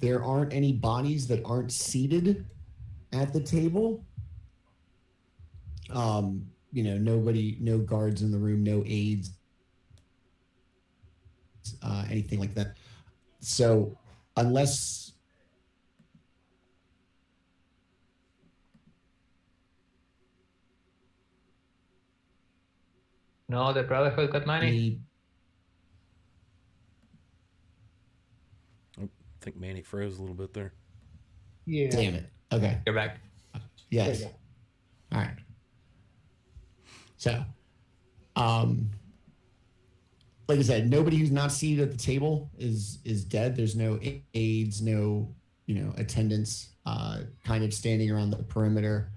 There aren't any bodies that aren't seated at the table. Nobody, no guards in the room, no aides, anything like that. So unless No, the Brotherhood got money. I think Manny froze a little bit there. Yeah. Damn it. Okay. You're back. Yes. Yeah. All right. So, like I said, nobody who's not seated at the table is dead. There's no aides, no attendants, kind of standing around the perimeter.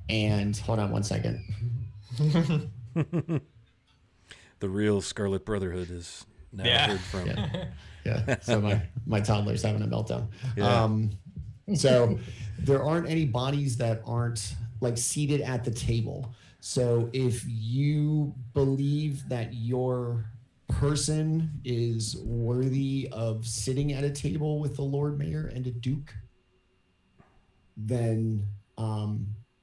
And hold on one second. The real Scarlet Brotherhood is now heard from. Yeah. So my toddler's having a meltdown. Yeah. So there aren't any bodies that aren't like seated at the table. So if you believe that your person is worthy of sitting at a table with the Lord Mayor and a Duke, then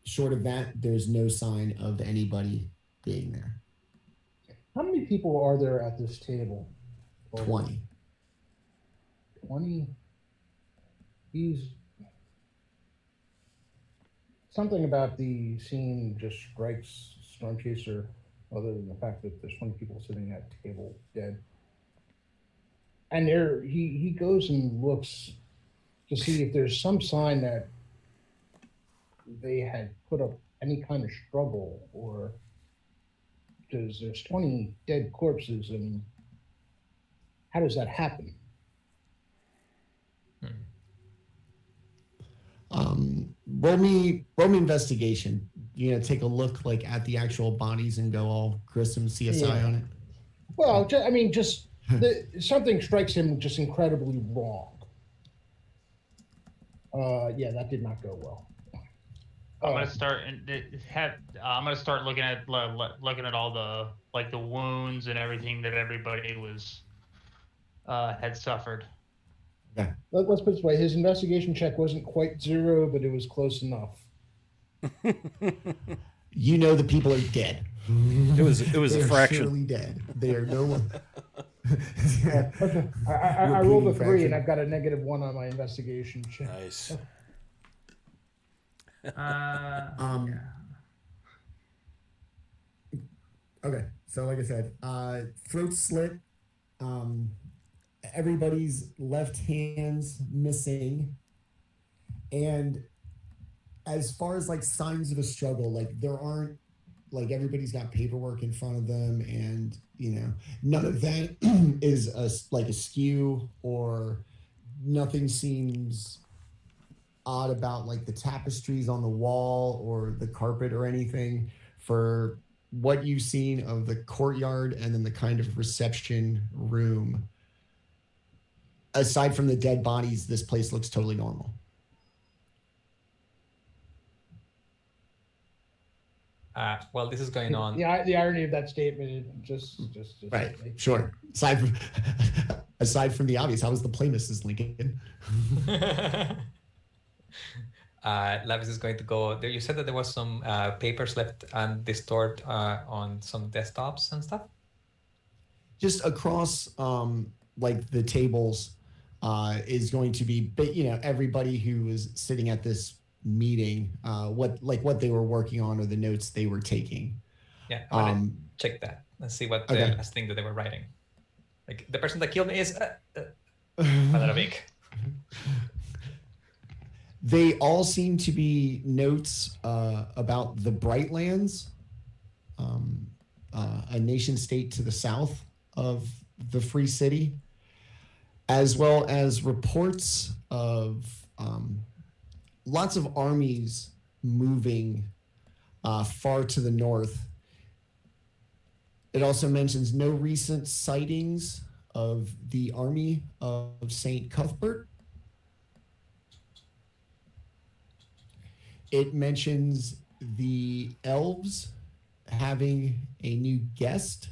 short of that, there's no sign of anybody being there. How many people are there at this table? 20. 20. Something about the scene just strikes Stormchaser, other than the fact that there's 20 people sitting at a table dead. And he goes and looks to see if there's some sign that they had put up any kind of struggle, or because there's 20 dead corpses, and how does that happen? Roll me investigation. Take a look like at the actual bodies and go all Grissom CSI on it. Well, something strikes him just incredibly wrong. Yeah, that did not go well. I'm gonna start I'm gonna start looking at all the wounds and everything that everybody was had suffered. Yeah. Let's put it this way: his investigation check wasn't quite 0, but it was close enough. The people are dead. It was They a are fraction. surely dead. They are no one. Okay. I rolled a 3, and I've got a -1 on my investigation check. Nice. Okay, so like I said, throat slit. Everybody's left hand's missing, and as far as like signs of a struggle, like there aren't, like everybody's got paperwork in front of them, and none of that is askew, or nothing seems odd about like the tapestries on the wall or the carpet or anything. For what you've seen of the courtyard and then the kind of reception room, aside from the dead bodies, this place looks totally normal. Well, this is going on. Yeah, the irony of that statement, just right. Sure. Aside from the obvious, how was the play, Mrs. Lincoln? Lavis is going to go there. You said that there was some papers left undisturbed on some desktops and stuff. Just across, like the tables, is going to be, everybody who was sitting at this meeting, what they were working on or the notes they were taking. Yeah, I want to check that and see what the last thing that they were writing. Like the person that killed me is another big. They all seem to be notes about the Brightlands, a nation state to the south of the Free City, as well as reports of lots of armies moving far to the north. It also mentions no recent sightings of the army of St. Cuthbert. It mentions the elves having a new guest.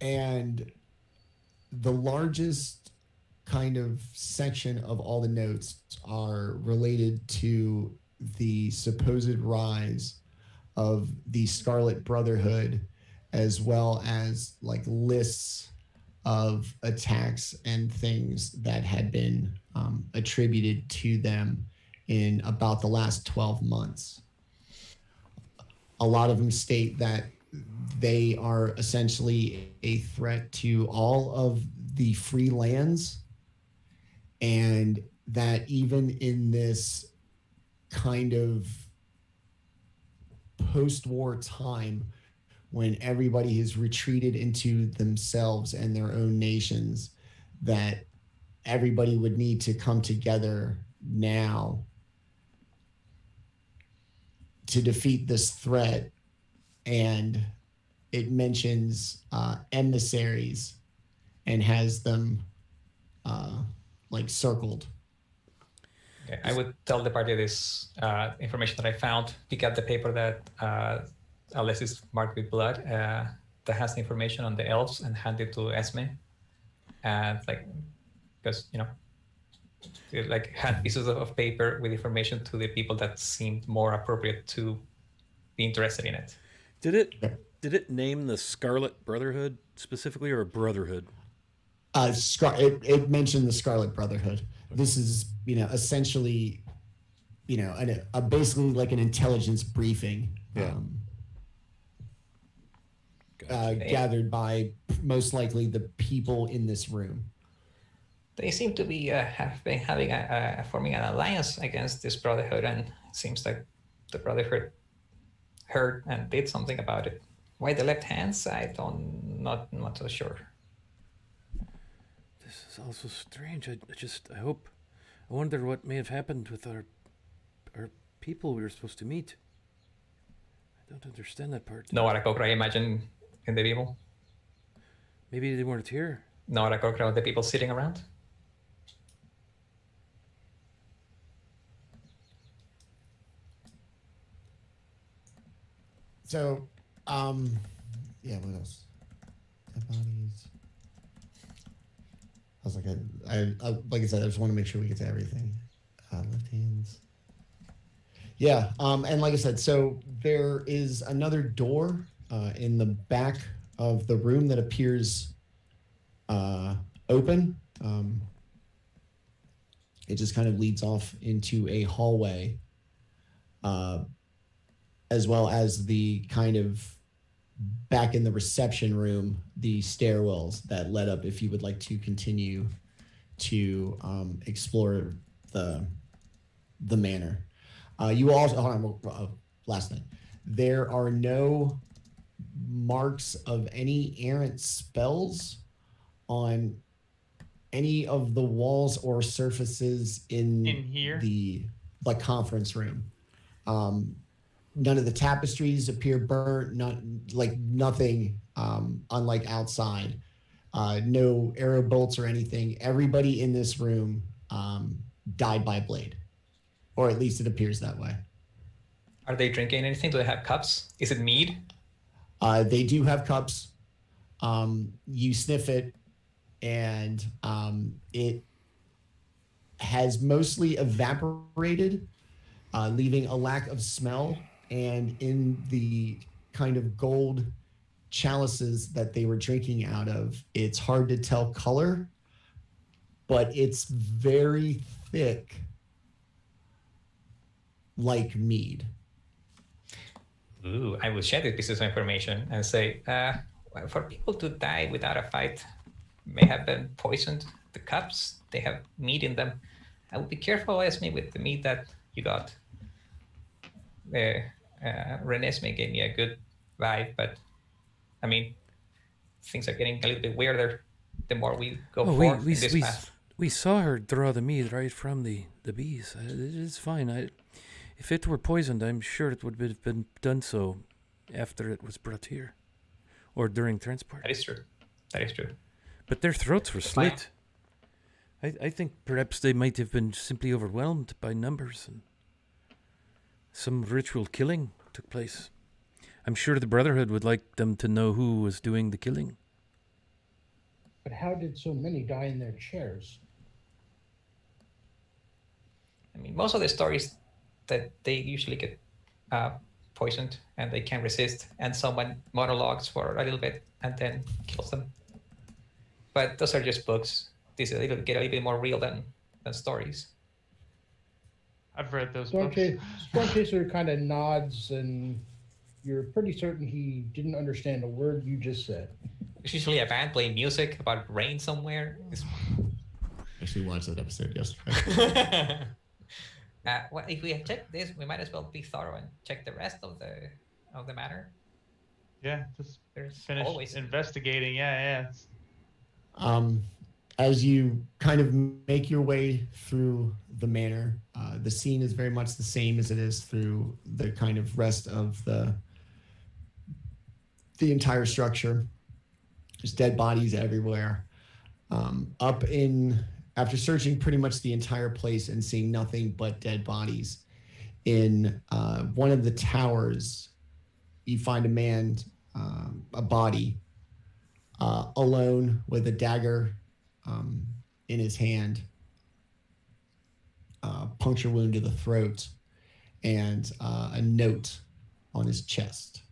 And the largest kind of section of all the notes are related to the supposed rise of the Scarlet Brotherhood, as well as like lists of attacks and things that had been attributed to them in about the last 12 months. A lot of them state that they are essentially a threat to all of the free lands, and that even in this kind of post-war time when everybody has retreated into themselves and their own nations, that everybody would need to come together now to defeat this threat. And it mentions emissaries and has them like circled. Okay, I would tell the party this information that I found. Pick up the paper that unless it's marked with blood, that has the information on the elves, and hand it to Esme. And because like hand pieces of paper with information to the people that seemed more appropriate to be interested in it. Did it name the Scarlet Brotherhood specifically, or a Brotherhood? It mentioned the Scarlet Brotherhood. This is, essentially, basically like an intelligence briefing. Yeah. gathered by most likely the people in this room. They seem to be have been having forming an alliance against this Brotherhood, and it seems like the Brotherhood heard and did something about it. Why the left hands? Not so sure. This is also strange. I wonder what may have happened with our people we were supposed to meet. I don't understand that part. No Arakokra, I imagine, in the people. Maybe they weren't here. No Arakokra, the people sitting around. So, yeah, what else? Dead bodies. I was like, I like I said, I just want to make sure we get to everything. Left hands. Yeah, and like I said, so there is another door in the back of the room that appears open. It just kind of leads off into a hallway, as well as the kind of back in the reception room, the stairwells that led up if you would like to continue to explore the manor. You also, hold on, last thing. There are no marks of any errant spells on any of the walls or surfaces in here? the conference room. None of the tapestries appear burnt, nothing, unlike outside. No arrow bolts or anything. Everybody in this room died by blade, or at least it appears that way. Are they drinking anything? Do they have cups? Is it mead? They do have cups. You sniff it, and it has mostly evaporated, leaving a lack of smell. And in the kind of gold chalices that they were drinking out of, it's hard to tell color, but it's very thick, like mead. Ooh, I will share this piece of information and say, for people to die without a fight may have been poisoned. The cups, they have meat in them. I would be careful, Esme, with the meat that you got. Renesmee gave me a good vibe, but I mean, things are getting a little bit weirder the more we go forward in this path. We saw her draw the meat right from the bees. It is fine. If it were poisoned, I'm sure it would have been done so after it was brought here, or during transport. That is true. That is true. But their throats were slit. I think perhaps they might have been simply overwhelmed by numbers, and some ritual killing took place. I'm sure the Brotherhood would like them to know who was doing the killing. But how did so many die in their chairs? I mean, most of the stories that they usually get poisoned and they can't resist, and someone monologues for a little bit and then kills them. But those are just books. These get a little bit more real than stories. I've read those books. Stormchaser kind of nods, and you're pretty certain he didn't understand a word you just said. There's usually a band playing music about rain somewhere. Actually watched that episode yesterday. Well, if we have checked this, we might as well be thorough and check the rest of the matter. Yeah, just There's finish always investigating. Yeah. As you kind of make your way through the manor, the scene is very much the same as it is through the kind of rest of the entire structure. Just dead bodies everywhere. After searching pretty much the entire place and seeing nothing but dead bodies, in one of the towers, you find a body, alone with a dagger in his hand, puncture wound to the throat, and a note on his chest.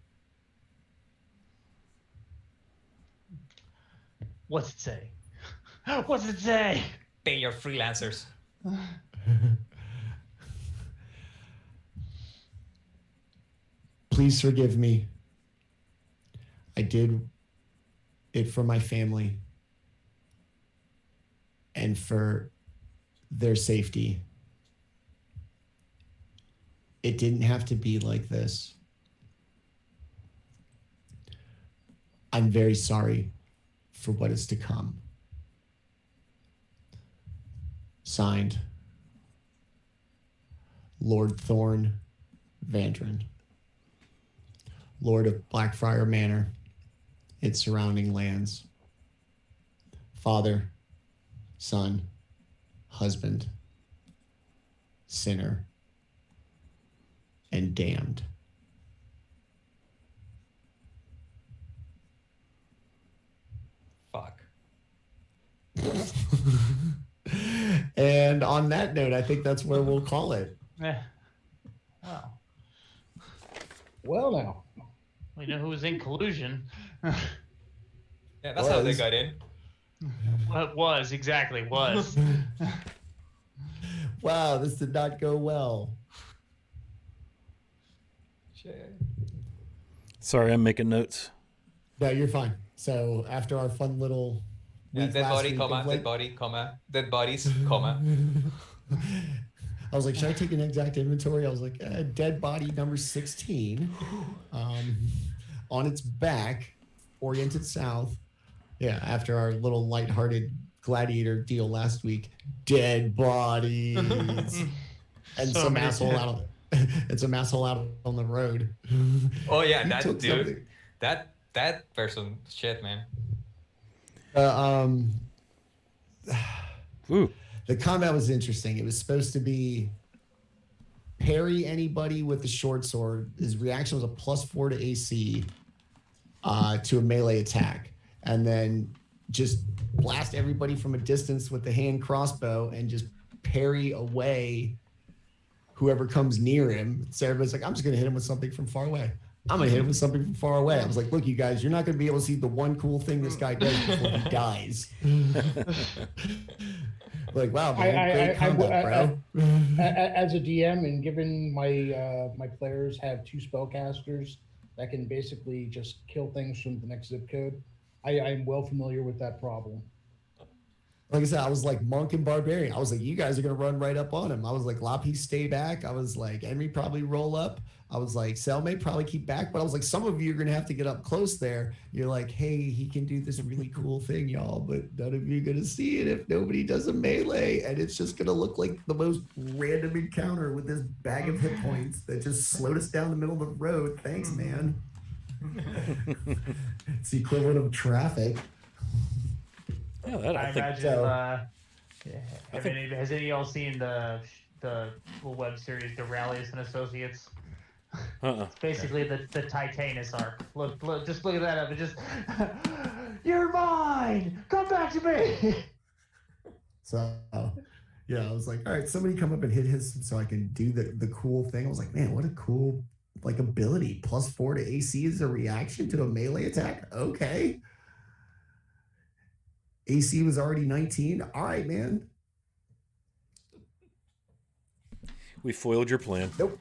What's it say? What's it say? pay your freelancers. Please forgive me. I did it for my family and for their safety. It didn't have to be like this. I'm very sorry for what is to come. Signed, Lord Thorn Vandrin, Lord of Blackfriar Manor, its surrounding lands. Father, son, husband, sinner, and damned. Fuck. And on that note, I think that's where we'll call it. Yeah. Oh, Well, now. we know who was in collusion. Yeah, that's how they Was. got in. What was exactly was. Wow, this did not go well. Shit. Sorry, I'm making notes. No, you're fine. So after our fun little Yeah, week dead last body, week comma, of, like- dead body, comma, dead bodies, comma. I was like, should I take an exact inventory? I was like, dead body number 16, on its back, oriented south. Yeah, after our little lighthearted gladiator deal last week, dead bodies, and So some many asshole dead- out on, and some asshole out on the road. Oh yeah, He that took dude. something. That person, shit, man. Ooh. The combat was interesting. It was supposed to be parry anybody with the short sword. His reaction was a +4 to AC to a melee attack. And then just blast everybody from a distance with the hand crossbow and just parry away whoever comes near him. So everybody's like, I'm just going to hit him with something from far away. I'm going to hit him with something from far away. I was like, look, you guys, you're not going to be able to see the one cool thing this guy does before he dies. Like, wow, man, great combat, bro. As a DM, and given my my players have 2 spellcasters that can basically just kill things from the next zip code, I'm well familiar with that problem. Like I said, I was like monk and barbarian. I was like, you guys are gonna run right up on him. I was like, Lapis, stay back. I was like, Henry, probably roll up. I was like, Selmay, probably keep back. But I was like, some of you are gonna have to get up close there. You're like, hey, he can do this really cool thing, y'all, but none of you are gonna see it if nobody does a melee, and it's just gonna look like the most random encounter with this bag of hit points that just slowed us down the middle of the road. Thanks, man. It's the equivalent of traffic. Yeah, that I I think. imagine. so. Has any of y'all seen the web series, The Rallies and Associates? It's basically the Titanus arc. Look, just look at that up. It just, you're mine. Come back to me. So, yeah, I was like, all right, somebody come up and hit his so I can do the cool thing. I was like, man, what a cool like ability. +4 to AC is a reaction to a melee attack. Okay. AC was already 19. All right, man. We foiled your plan. Nope.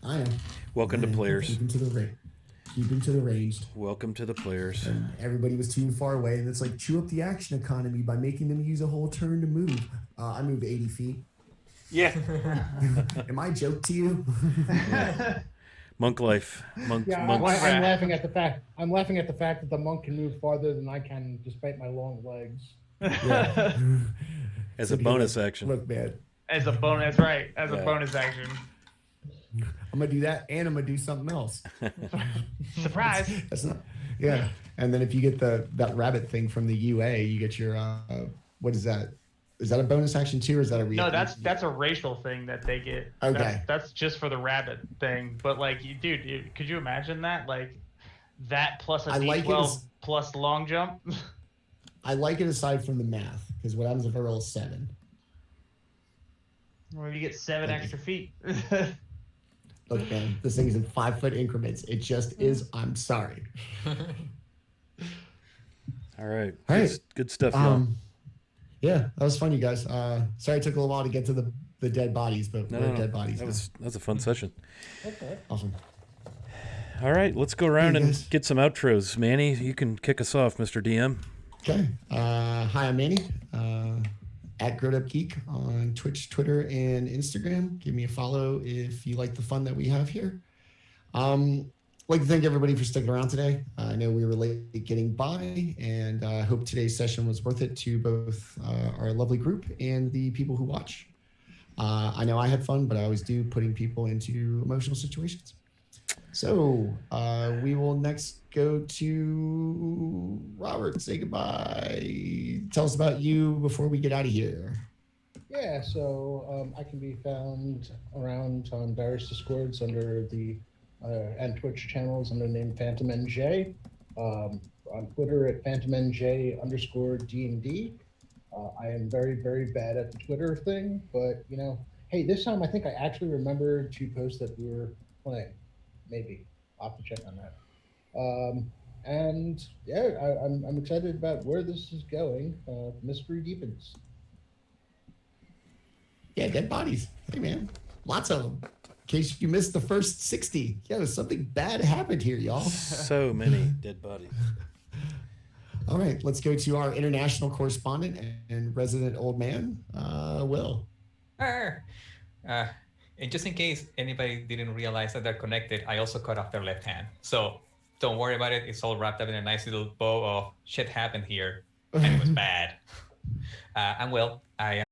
I am. Welcome to players. Keep him to the range. Keep him to the ranged. Welcome to the players. And everybody was too far away. And it's like, chew up the action economy by making them use a whole turn to move. I moved 80 feet. Yeah. Am I a joke to you? Monk life. Monk. Yeah, monk. I'm laughing at the fact. I'm laughing at the fact that the monk can move farther than I can, despite my long legs. Yeah. As a bonus action. Look, man. As a bonus, that's right. As a Yeah. bonus action. I'm gonna do that, and I'm gonna do something else. Surprise. That's not. Yeah, and then if you get that rabbit thing from the UA, you get your what is that? Is that a bonus action too, or is that a No, that's a racial thing that they get. Okay. That's just for the rabbit thing. But like, dude, could you imagine that? Like, that plus a I like it D12 as- plus long jump. I like it aside from the math, because what happens if I roll a 7? Or you get 7 Thank extra feet. Look, man, this thing is in 5-foot increments. It just is. I'm sorry. All right. All right. Good stuff, y'all. Yeah, that was fun, you guys. Sorry it took a little while to get to the dead bodies, but No, we're no, dead bodies. That now. was a fun session. Okay. Awesome. All right, let's go around Hey, and guys. get some outros. Manny, you can kick us off, Mr. DM. Okay. Hi, I'm Manny. At Growed Up Geek on Twitch, Twitter, and Instagram. Give me a follow if you like the fun that we have here. I'd like to thank everybody for sticking around today. I know we were late getting by, and I hope today's session was worth it to both our lovely group and the people who watch. I know I had fun, but I always do putting people into emotional situations. So we will next go to Robert. Say goodbye. Tell us about you before we get out of here. Yeah, so I can be found around on various Discords under the and Twitch channels under the name Phantom NJ. On Twitter at PhantomNJ_D&D. I am very, very bad at the Twitter thing, but hey, this time I think I actually remembered to post that we were playing. Maybe I'll have to check on that. And yeah, I'm excited about where this is going. Mystery deepens. Yeah, dead bodies. Hey, man. Lots of them. In case you missed the first 60. Yeah, something bad happened here, y'all. So many dead bodies. All right, let's go to our international correspondent and resident old man, Will. And just in case anybody didn't realize that they're connected, I also cut off their left hand. So don't worry about it. It's all wrapped up in a nice little bow of shit happened here and it was bad. I'm Will. I